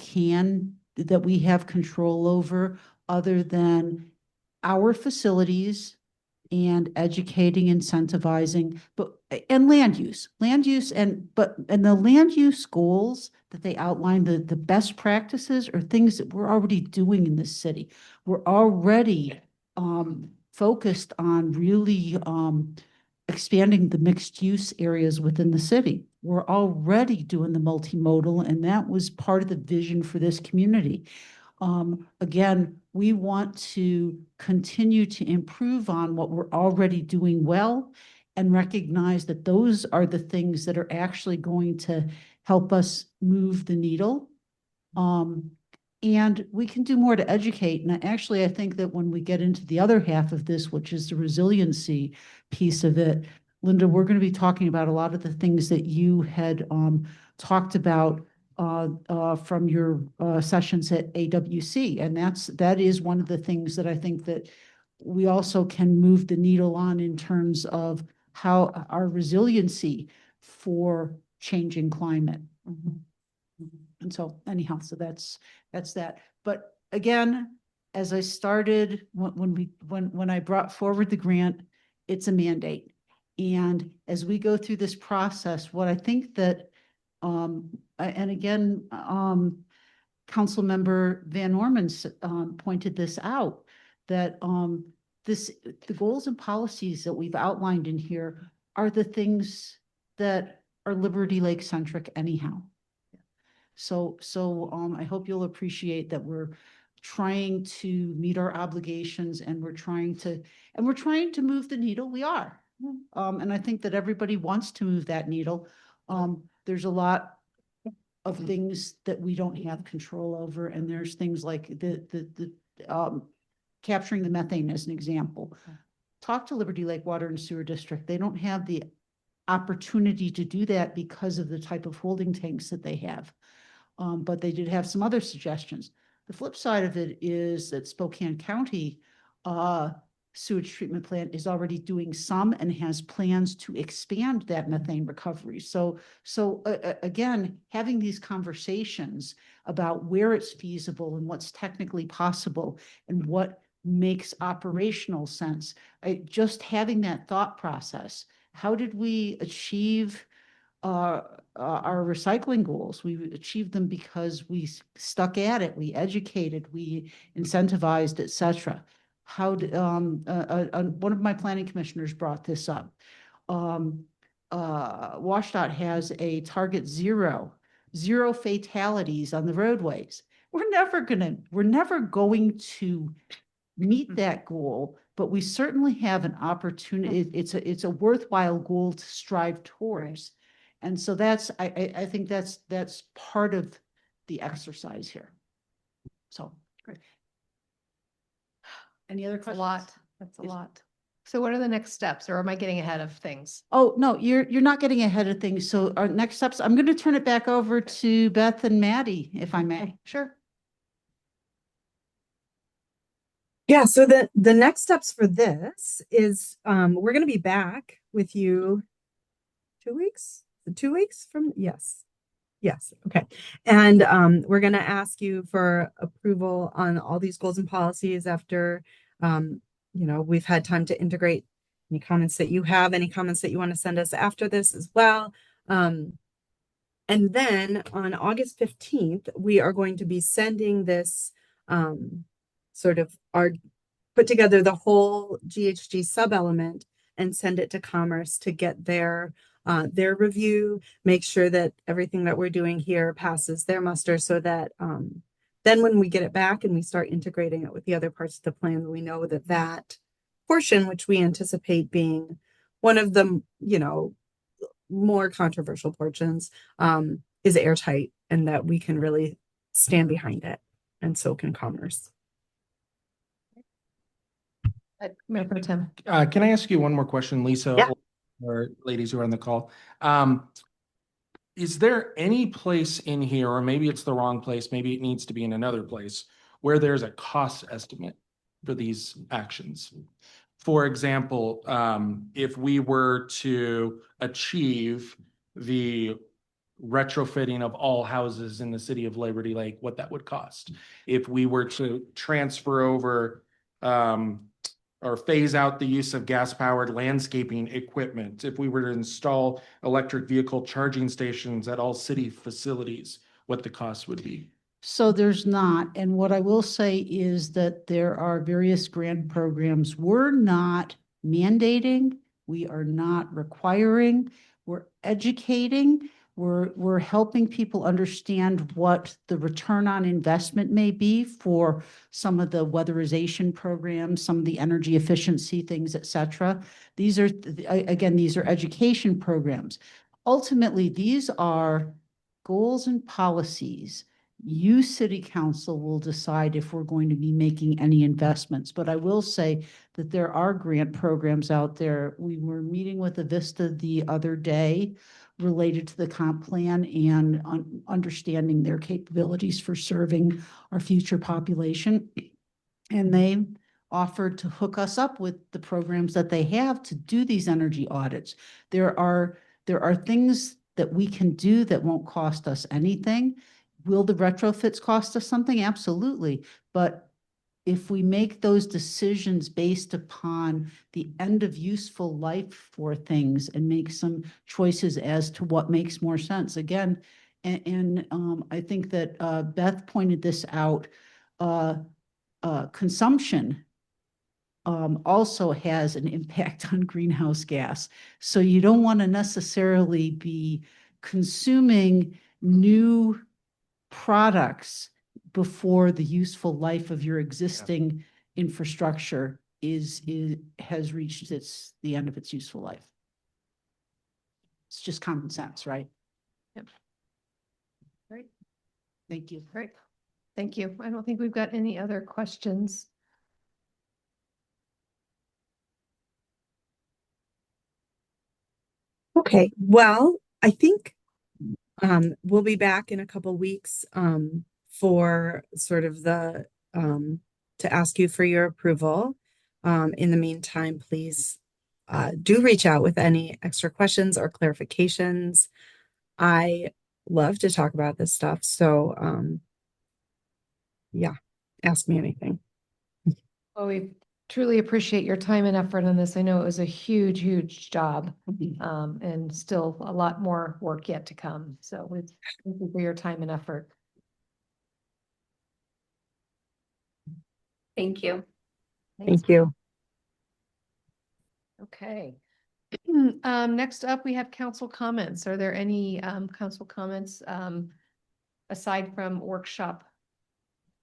Speaker 6: have control over other than our facilities and educating, incentivizing, and land use and the land use goals that they outline, the best practices are things that we're already doing in this city. We're already focused on really expanding the mixed use areas within the city. We're already doing the multimodal, and that was part of the vision for this community. Again, we want to continue to improve on what we're already doing well and recognize that those are the things that are actually going to help us move the needle. And we can do more to educate. And I think that when we get into the other half of this, which is the resiliency piece of it, Linda, we're going to be talking about a lot of the things that you had talked about from your sessions at AWC. And that is one of the things that I think that we also can move the needle on in terms of how our resiliency for changing climate. And so anyhow, so that's that. But again, as I started, when I brought forward the grant, it's a mandate. And as we go through this process, what I think that, and again, Councilmember Van Orman pointed this out, that the goals and policies that we've outlined in here are the things that are Liberty Lake centric anyhow. So I hope you'll appreciate that we're trying to meet our obligations, and we're trying to move the needle. We are. And I think that everybody wants to move that needle. There's a lot of things that we don't have control over, and there's things like the capturing the methane as an example. Talk to Liberty Lake Water and Sewer District. They don't have the opportunity to do that because of the type of holding tanks that they have. But they did have some other suggestions. The flip side of it is that Spokane County sewage treatment plant is already doing some and has plans to expand that methane recovery. So again, having these conversations about where it's feasible and what's technically possible and what makes operational sense, just having that thought process. How did we achieve our recycling goals? We achieved them because we stuck at it, we educated, we incentivized, etc. How did one of my planning commissioners brought this up? WashDOT has a target zero fatalities on the roadways. We're never going to meet that goal, but we certainly have an opportunity. It's a worthwhile goal to strive towards. And so I think that's part of the exercise here. So great. Any other questions?
Speaker 1: That's a lot. So what are the next steps, or am I getting ahead of things?
Speaker 6: Oh, no, you're not getting ahead of things. So our next steps, I'm going to turn it back over to Beth and Maddie, if I may.
Speaker 1: Sure.
Speaker 16: Yeah, so the next steps for this is we're going to be back with you 2 weeks? 2 weeks from, yes. Yes, okay. And we're going to ask you for approval on all these goals and policies after, we've had time to integrate any comments that you have, any comments that you want to send us after this as well. And then on August 15th, we are going to be sending this put together the whole GHG sub-element and send it to Commerce to get their review, make sure that everything that we're doing here passes their muster, so that then when we get it back and we start integrating it with the other parts of the plan, we know that that portion, which we anticipate being one of the, more controversial portions, is airtight, and that we can really stand behind it, and so can Commerce.
Speaker 1: Mayor Pro Tem.
Speaker 2: Can I ask you one more question, Lisa?
Speaker 16: Yeah.
Speaker 2: Or ladies who are on the call? Is there any place in here, or maybe it's the wrong place, maybe it needs to be in another place, where there's a cost estimate for these actions? For example, if we were to achieve the retrofitting of all houses in the city of Liberty Lake, what that would cost. If we were to transfer over, or phase out the use of gas-powered landscaping equipment, if we were to install electric vehicle charging stations at all city facilities, what the cost would be.
Speaker 6: So there's not, and what I will say is that there are various grant programs. We're not mandating, we are not requiring, we're educating. We're helping people understand what the return on investment may be for some of the weatherization programs, some of the energy efficiency things, et cetera. These are, again, these are education programs. Ultimately, these are goals and policies. You, city council, will decide if we're going to be making any investments. But I will say that there are grant programs out there. We were meeting with Avista the other day related to the comp plan and understanding their capabilities for serving our future population. And they offered to hook us up with the programs that they have to do these energy audits. There are things that we can do that won't cost us anything. Will the retrofits cost us something? Absolutely. But if we make those decisions based upon the end of useful life for things and make some choices as to what makes more sense, again, and I think that Beth pointed this out, consumption also has an impact on greenhouse gas. So you don't want to necessarily be consuming new products before the useful life of your existing infrastructure has reached the end of its useful life. It's just common sense, right?
Speaker 1: Yep. Great.
Speaker 6: Thank you.
Speaker 1: Great. Thank you. I don't think we've got any other questions.
Speaker 16: Okay, well, I think we'll be back in a couple weeks for sort of the to ask you for your approval. In the meantime, please do reach out with any extra questions or clarifications. I love to talk about this stuff, so yeah, ask me anything.
Speaker 1: Well, we truly appreciate your time and effort on this. I know it was a huge, huge job, and still a lot more work yet to come. So thank you for your time and effort.
Speaker 17: Thank you.
Speaker 16: Thank you.
Speaker 1: Okay. Next up, we have council comments. Are there any council comments aside from workshop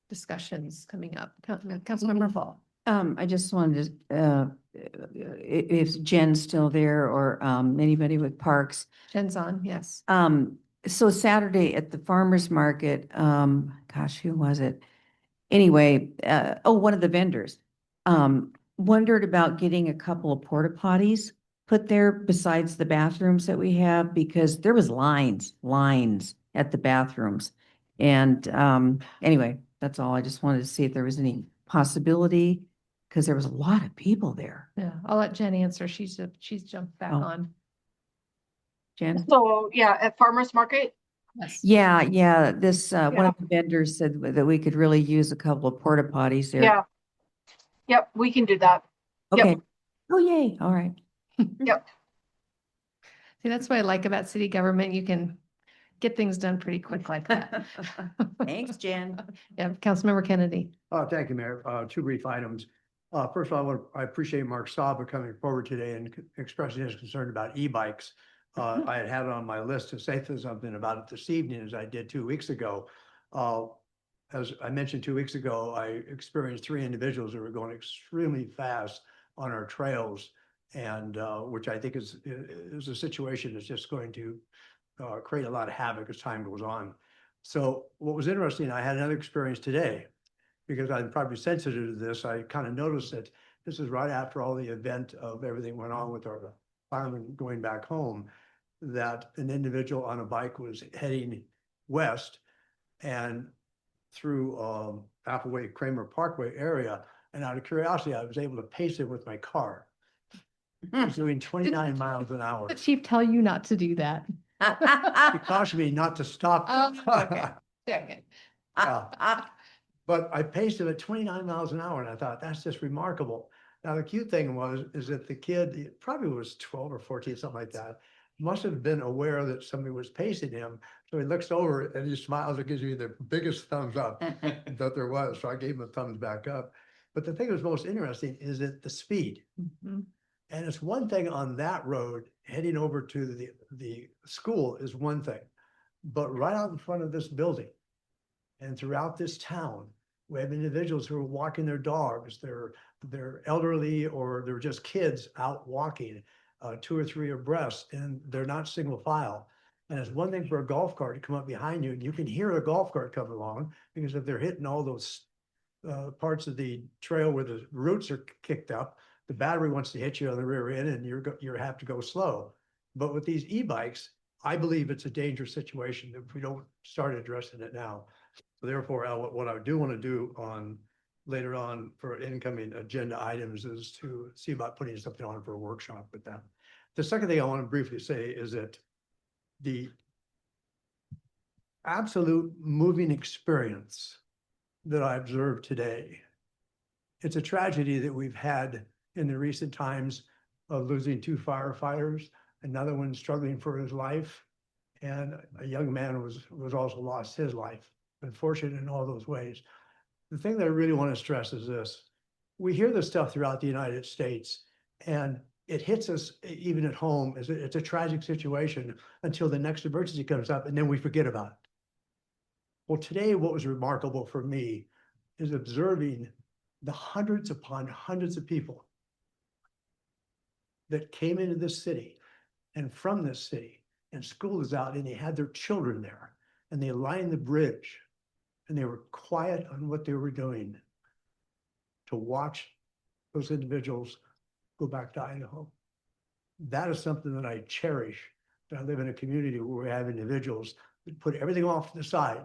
Speaker 1: discussions coming up? Councilmember Fall.
Speaker 9: I just wanted to, if Jen's still there or anybody with parks.
Speaker 1: Jen's on, yes.
Speaker 9: So Saturday at the farmer's market, gosh, who was it? Anyway, one of the vendors wondered about getting a couple of porta potties put there besides the bathrooms that we have, because there was lines at the bathrooms. And anyway, that's all. I just wanted to see if there was any possibility, because there was a lot of people there.
Speaker 1: Yeah, I'll let Jen answer. She's jumped back on.
Speaker 9: Jen?
Speaker 12: So, yeah, at farmer's market.
Speaker 1: Yes.
Speaker 9: Yeah. This one of the vendors said that we could really use a couple of porta potties there.
Speaker 12: Yeah. Yep, we can do that.
Speaker 9: Okay.
Speaker 12: Yep.
Speaker 9: Oh, yay. All right.
Speaker 12: Yep.
Speaker 1: See, that's what I like about city government. You can get things done pretty quick like that.
Speaker 9: Thanks, Jen.
Speaker 1: Yeah, Councilmember Kennedy.
Speaker 15: Thank you, Mayor. Two brief items. First of all, I appreciate Mark Saba coming forward today and expressing his concern about e-bikes. I had it on my list to say something about it this evening, as I did 2 weeks ago. As I mentioned 2 weeks ago, I experienced 3 individuals who were going extremely fast on our trails, and which I think is a situation that's just going to create a lot of havoc as time goes on. So what was interesting, I had another experience today, because I'm probably sensitive to this. I kind of noticed that this is right after all the event of everything went on with our firemen going back home, that an individual on a bike was heading west and through Appleway Kramer Parkway area. And out of curiosity, I was able to pace it with my car. I was doing 29 miles an hour.
Speaker 1: Did the chief tell you not to do that?
Speaker 15: He cautioned me not to stop.
Speaker 1: Okay. Second.
Speaker 15: But I paced him at 29 miles an hour and I thought, that's just remarkable. Now, the cute thing is that the kid, he probably was 12 or 14, something like that, must have been aware that somebody was pacing him. So he looks over and he smiles and gives me the biggest thumbs up that there was. So I gave him a thumbs back up. But the thing that was most interesting is that the speed.
Speaker 1: Mhm.
Speaker 15: And it's one thing on that road, heading over to the school is one thing. But right out in front of this building and throughout this town, we have individuals who are walking their dogs, they're elderly or they're just kids out walking, 2 or 3 abreast, and they're not single file. And it's one thing for a golf cart to come up behind you and you can hear a golf cart coming along, because if they're hitting all those parts of the trail where the roots are kicked up, the battery wants to hit you on the rear end and you have to go slow. But with these e-bikes, I believe it's a dangerous situation if we don't start addressing it now. So therefore, Al, what I do want to do later on for incoming agenda items is to see about putting something on for a workshop with that. The second thing I want to briefly say is that the absolute moving experience that I observed today, it's a tragedy that we've had in the recent times of losing 2 firefighters, another one struggling for his life, and a young man was also lost his life. Unfortunate in all those ways. The thing that I really want to stress is this. We hear this stuff throughout the United States, and it hits us even at home. It's a tragic situation until the next emergency comes up, and then we forget about it. Well, today, what was remarkable for me is observing the hundreds upon hundreds of people that came into this city and from this city, and school is out and they had their children there and they lined the bridge and they were quiet on what they were doing to watch those individuals go back to Idaho. That is something that I cherish. That I live in a community where we have individuals that put everything off to the side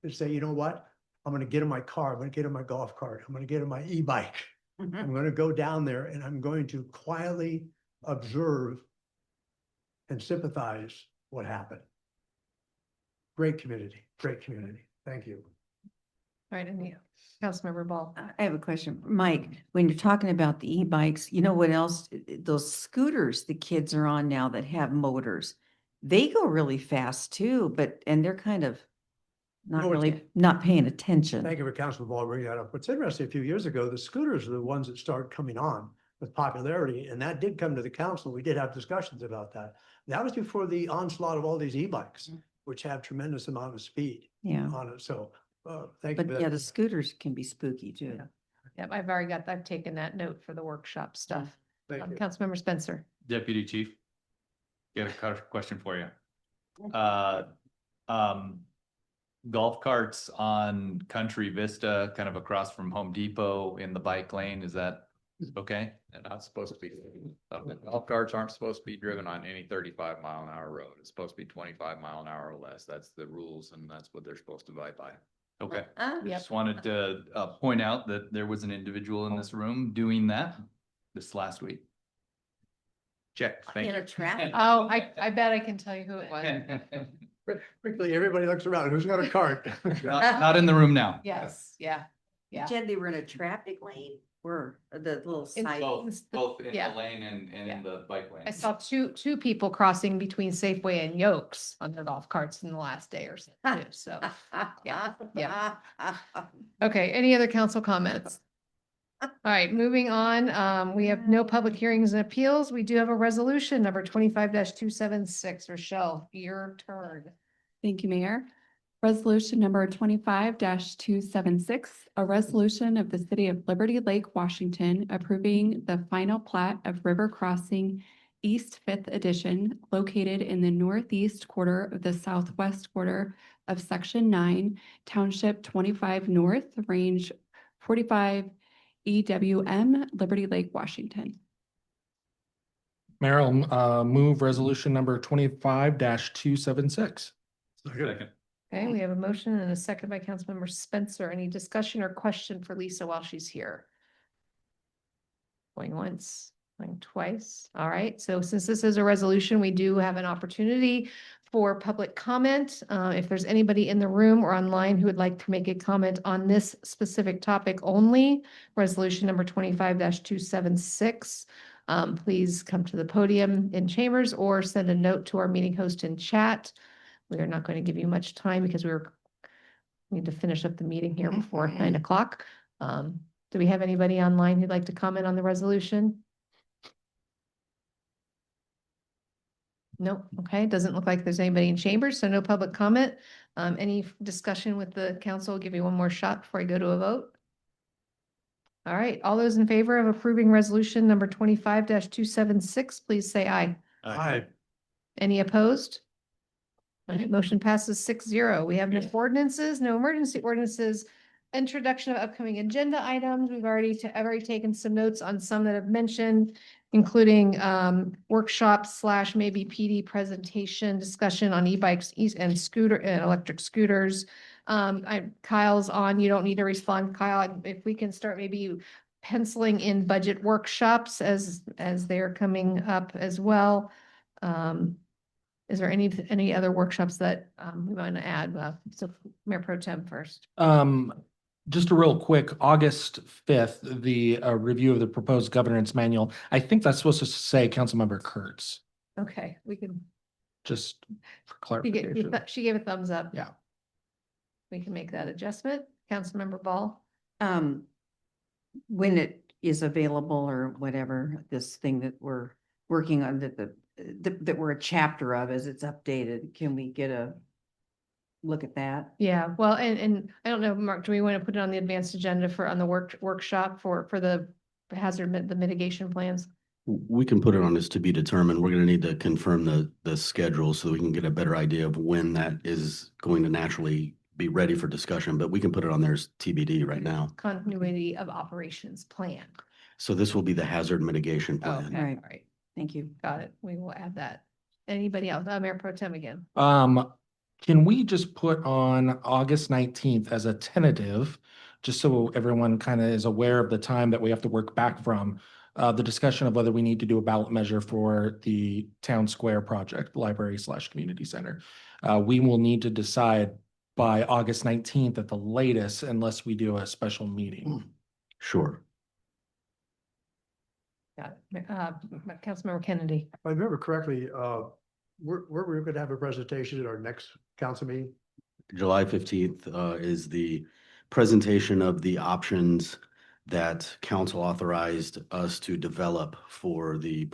Speaker 15: and say, you know what? I'm going to get in my car. I'm going to get in my golf cart. I'm going to get in my e-bike. I'm going to go down there and I'm going to quietly observe and sympathize what happened. Great community, great community. Thank you.
Speaker 1: All right, and Councilmember Ball.
Speaker 9: I have a question. Mike, when you're talking about the e-bikes, you know what else? Those scooters the kids are on now that have motors, they go really fast too, and they're kind of not paying attention.
Speaker 15: Thank you for Councilman Ball bringing that up. What's interesting, a few years ago, the scooters are the ones that started coming on with popularity, and that did come to the council. We did have discussions about that. That was before the onslaught of all these e-bikes, which have tremendous amount of speed on it. So thank you.
Speaker 9: But yeah, the scooters can be spooky too.
Speaker 1: Yep, I've taken that note for the workshop stuff.
Speaker 15: Thank you.
Speaker 1: Councilmember Spencer.
Speaker 18: Deputy Chief, got a question for you. Golf carts on Country Vista, kind of across from Home Depot in the bike lane, is that okay?
Speaker 19: They're not supposed to be. Golf carts aren't supposed to be driven on any 35-mile-an-hour road. It's supposed to be 25-mile-an-hour or less. That's the rules and that's what they're supposed to abide by.
Speaker 18: Okay.
Speaker 1: Yep.
Speaker 18: Just wanted to point out that there was an individual in this room doing that this last week. Check. Thank you.
Speaker 9: traffic.
Speaker 1: Oh, I bet I can tell you who it was.
Speaker 15: Quickly, everybody looks around. Who's got a cart?
Speaker 18: Not in the room now.
Speaker 1: Yes, yeah.
Speaker 9: Jen, they were in a traffic lane where the little side.
Speaker 18: Both in
Speaker 1: Yeah.
Speaker 18: the lane and in the bike lane.
Speaker 1: I saw two people crossing between Safeway and Yokes on their golf carts in the last day or so, too. So, yeah. Okay, any other council comments? All right, moving on. We have no public hearings and appeals. We do have a resolution number 25-276. Rochelle, your turn.
Speaker 20: Thank you, Mayor. Resolution number 25-276, a resolution of the City of Liberty Lake, Washington, approving the final plat of River Crossing East 5th Edition, located in the northeast quarter of the southwest quarter of Section 9, Township 25 North, Range 45 EWM, Liberty Lake, Washington.
Speaker 2: Mayor, I'll move resolution number 25-276.
Speaker 18: Second.
Speaker 1: Okay, we have a motion and a second by Councilmember Spencer. Any discussion or question for Lisa while she's here? Going once, Going twice. All right. So since this is a resolution, we do have an opportunity for public comment. If there's anybody in the room or online who would like to make a comment on this specific topic only, resolution number 25-276, please come to the podium in chambers or send a note to our meeting host in chat. We are not going to give you much time because we need to finish up the meeting here before 9 o'clock. Do we have anybody online who'd like to comment on the resolution? Nope. Okay. Doesn't look like there's anybody in chambers, so no public comment. Any discussion with the council? I'll give you one more shot before I go to a vote. All right. All those in favor of approving resolution number 25-276, please say aye.
Speaker 15: Aye.
Speaker 1: Any opposed? All right, motion passes 6-0. We have no ordinances, no emergency ordinances, introduction of upcoming agenda items. I've already taken some notes on some that I've mentioned, including workshops / maybe PD presentation, discussion on e-bikes and scooter and electric scooters. Kyle's on. You don't need to respond, Kyle. If we can start maybe penciling in budget workshops as they're coming up as well. Is there any other workshops that we want to add? So Mayor Pro Tem first.
Speaker 2: Just a real quick, August 5th, the review of the proposed governance manual. I think that's supposed to say Councilmember Kurtz,
Speaker 1: Okay, we can.
Speaker 2: just for clarification.
Speaker 1: She gave a thumbs up.
Speaker 2: Yeah.
Speaker 1: We can make that adjustment. Councilmember Ball.
Speaker 9: When it is available or whatever, this thing that we're working on that we're a chapter of as it's updated, can we get a look at that?
Speaker 1: Yeah, well, and I don't know, Mark, do we want to put it on the advanced agenda on the workshop for the the mitigation plans?
Speaker 11: We can put it on as to be determined. We're going to need to confirm the schedule so that we can get a better idea of when that is going to naturally be ready for discussion, but we can put it on there as TBD right now.
Speaker 1: Continuity of operations plan.
Speaker 11: So this will be the hazard mitigation
Speaker 1: Oh,
Speaker 11: plan.
Speaker 1: okay,
Speaker 9: Right.
Speaker 1: all right,
Speaker 9: Thank you.
Speaker 1: got it. We will add that. Anybody else? Mayor Pro Tem again.
Speaker 2: Can we just put on August 19th as a tentative, just so everyone kind of is aware of the time that we have to work back from, the discussion of whether we need to do a ballot measure for the town square project, library / community center. We will need to decide by August 19th at the latest, unless we do a special meeting.
Speaker 11: Sure.
Speaker 1: Got it. Councilmember Kennedy.
Speaker 15: If I remember correctly, we're going to have a presentation at our next council meeting.
Speaker 11: July 15th is the presentation of the options that council authorized us to develop for the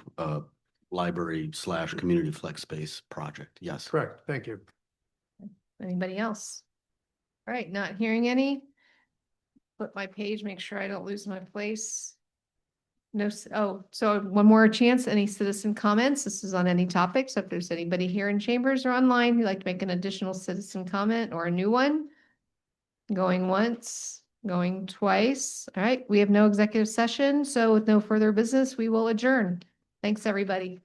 Speaker 11: library / community flex space project. Yes.
Speaker 15: Correct. Thank you.
Speaker 1: Anybody else? All right, not hearing any. Flip my page, make sure I don't lose my place. No, so one more chance. Any citizen comments? This is on any topic. So if there's anybody here in chambers or online who'd like to make an additional citizen comment or a new one, going once, going twice. All right, we have no executive session. So with no further business, we will adjourn. Thanks, everybody.